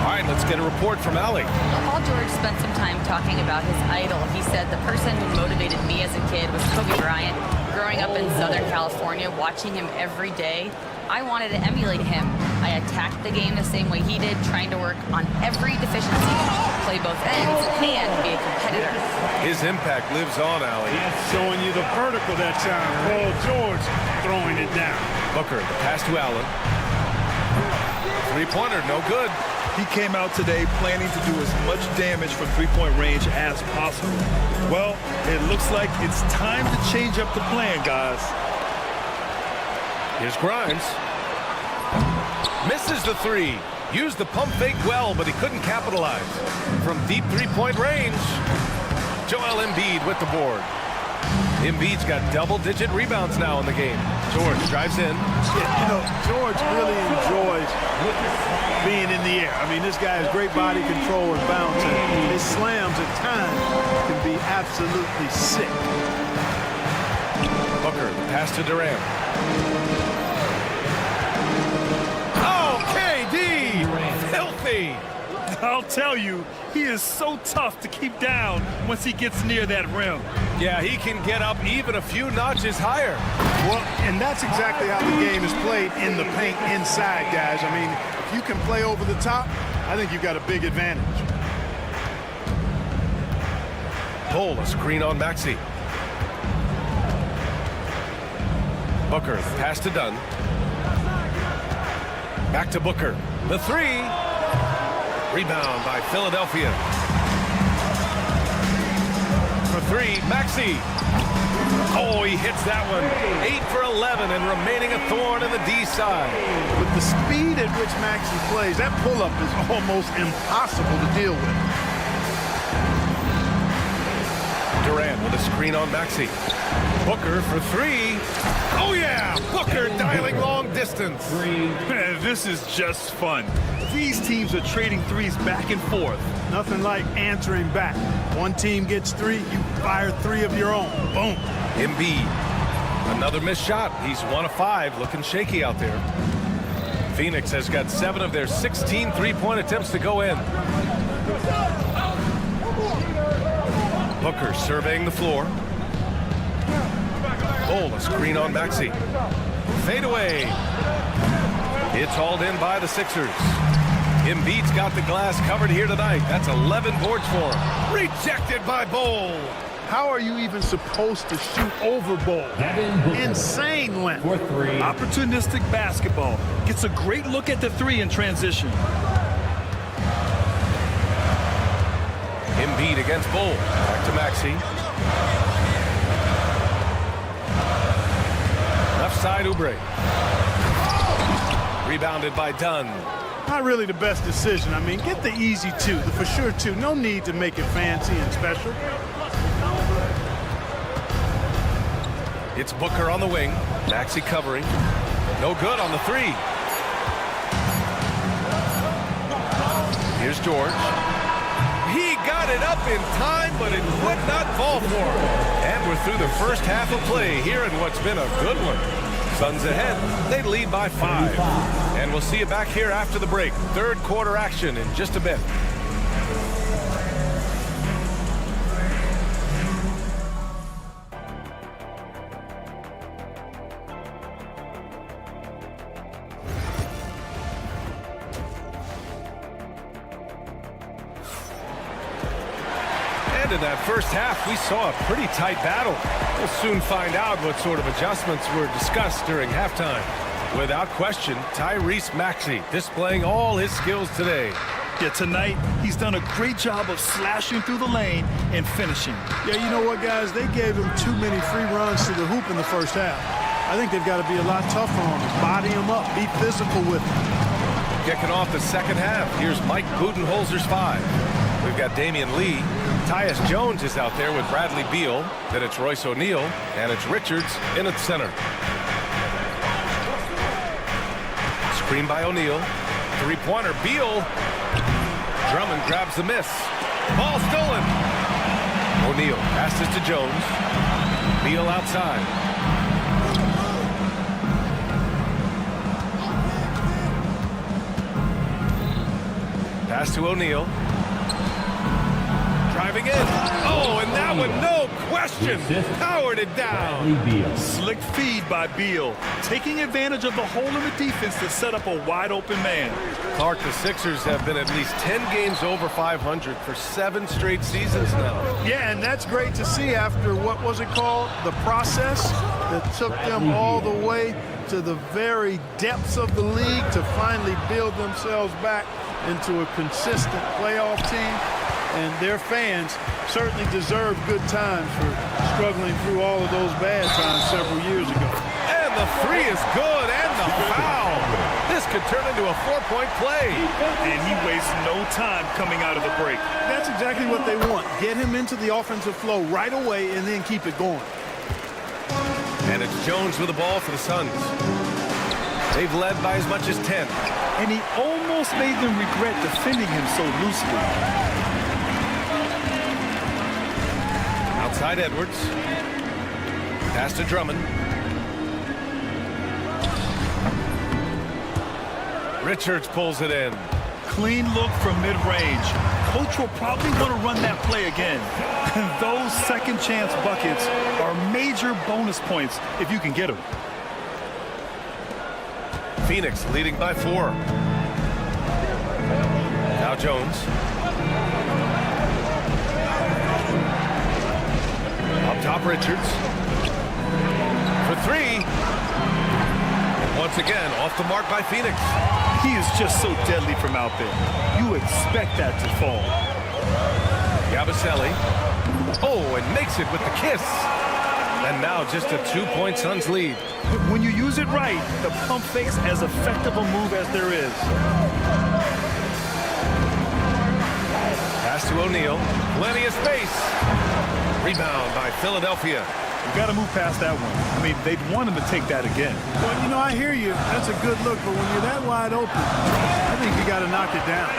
All right, let's get a report from Allie. Paul George spent some time talking about his idol. He said the person who motivated me as a kid was Kobe Bryant. Growing up in Southern California, watching him every day, I wanted to emulate him. I attacked the game the same way he did, trying to work on every deficiency, play both ends, and be a competitor. His impact lives on, Allie. Showing you the vertical that time. Paul George throwing it down. Booker, the pass to Allen. Three-pointer, no good. He came out today planning to do as much damage from three-point range as possible. Well, it looks like it's time to change up the plan, guys. Here's Grimes. Misses the 3. Used the pump fake well, but he couldn't capitalize. From deep three-point range, Joel Embiid with the board. Embiid's got double-digit rebounds now in the game. George drives in. Yeah, you know, George really enjoys being in the air. I mean, this guy has great body control and bouncing. His slams at times can be absolutely sick. Booker, the pass to Durant. Oh, KD! Filthy! I'll tell you, he is so tough to keep down once he gets near that rim. Yeah, he can get up even a few notches higher. Well, and that's exactly how the game is played in the paint inside, guys. I mean, if you can play over the top, I think you've got a big advantage. Bull, a screen on Maxey. Booker, pass to Dunn. Back to Booker. The 3. Rebound by Philadelphia. For 3, Maxey. Oh, he hits that one. 8 for 11 and remaining a thorn in the D side. With the speed at which Maxey plays, that pull-up is almost impossible to deal with. Durant with a screen on Maxey. Booker for 3. Oh, yeah! Booker dialing long distance. Man, this is just fun. These teams are trading threes back and forth. Nothing like answering back. One team gets 3, you fire 3 of your own. Boom. Embiid. Another missed shot. He's 1 of 5, looking shaky out there. Phoenix has got 7 of their 16 three-point attempts to go in. Booker surveying the floor. A screen on Maxey. Fade away. It's hauled in by the Sixers. Embiid's got the glass covered here tonight. That's 11 boards for him. Rejected by Bol. How are you even supposed to shoot over Bol? Insane length. For 3. Opportunistic basketball. Gets a great look at the 3 in transition. Embiid against Bol. Back to Maxey. Left side, Oubre. Rebounded by Dunn. Not really the best decision. I mean, get the easy 2, the for sure 2. No need to make it fancy and special. It's Booker on the wing. Maxey covering. No good on the 3. Here's George. He got it up in time, but it would not fall for him. And we're through the first half of play here in what's been a good one. Suns ahead. They lead by 5. And we'll see you back here after the break. Third quarter action in just a bit. In that first half, we saw a pretty tight battle. We'll soon find out what sort of adjustments were discussed during halftime. Without question, Tyrese Maxey displaying all his skills today. Yeah, tonight, he's done a great job of slashing through the lane and finishing. Yeah, you know what, guys? They gave him too many free runs to the hoop in the first half. I think they've got to be a lot tougher on him. Body him up. Be physical with him. Kicking off the second half, here's Mike Budenholzer's 5. We've got Damian Lee. Tyus Jones is out there with Bradley Beal. Then it's Royce O'Neal, and it's Richards in at center. Screen by O'Neal. Three-pointer, Beal. Drummond grabs the miss. Ball stolen. O'Neal passes to Jones. Beal outside. Pass to O'Neal. Driving in. Oh, and that one, no question, powered it down. Slick feed by Beal, taking advantage of the hole in the defense to set up a wide-open man. Clark, the Sixers have been at least 10 games over 500 for 7 straight seasons now. Yeah, and that's great to see after, what was it called? The process that took them all the way to the very depths of the league to finally build themselves back into a consistent playoff team. And their fans certainly deserve good times for struggling through all of those bad times several years ago. And the 3 is good, and the foul. This could turn into a 4-point play. And he wastes no time coming out of the break. That's exactly what they want. Get him into the offensive flow right away and then keep it going. And it's Jones with the ball for the Suns. They've led by as much as 10. And he almost made them regret defending him so loosely. Outside Edwards. Pass to Drummond. Richards pulls it in. Clean look from mid-range. Coach will probably want to run that play again. And those second chance buckets are major bonus points if you can get them. Phoenix leading by 4. Now Jones. Up top, Richards. For 3. And once again, off the mark by Phoenix. He is just so deadly from out there. You expect that to fall. Yabusele. Oh, and makes it with the kiss. And now just a 2-point Suns lead. When you use it right, the pump fake's as effective a move as there is. Pass to O'Neal. Plenty of space. Rebound by Philadelphia. You got to move past that one. I mean, they'd want him to take that again. Well, you know, I hear you. That's a good look, but when you're that wide open, I think you got to knock it down.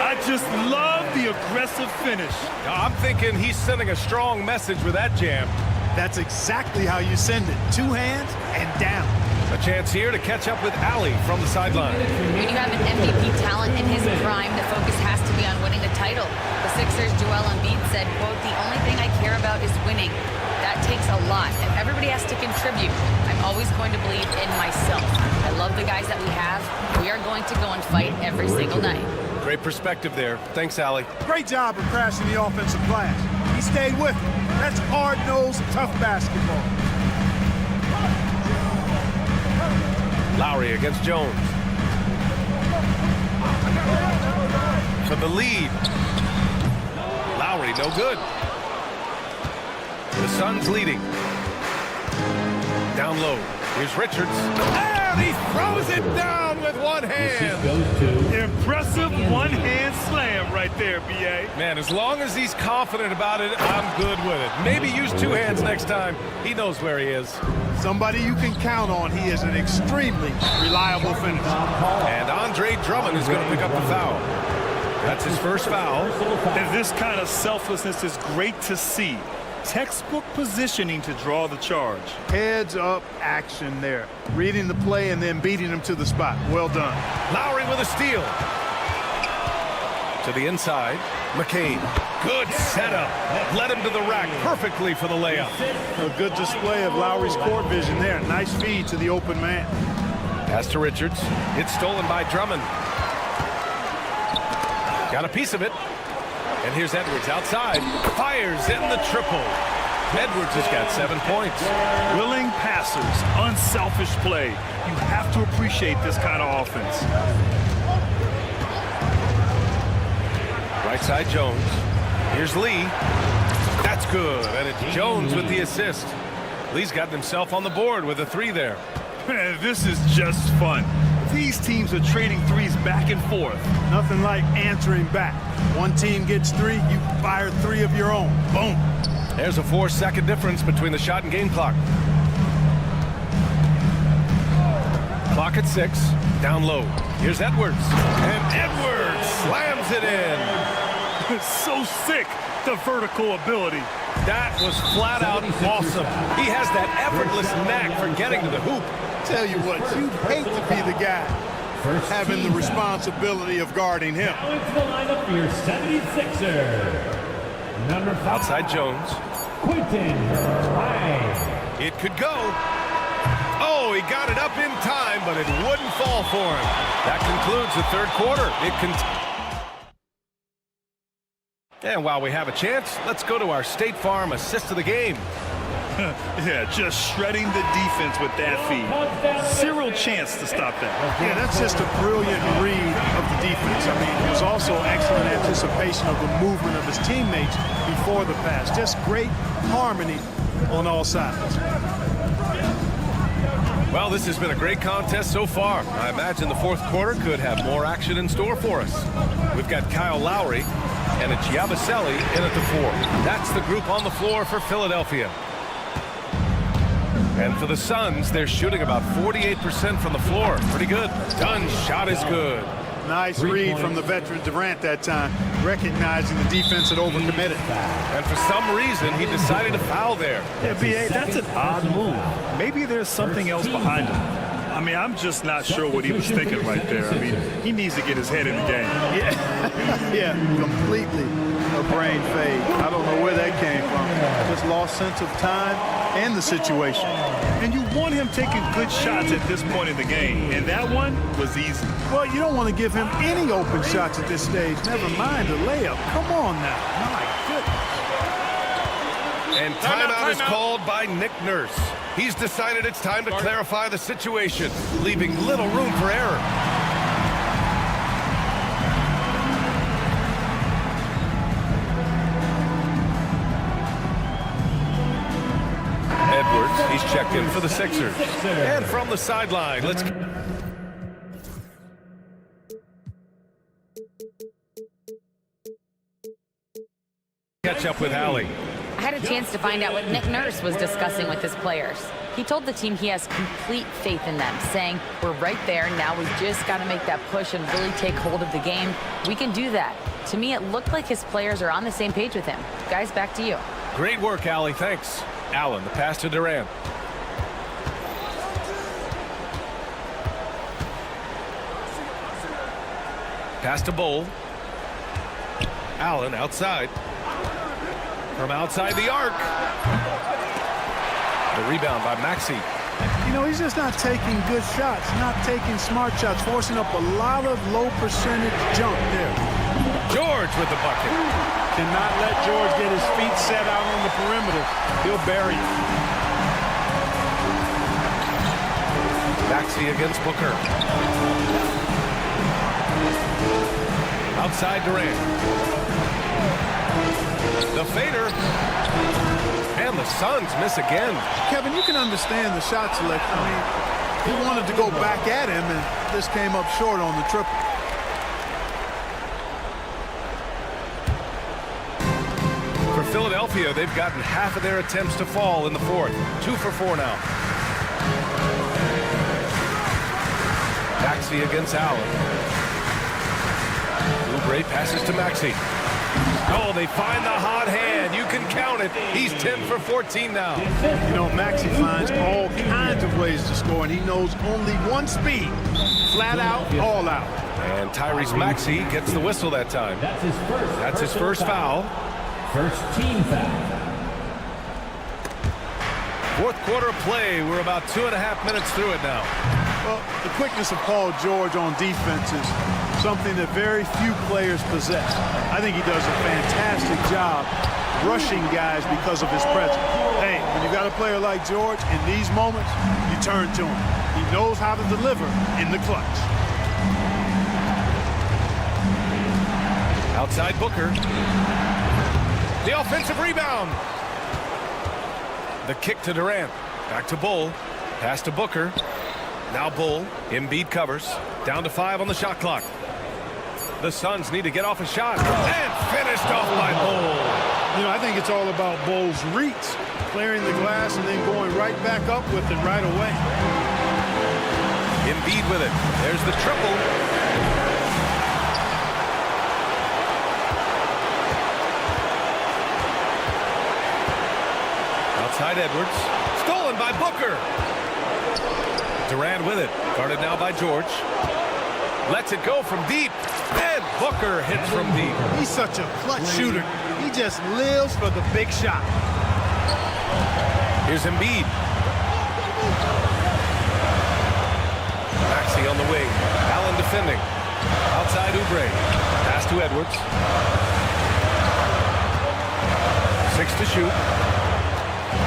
I just love the aggressive finish. I'm thinking he's sending a strong message with that jam. That's exactly how you send it. 2 hands and down. A chance here to catch up with Ali from the sideline. When you have an MVP talent in his prime, the focus has to be on winning a title. The Sixers' Joel Embiid said, quote, "The only thing I care about is winning. That takes a lot, and everybody has to contribute. I'm always going to believe in myself. I love the guys that we have. We are going to go and fight every single night." Great perspective there. Thanks, Ali. Great job of crashing the offensive glass. He stayed with it. That's hard-nosed, tough basketball. Lowry against Jones. For the lead. Lowry, no good. The Suns leading. Down low. Here's Richards. And he throws it down with one hand. Impressive one-hand slam right there, B.A. Man, as long as he's confident about it, I'm good with it. Maybe use 2 hands next time. He knows where he is. Somebody you can count on. He is an extremely reliable finisher. And Andre Drummond is going to pick up the foul. That's his first foul. And this kind of selflessness is great to see. Textbook positioning to draw the charge. Heads-up action there. Reading the play and then beating him to the spot. Well done. Lowry with a steal. To the inside. McCain. Good setup. Led him to the rack perfectly for the layup. A good display of Lowry's court vision there. Nice feed to the open man. Pass to Richards. It's stolen by Drummond. Got a piece of it. And here's Edwards outside. Fires in the triple. Edwards has got 7 points. Willing passers, unselfish play. You have to appreciate this kind of offense. Right side Jones. Here's Lee. That's good. And it's Jones with the assist. Lee's gotten himself on the board with a 3 there. Man, this is just fun. These teams are trading threes back and forth. Nothing like answering back. One team gets 3, you fire 3 of your own. Boom. There's a 4-second difference between the shot and game clock. Clock at 6. Down low. Here's Edwards. And Edwards slams it in. So sick, the vertical ability. That was flat out awesome. He has that effortless knack for getting to the hoop. Tell you what, you'd hate to be the guy having the responsibility of guarding him. Now into the lineup for your 76er. Number 5. Outside Jones. Quentin Grimes. It could go. Oh, he got it up in time, but it wouldn't fall for him. That concludes the 3rd quarter. And while we have a chance, let's go to our State Farm assist of the game. Yeah, just shredding the defense with that feed. Zero chance to stop that. Yeah, that's just a brilliant read of the defense. I mean, it was also excellent anticipation of the movement of his teammates before the pass. Just great harmony on all sides. Well, this has been a great contest so far. I imagine the 4th quarter could have more action in store for us. We've got Kyle Lowry and a Giabaselli in at the 4. That's the group on the floor for Philadelphia. And for the Suns, they're shooting about 48% from the floor. Pretty good. Dunn's shot is good. Nice read from the veteran Durant that time, recognizing the defense had overcommitted. And for some reason, he decided to foul there. Yeah, B.A., that's an odd move. Maybe there's something else behind him. I mean, I'm just not sure what he was thinking right there. I mean, he needs to get his head in the game. Yeah, completely a brain fade. I don't know where that came from. Just lost sense of time and the situation. And you want him taking good shots at this point in the game, and that one was easy. Well, you don't want to give him any open shots at this stage. Never mind the layup. Come on now. My goodness. And timeout is called by Nick Nurse. He's decided it's time to clarify the situation, leaving little room for error. checked in for the Sixers. And from the sideline, let's catch up with Allie. I had a chance to find out what Nick Nurse was discussing with his players. He told the team he has complete faith in them, saying, we're right there, now we just got to make that push and really take hold of the game. We can do that. To me, it looked like his players are on the same page with him. Guys, back to you. Great work, Allie. Thanks. Allen, the pass to Durant. Pass to Bowl. Allen outside. From outside the arc. The rebound by Maxey. You know, he's just not taking good shots, not taking smart shots, forcing up a lot of low percentage jump there. George with the bucket. Cannot let George get his feet set out on the perimeter. He'll bury it. Maxey against Booker. Outside Durant. The fader. And the Suns miss again. Kevin, you can understand the shot selection. I mean, he wanted to go back at him, and this came up short on the triple. For Philadelphia, they've gotten half of their attempts to fall in the fourth. 2 for 4 now. Maxey against Allen. Oubre passes to Maxey. Oh, they find the hot hand. You can count it. He's 10 for 14 now. You know, Maxey finds all kinds of ways to score, and he knows only one speed. Flat out, all out. And Tyrese Maxey gets the whistle that time. That's his first foul. First team foul. Fourth quarter of play. We're about 2.5 minutes through it now. Well, the quickness of Paul George on defense is something that very few players possess. I think he does a fantastic job rushing guys because of his presence. Hey, when you got a player like George, in these moments, you turn to him. He knows how to deliver in the clutch. Outside Booker. The offensive rebound. The kick to Durant. Back to Bull. Pass to Booker. Now Bull. Embiid covers. Down to 5 on the shot clock. The Suns need to get off a shot. And finished off by Bull. You know, I think it's all about Bull's reach. Clearing the glass and then going right back up with it right away. Embiid with it. There's the triple. Outside Edwards. Stolen by Booker. Durant with it. Guarded now by George. Lets it go from deep. And Booker hits from deep. He's such a clutch shooter. He just lives for the big shot. Here's Embiid. Maxey on the wing. Allen defending. Outside Oubre. Pass to Edwards. 6 to shoot.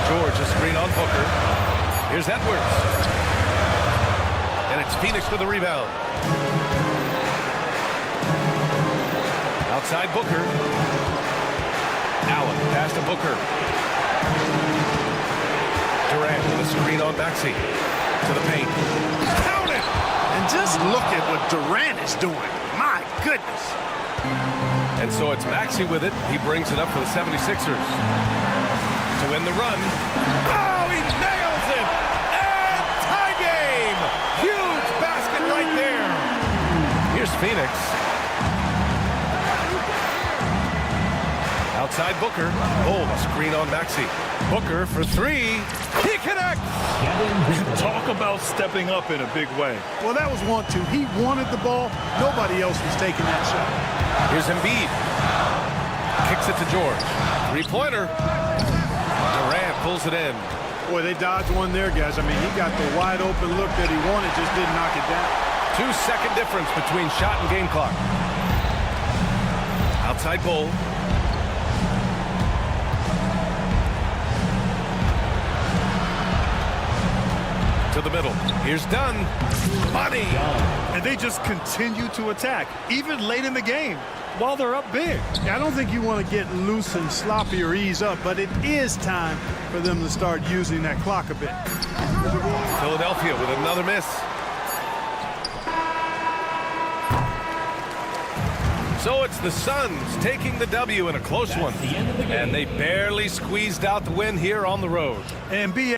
George a screen on Booker. Here's Edwards. And it's Phoenix with the rebound. Outside Booker. Allen pass to Booker. Durant with a screen on Maxey. To the paint. Count it! And just look at what Durant is doing. My goodness. And so it's Maxey with it. He brings it up for the 76ers. To win the run. Oh, he nails it! And tie game! Huge basket right there. Here's Phoenix. Outside Booker. Oh, a screen on Maxey. Booker for 3. He connects! Talk about stepping up in a big way. Well, that was 1-2. He wanted the ball. Nobody else was taking that shot. Here's Embiid. Kicks it to George. 3-pointer. Durant pulls it in. Boy, they dodged one there, guys. I mean, he got the wide open look that he wanted, just didn't knock it down. 2-second difference between shot and game clock. Outside Bull. To to the middle. Here's Dunn. Money. And they just continue to attack, even late in the game, while they're up big. I don't think you want to get loose and sloppy or ease up, but it is time for them to start using that clock a bit. Philadelphia with another miss. So it's the Suns taking the W in a close one. And they barely squeezed out the win here on the road. And be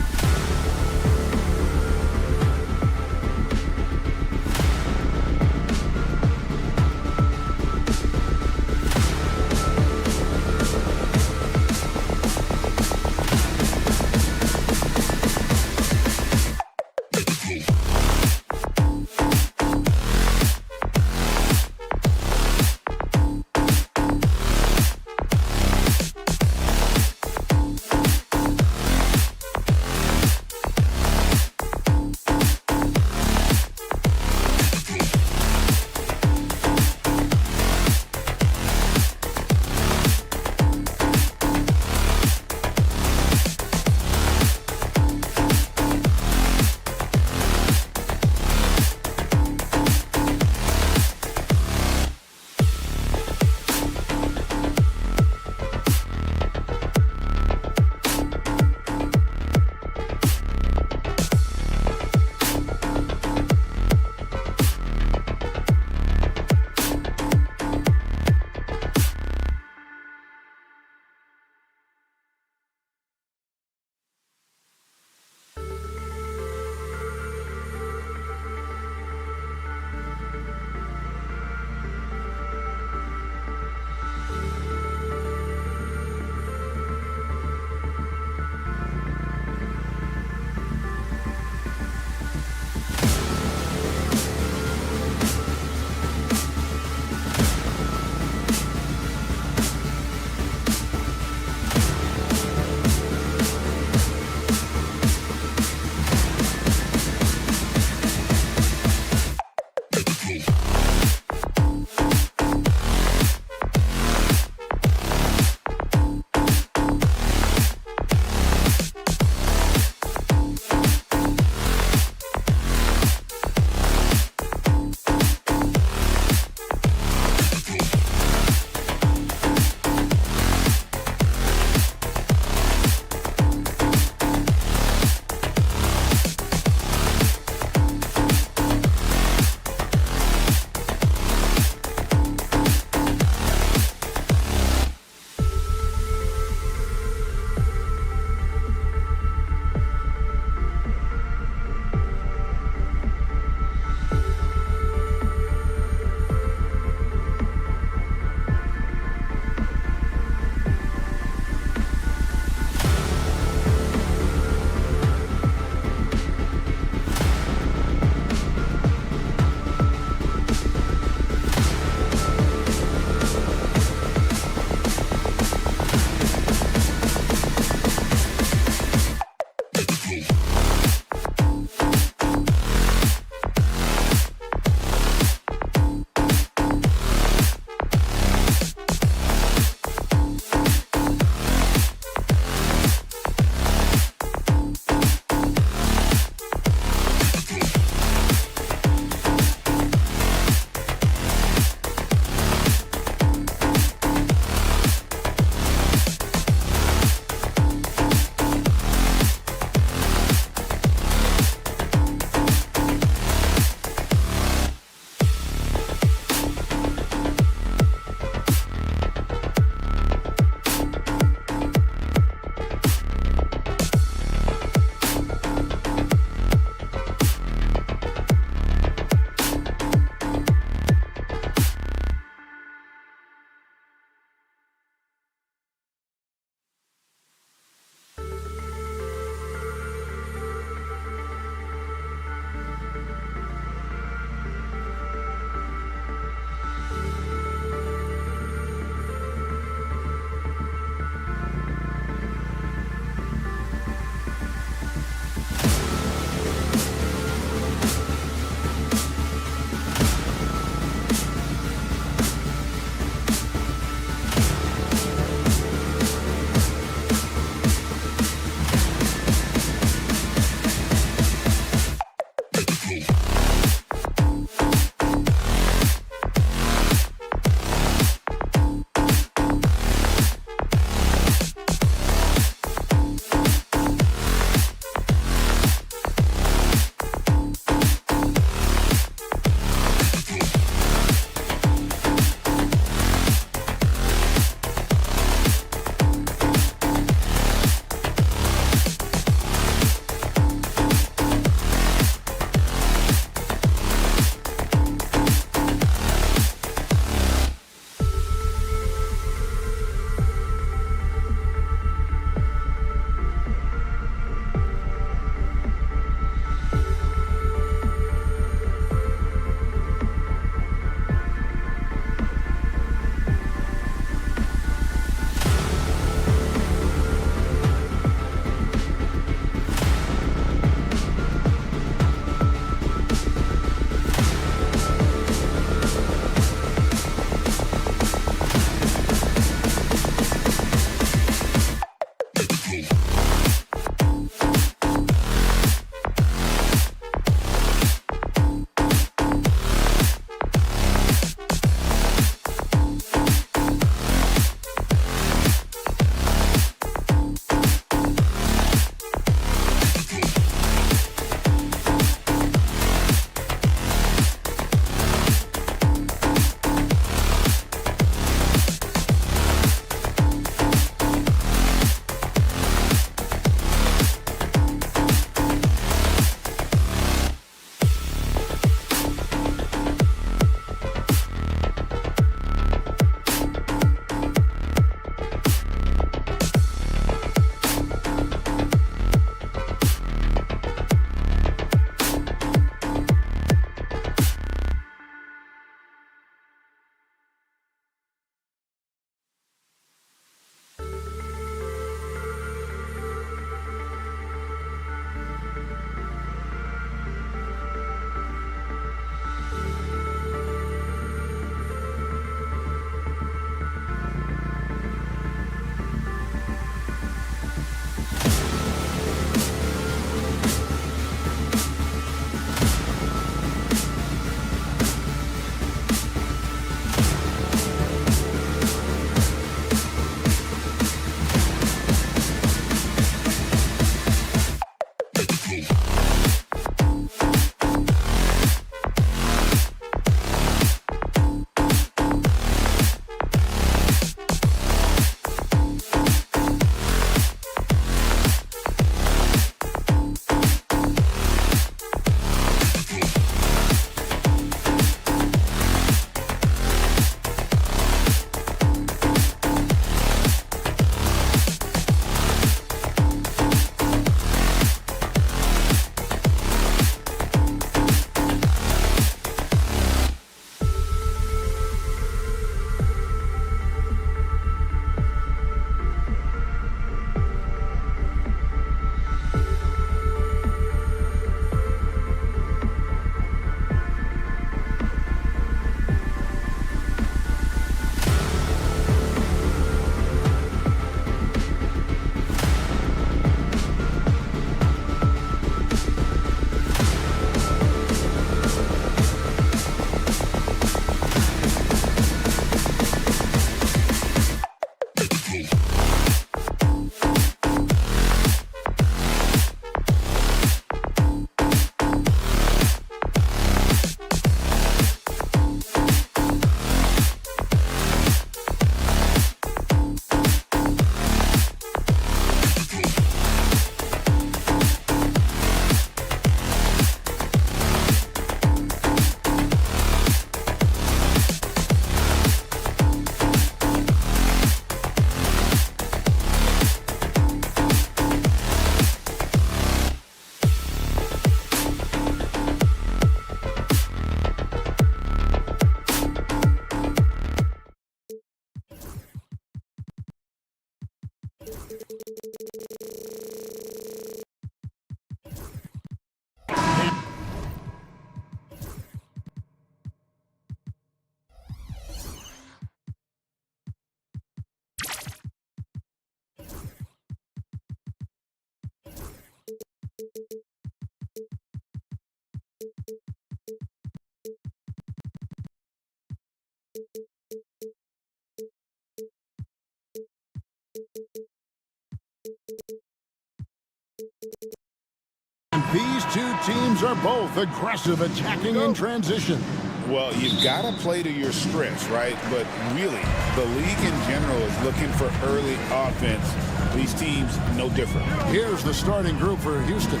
These two teams are both aggressive attacking in transition. Well, you've got to play to your strengths, right? But really, the league in general is looking for early offense. These teams, no different. Here's the starting group for Houston.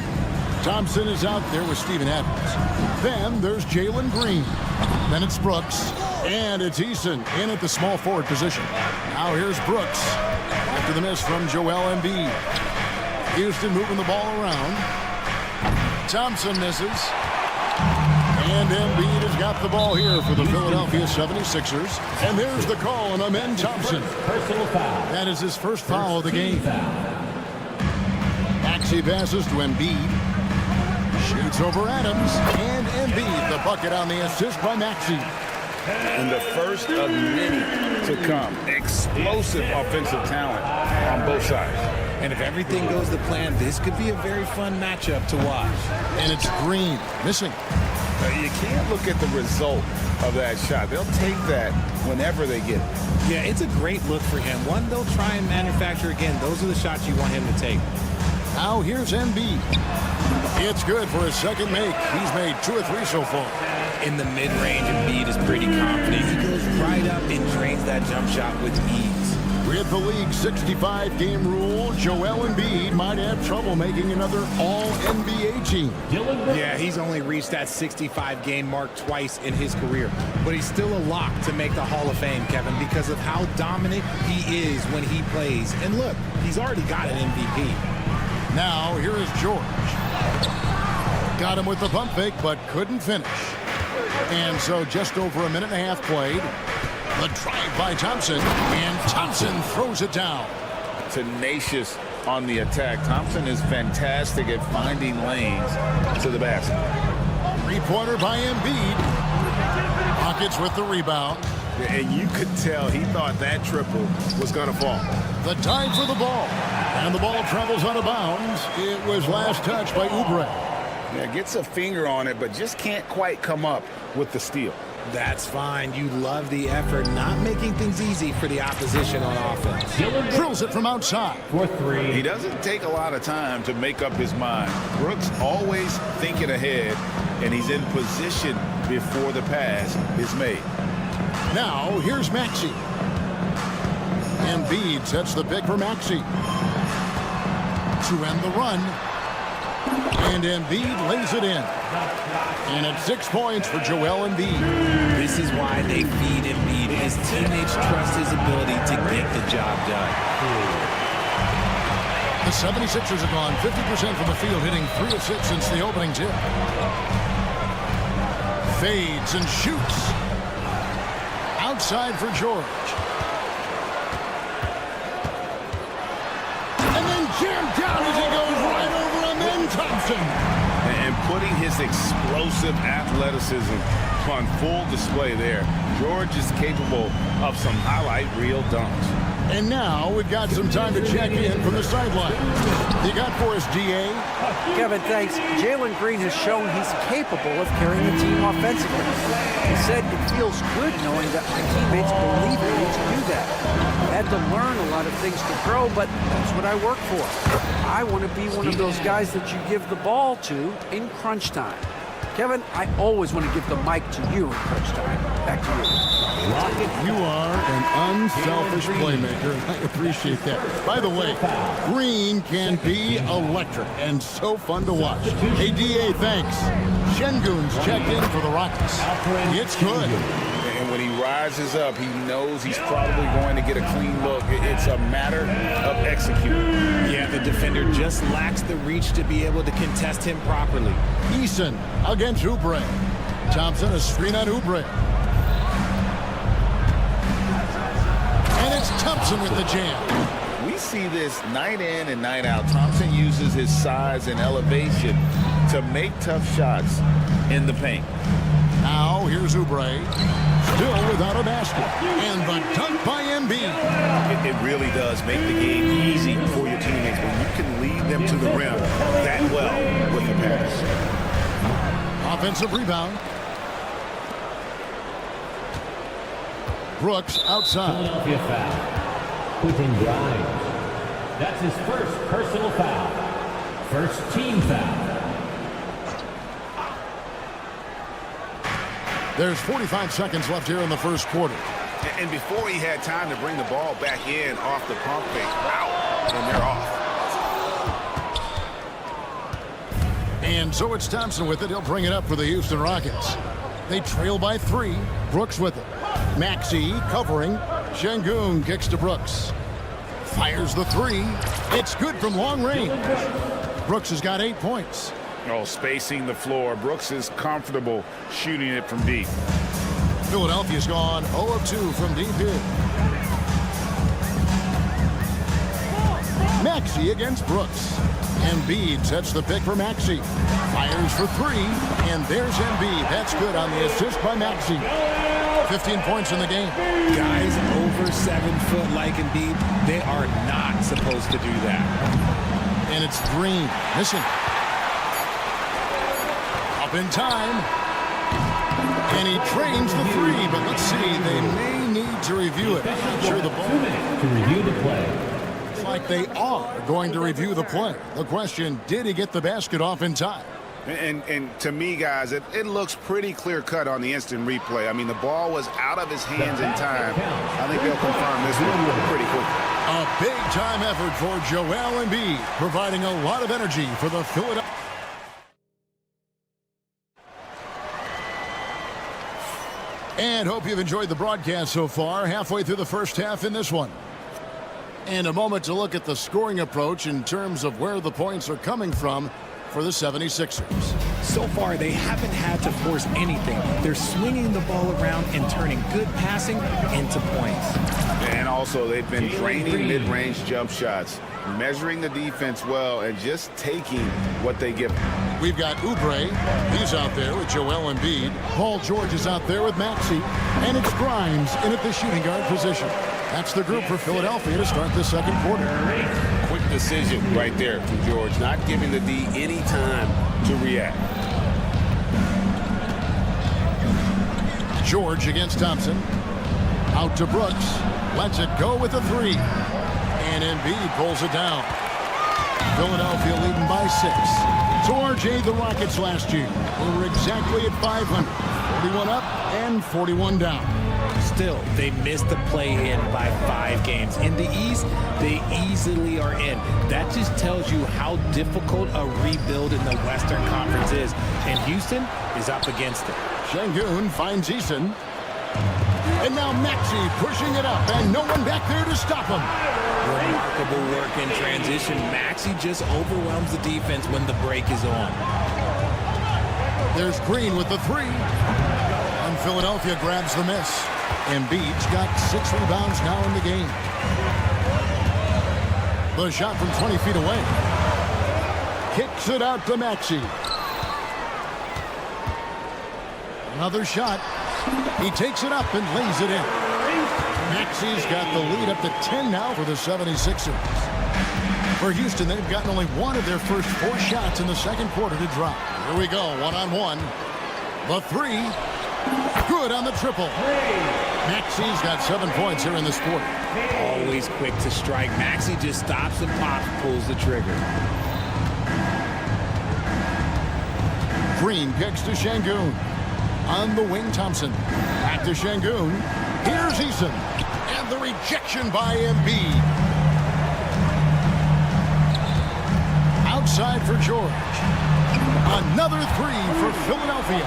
Thompson is out there with Steven Adams. Then there's Jalen Green. Then it's Brooks. And it's Eason in at the small forward position. Now here's Brooks. After the miss from Joel Embiid. Houston moving the ball around. Thompson misses. And Embiid has got the ball here for the Philadelphia 76ers. And there's the call on Amen Thompson. Personal foul. That is his first foul of the game. Maxey passes to Embiid. Shoots over Adams. And Embiid, the bucket on the assist by Maxey. And the first of many to come. Explosive offensive talent on both sides. And if everything goes to plan, this could be a very fun matchup to watch. And it's Green missing. You can't look at the result of that shot. They'll take that whenever they get it. Yeah, it's a great look for him. One they'll try and manufacture again. Those are the shots you want him to take. Now here's Embiid. It's good for his second make. He's made 2 or 3 so far. In the mid-range, Embiid is pretty confident. He goes right up and drains that jump shot with ease. With the league's 65-game rule, Joel Embiid might have trouble making another All-NBA team. Yeah, he's only reached that 65-game mark twice in his career. But he's still a lock to make the Hall of Fame, Kevin, because of how dominant he is when he plays. And look, he's already got an MVP. Now, here is George. Got him with the pump fake, but couldn't finish. And so just over a minute and a half played. The drive by Thompson, and Thompson throws it down. Tenacious on the attack. Thompson is fantastic at finding lanes to the basket. 3-pointer by Embiid. Rockets with the rebound. And you could tell he thought that triple was going to fall. The dive for the ball. And the ball travels out of bounds. It was last touched by Oubre. Yeah, gets a finger on it, but just can't quite come up with the steal. That's fine. You love the effort, not making things easy for the opposition on offense. Drills it from outside. For 3. He doesn't take a lot of time to make up his mind. Brooks always thinking ahead, and he's in position before the pass is made. Now, here's Maxey. Embiid sets the pick for Maxey. To end the run. And Embiid lays it in. And it's 6 points for Joel Embiid. This is why they feed Embiid. His teammates trust his ability to get the job done. The 76ers have gone 50% from the field, hitting 3 of 6 since the opening tip. Fades and shoots. Outside for George. And then jammed down as he goes right over Amen Thompson. And putting his explosive athleticism on full display there. George is capable of some highlight reel dunks. And now we've got some time to check in from the sideline. You got for us, DA? Kevin, thanks. Jalen Green has shown he's capable of carrying the team offensively. He said it feels good knowing that my teammates believe in me to do that. I had to learn a lot of things to grow, but that's what I work for. I want to be one of those guys that you give the ball to in crunch time. Kevin, I always want to give the mic to you in crunch time. Back to you. You are an unselfish playmaker. I appreciate that. By the way, Green can be electric and so fun to watch. Hey, DA, thanks. Şengün's checked in for the Rockets. It's good. And when he rises up, he knows he's probably going to get a clean look. It's a matter of executing. Yeah, the defender just lacks the reach to be able to contest him properly. Eason against Oubre. Thompson, a screen on Oubre. And it's Thompson with the jam. We see this night in and night out. Thompson uses his size and elevation to make tough shots in the paint. Now here's Oubre. Still without a basket. And the dunk by Embiid. It really does make the game easy for your teammates when you can lead them to the rim that well with the pass. Offensive rebound. Brooks outside. Philadelphia foul. Quentin Grimes. That's his first personal foul. First team foul. There's 45 seconds left here in the first quarter. And before he had time to bring the ball back in off the pump fake, out, and they're off. And so it's Thompson with it. He'll bring it up for the Houston Rockets. They trail by 3. Brooks with it. Maxey covering. Şengün kicks to Brooks. Fires the 3. It's good from long range. Brooks has got 8 points. Oh, spacing the floor. Brooks is comfortable shooting it from deep. Philadelphia's gone 0 of 2 from deep here. Maxey against Brooks. Embiid sets the pick for Maxey. Fires for 3, and there's Embiid. That's good on the assist by Maxey. 15 points in the game. Guys over 7 foot like Embiid, they are not supposed to do that. And it's Green missing. Up in time. And he trains the 3, but let's see, they may need to review it. I'm sure the ball. To review the play. It's like they are going to review the play. The question, did he get the basket off in time? And to me, guys, it looks pretty clear-cut on the instant replay. I mean, the ball was out of his hands in time. I think they'll confirm this one pretty quickly. A big-time effort for Joel Embiid, providing a lot of energy for the Philadelphia. And hope you've enjoyed the broadcast so far. Halfway through the first half in this one. And a moment to look at the scoring approach in terms of where the points are coming from for the 76ers. So far, they haven't had to force anything. They're swinging the ball around and turning good passing into points. And also, they've been draining mid-range jump shots, measuring the defense well, and just taking what they give. We've got Oubre. He's out there with Joel Embiid. Paul George is out there with Maxey. And it's Grimes in at the shooting guard position. That's the group for Philadelphia to start the second quarter. Quick decision right there from George, not giving the D any time to react. George against Thompson. Out to Brooks. Lets it go with a 3. And Embiid pulls it down. Philadelphia leading by 6. So RJ, the Rockets last year, they were exactly at 500. 41 up and 41 down. Still, they missed the play-in by 5 games. In the East, they easily are in. That just tells you how difficult a rebuild in the Western Conference is. And Houston is up against it. Şengün finds Eason. And now Maxey pushing it up, and no one back there to stop him. Remarkable work in transition. Maxey just overwhelms the defense when the break is on. There's Green with the 3. And Philadelphia grabs the miss. Embiid's got 6 rebounds now in the game. The shot from 20 feet away. Kicks it out to Maxey. Another shot. He takes it up and lays it in. Maxey's got the lead up to 10 now for the 76ers. For Houston, they've gotten only 1 of their first 4 shots in the second quarter to drop. Here we go, 1-on-1. The 3. Good on the triple. Maxey's got 7 points here in this quarter. Always quick to strike. Maxey just stops and pops, pulls the trigger. Green kicks to Şengün. On the wing, Thompson. Back to Şengün. Here's Eason. And the rejection by Embiid. Outside for George. Another 3 for Philadelphia.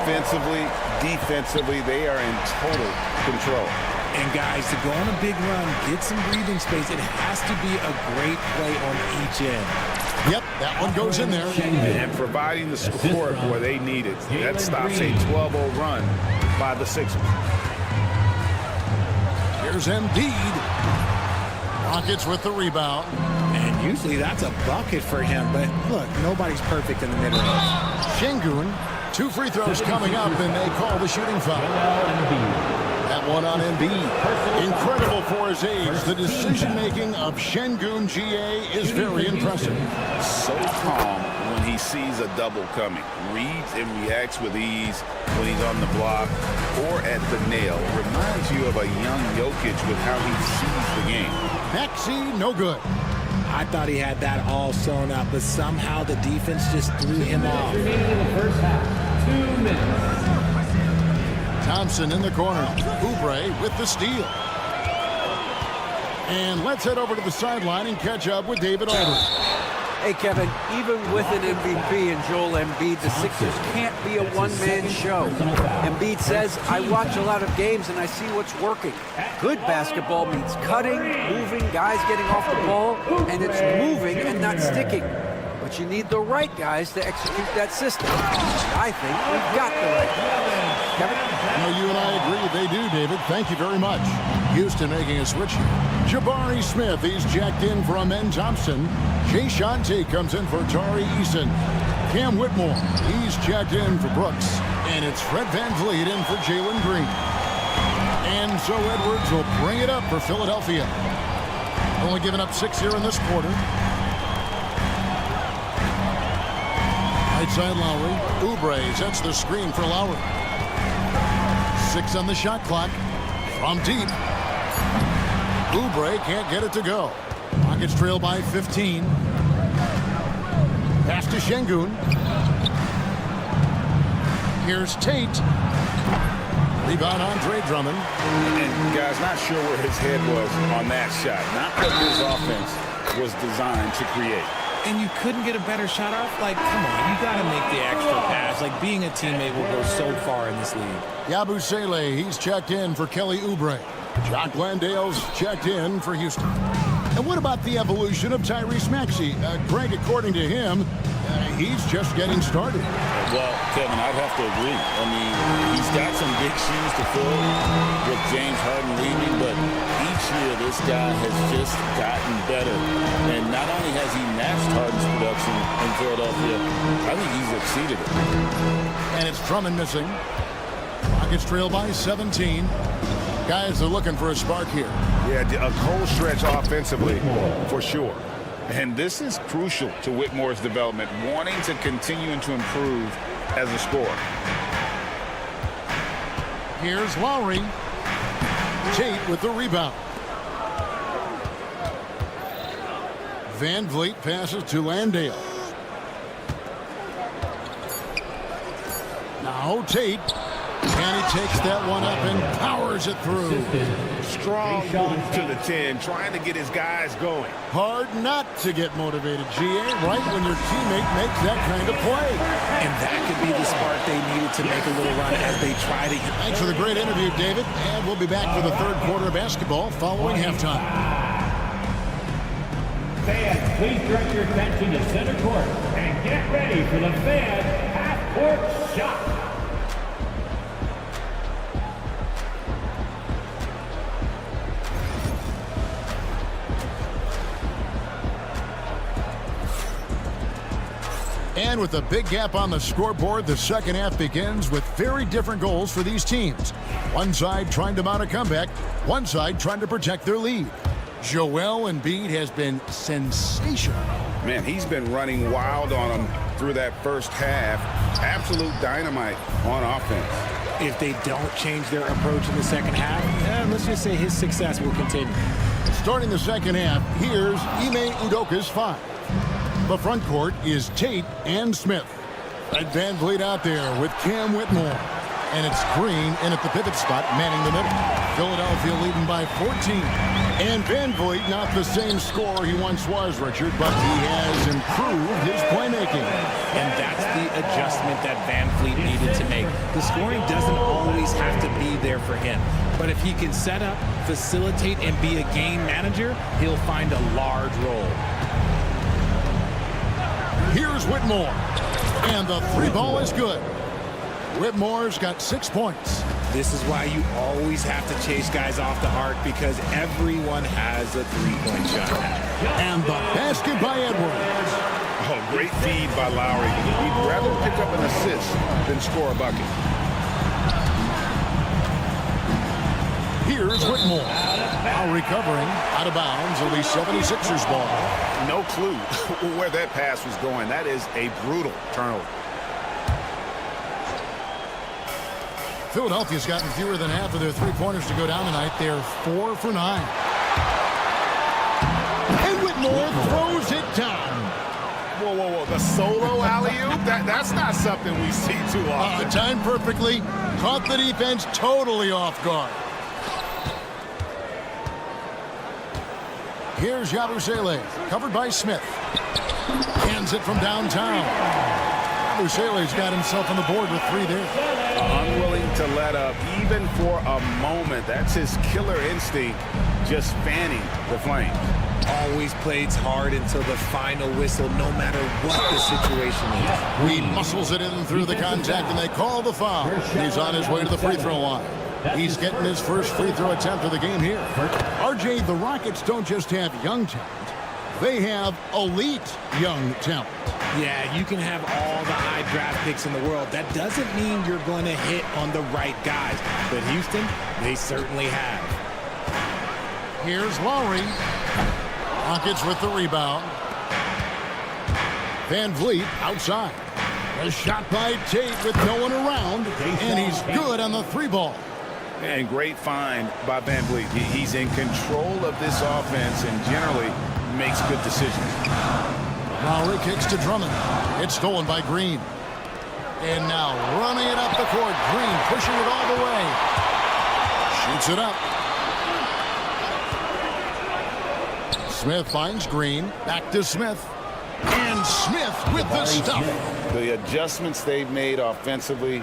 Offensively, defensively, they are in total control. And guys, to go on a big run, get some breathing space, it has to be a great play on each end. Yep, that one goes in there. And providing the support where they need it. That stops a 12-0 run by the Sixers. Here's Embiid. Rockets with the rebound. And usually that's a bucket for him, but look, nobody's perfect in the mid-range. Şengün, 2 free throws coming up, and they call the shooting foul. That one on Embiid. Incredible for his age. The decision-making of Şengün GA is very impressive. So calm when he sees a double coming. Reads and reacts with ease when he's on the block or at the nail. Reminds you of a young Jokic with how he sees the game. Maxey, no good. I thought he had that all sewn up, but somehow the defense just threw him off. Remaining in the first half. 2 minutes. Thompson in the corner. Oubre with the steal. And let's head over to the sideline and catch up with David Aldridge. Hey, Kevin, even with an MVP and Joel Embiid, the Sixers can't be a one-man show. Embiid says, I watch a lot of games and I see what's working. Good basketball means cutting, moving, guys getting off the ball, and it's moving and not sticking. But you need the right guys to execute that system. I think we've got the right guys. Kevin? No, you and I agree. They do, David. Thank you very much. Houston making a switch here. Jabari Smith, he's jacked in for Amen Thompson. Jay Shante comes in for Tari Eason. Cam Whitmore, he's jacked in for Brooks. And it's Fred VanVleet in for Jalen Green. And so Edwards will bring it up for Philadelphia. Only giving up 6 here in this quarter. Right side Lowry. Oubre sets the screen for Lowry. 6 on the shot clock. From deep. Oubre can't get it to go. Rockets trail by 15. Pass to Şengün. Here's Tate. Rebound Andre Drummond. And guys, not sure where his head was on that shot. Not what his offense was designed to create. And you couldn't get a better shot off? Like, come on, you got to make the extra pass. Like, being a teammate will go so far in this league. Yabu Sele, he's checked in for Kelly Oubre. Jock Landale's checked in for Houston. And what about the evolution of Tyrese Maxey? Greg, according to him, he's just getting started. Well, Kevin, I'd have to agree. I mean, he's got some big shoes to fill with James Harden leaving, but each year this guy has just gotten better. And not only has he matched Harden's production in Philadelphia, I think he's exceeded it. And it's Drummond missing. Rockets trail by 17. Guys are looking for a spark here. Yeah, a cold stretch offensively, for sure. And this is crucial to Whitmore's development, wanting to continue to improve as a scorer. Here's Lowry. Tate with the rebound. VanVleet passes to Landale. Now Tate. And he takes that one up and powers it through. Strong move to the 10, trying to get his guys going. Hard not to get motivated, GA, right when your teammate makes that kind of play. And that could be the spark they needed to make a little run as they try to... Thanks for the great interview, David. And we'll be back for the third quarter of basketball following halftime. Fans, please direct your attention to center court and get ready for the fan half-court shot. And with a big gap on the scoreboard, the second half begins with very different goals for these teams. One side trying to mount a comeback, one side trying to protect their lead. Joel Embiid has been sensational. Man, he's been running wild on them through that first half. Absolute dynamite on offense. If they don't change their approach in the second half, let's just say his success will continue. Starting the second half, here's Ime Udoka's 5. The front court is Tate and Smith. Fred VanVleet out there with Cam Whitmore. And it's Green in at the pivot spot, manning the middle. Philadelphia leading by 14. And VanVleet not the same scorer he once was, Richard, but he has improved his playmaking. And that's the adjustment that VanVleet needed to make. The scoring doesn't always have to be there for him. But if he can set up, facilitate, and be a game manager, he'll find a large role. Here's Whitmore. And the three ball is good. Whitmore's got 6 points. This is why you always have to chase guys off the arc, because everyone has a three-point shot. And the basket by Edwards. Oh, great feed by Lowry. He'd rather pick up an assist than score a bucket. Here's Whitmore. Now recovering out of bounds. It'll be 76ers ball. No clue where that pass was going. That is a brutal turnover. Philadelphia's gotten fewer than half of their three-pointers to go down tonight. They're 4 for 9. And Whitmore throws it down. Whoa, whoa, whoa. The solo alley-oop? That's That's not something we see too often. Timed perfectly. Caught the defense totally off guard. Here's Yabusele, covered by Smith. Hands it from downtown. Yabusele's got himself on the board with 3 there. Unwilling to let up even for a moment. That's his killer instinct, just fanning the flames. Always plays hard until the final whistle, no matter what the situation is. He muscles it in through the contact, and they call the foul. He's on his way to the free throw line. He's getting his first free throw attempt of the game here. RJ, the Rockets don't just have young talent. They have elite young talent. Yeah, you can have all the high draft picks in the world. That doesn't mean you're going to hit on the right guys. But Houston, they certainly have. Here's Lowry. Rockets with the rebound. Van Vliet outside. A shot by Tate with no one around. And he's good on the 3 ball. And great find by Van Vliet. He's in control of this offense and generally makes good decisions. Lowry kicks to Drummond. It's stolen by Green. And now running it up the court. Green pushing it all the way. Shoots it up. Smith finds Green. Back to Smith. And Smith with the stuff. The adjustments they've made offensively,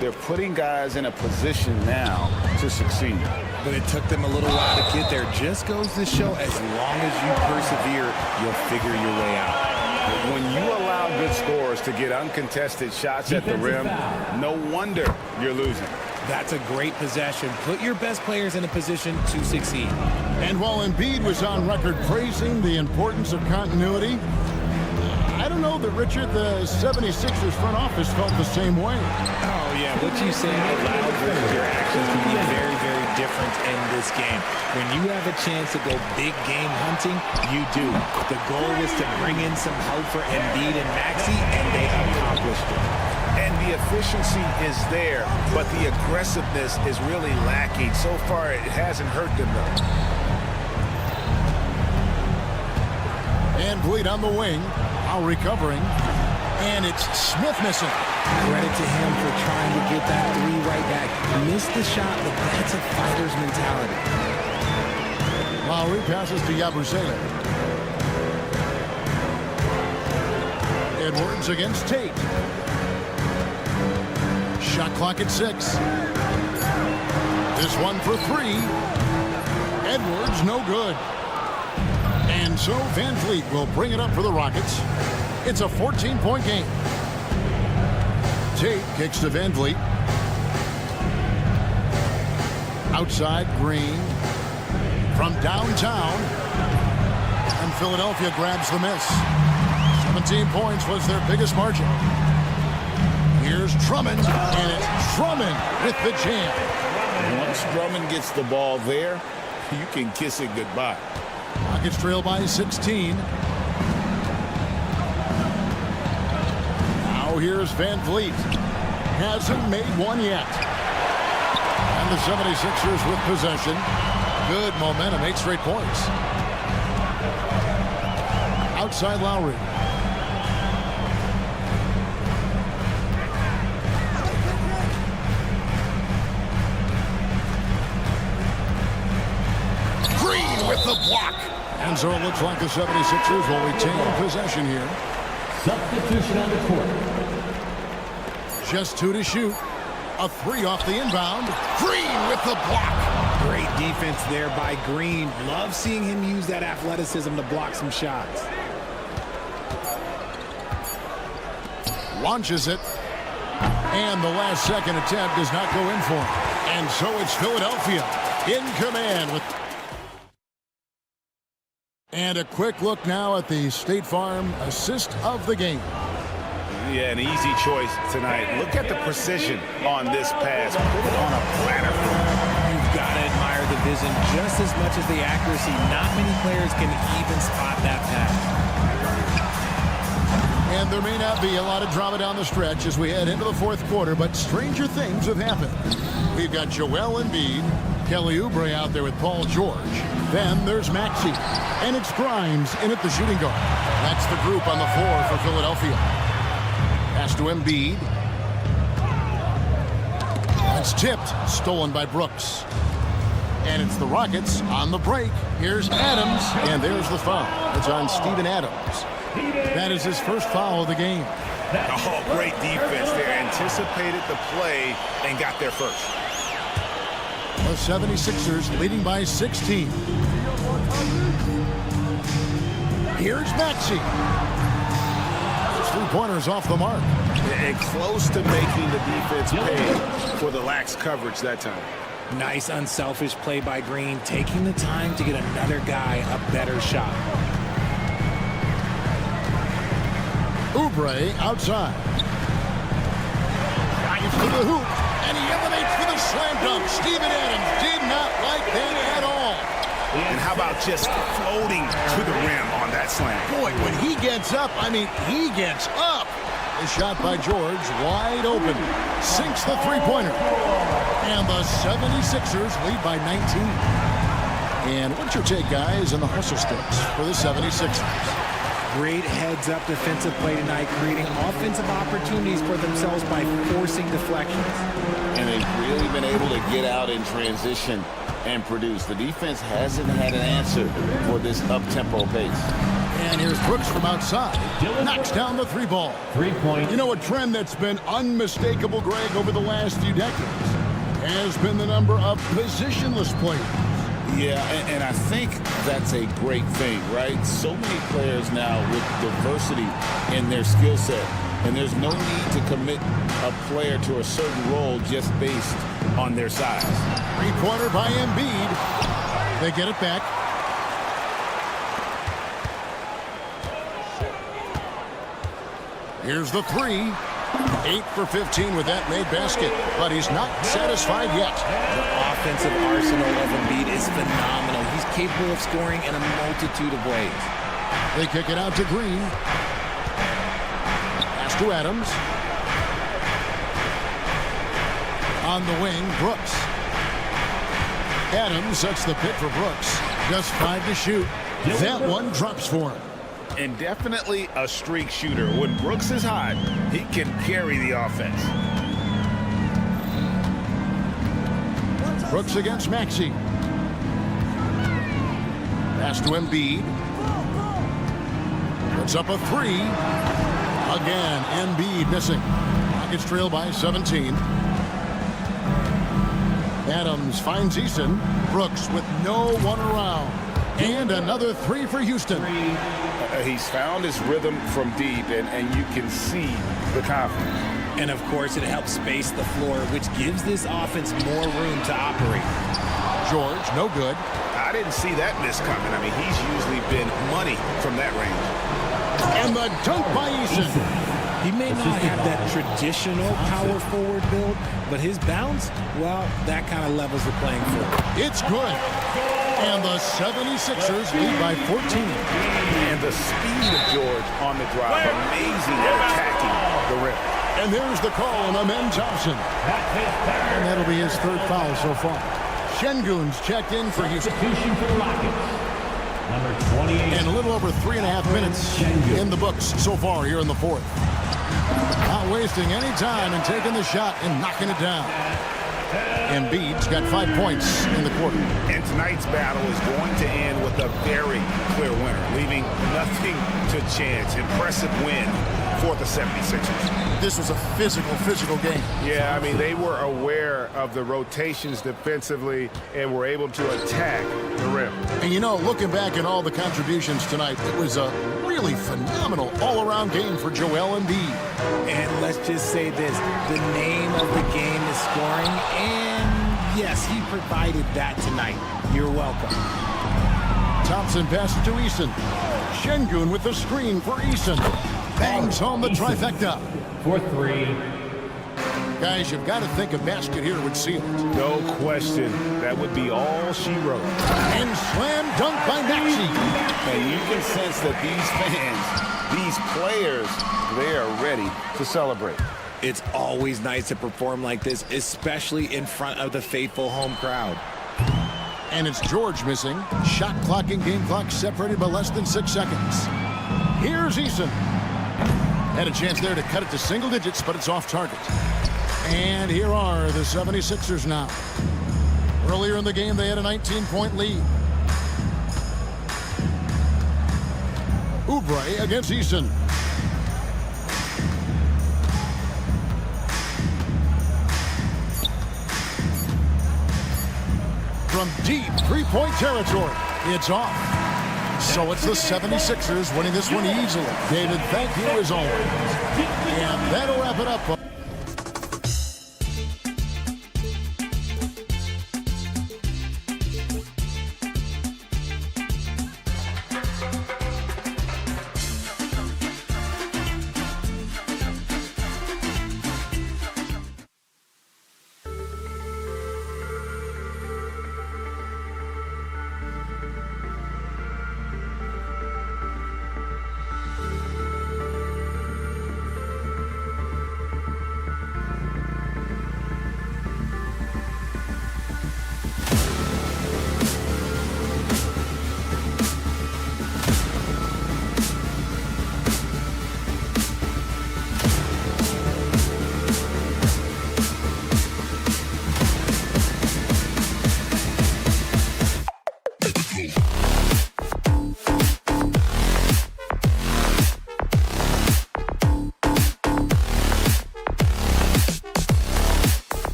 they're putting guys in a position now to succeed. But it took them a little while to get there. Just goes to show, as long as you persevere, you'll figure your way out. When you allow good scorers to get uncontested shots at the rim, no wonder you're losing. That's a great possession. Put your best players in a position to succeed. And while Embiid was on record praising the importance of continuity, I don't know that, Richard, the 76ers front office felt the same way. Oh, yeah. What you say out loud versus your actions can be very, very different in this game. When you have a chance to go big game hunting, you do. The goal was to bring in some help for Embiid and Maxey, and they accomplished it. And the efficiency is there, but the aggressiveness is really lacking. So far, it hasn't hurt them, though. And Vliet on the wing. Now recovering. And it's Smith missing. Credit to him for trying to get that 3 right back. Missed the shot, but that's a fighter's mentality. Lowry passes to Yabusele. Edwards against Tate. Shot clock at 6. This one for 3. Edwards no good. And so Van Vliet will bring it up for the Rockets. It's a 14-point game. Tate kicks to Van Vliet. Outside, Green. From downtown. And Philadelphia grabs the miss. 17 points was their biggest margin. Here's Drummond. And it's Drummond with the jam. Once Drummond gets the ball there, you can kiss it goodbye. Rockets trail by 16. Now here's Van Vliet. Hasn't made one yet. And the 76ers with possession. Good momentum, 8 straight points. Outside Lowry. Green with the block. And so it looks like the 76ers will retain possession here. Substitution on the court. Just 2 to shoot. A 3 off the inbound. Green with the block. Great defense there by Green. Love seeing him use that athleticism to block some shots. Launches it. And the last second attempt does not go in for him. And so it's Philadelphia in command with. And a quick look now at the State Farm assist of the game. Yeah, an easy choice tonight. Look at the precision on this pass. Put it on a platter. You've got to admire the vision just as much as the accuracy. Not many players can even spot that pass. And there may not be a lot of drama down the stretch as we head into the 4th quarter, but stranger things have happened. We've got Joel Embiid, Kelly Oubre out there with Paul George. Then there's Maxey. And it's Grimes in at the shooting guard. That's the group on the floor for Philadelphia. Pass to Embiid. It's tipped. Stolen by Brooks. And it's the Rockets on the break. Here's Adams, and there's the foul. It's on Steven Adams. That is his first foul of the game. Oh, great defense there. Anticipated the play and got there first. The 76ers leading by 16. Here's Maxey. His three-pointers off the mark. And close to making the defense pay for the lax coverage that time. Nice unselfish play by Green, taking the time to get another guy a better shot. Oubre outside. Drives to the hoop, and he elevates for the slam dunk. Steven Adams did not like that at all. And how about just floating to the rim on that slam? Boy, when he gets up, I mean, he gets up. The shot by George, wide open. Sinks the three-pointer. And the 76ers lead by 19. And what's your take, guys, on the hustle sticks for the 76ers? Great heads-up defensive play tonight, creating offensive opportunities for themselves by forcing deflections. And they've really been able to get out in transition and produce. The defense hasn't had an answer for this up-tempo pace. And here's Brooks from outside. Knocks down the three ball. 3-point. You know, a trend that's been unmistakable, Greg, over the last few decades has been the number of positionless players. Yeah, and I think that's a great thing, right? So many players now with diversity in their skill set, and there's no need to commit a player to a certain role just based on their size. Three-pointer by Embiid. They get it back. Here's the three. 8 for 15 with that made basket, but he's not satisfied yet. The offensive arsenal of Embiid is phenomenal. He's capable of scoring in a multitude of ways. They kick it out to Green. Pass to Adams. On the wing, Brooks. Adams sets the pick for Brooks. Just 5 to shoot. That one drops for him. And definitely a streak shooter. When Brooks is hot, he can carry the offense. Brooks against Maxey. Pass to Embiid. Puts up a three. Again, Embiid missing. Rockets trail by 17. Adams finds Eason. Brooks with no one around. And another three for Houston. He's found his rhythm from deep, and you can see the confidence. And, of course, it helps space the floor, which gives this offense more room to operate. George, no good. I didn't see that miss coming. I mean, he's usually been money from that range. And the dunk by Eason. He may not have that traditional power forward build, but his bounce, well, that kind of levels the playing field. It's good. And the 76ers lead by 14. And the speed of George on the drive, amazing at attacking the rim. And there's the call on Amen Thompson. And that'll be his third foul so far. Şengün's checked in for Houston. Substitution for the Rockets. Number 28. And a little over 3.5 minutes in the books so far here in the fourth. Not wasting any time and taking the shot and knocking it down. Embiid's got 5 points in the quarter. And tonight's battle is going to end with a very clear winner, leaving nothing to chance. Impressive win for the 76ers. This was a physical game. Yeah, I mean, they were aware of the rotations defensively and were able to attack the rim. And, you know, looking back at all the contributions tonight, it was a really phenomenal all-around game for Joel Embiid. And let's just say this, the name of the game is scoring, and yes, he provided that tonight. You're welcome. Thompson passes to Eason. Şengün with the screen for Eason. Bangs home the trifecta. For 3. Guys, you've got to think a basket here would seal it. No question. That would be all she wrote. And slam dunk by Maxey. And you can sense that these fans, these players, they are ready to celebrate. It's always nice to perform like this, especially in front of the faithful home crowd. And it's George missing. Shot clock and game clock separated by less than 6 seconds. Here's Eason. Had a chance there to cut it to single digits, but it's off target. And here are the 76ers now. Earlier in the game, they had a 19-point lead. Oubre against Eason. From deep three-point territory, it's off. So it's the 76ers winning this one easily. David, thank you as always. And that'll wrap it up.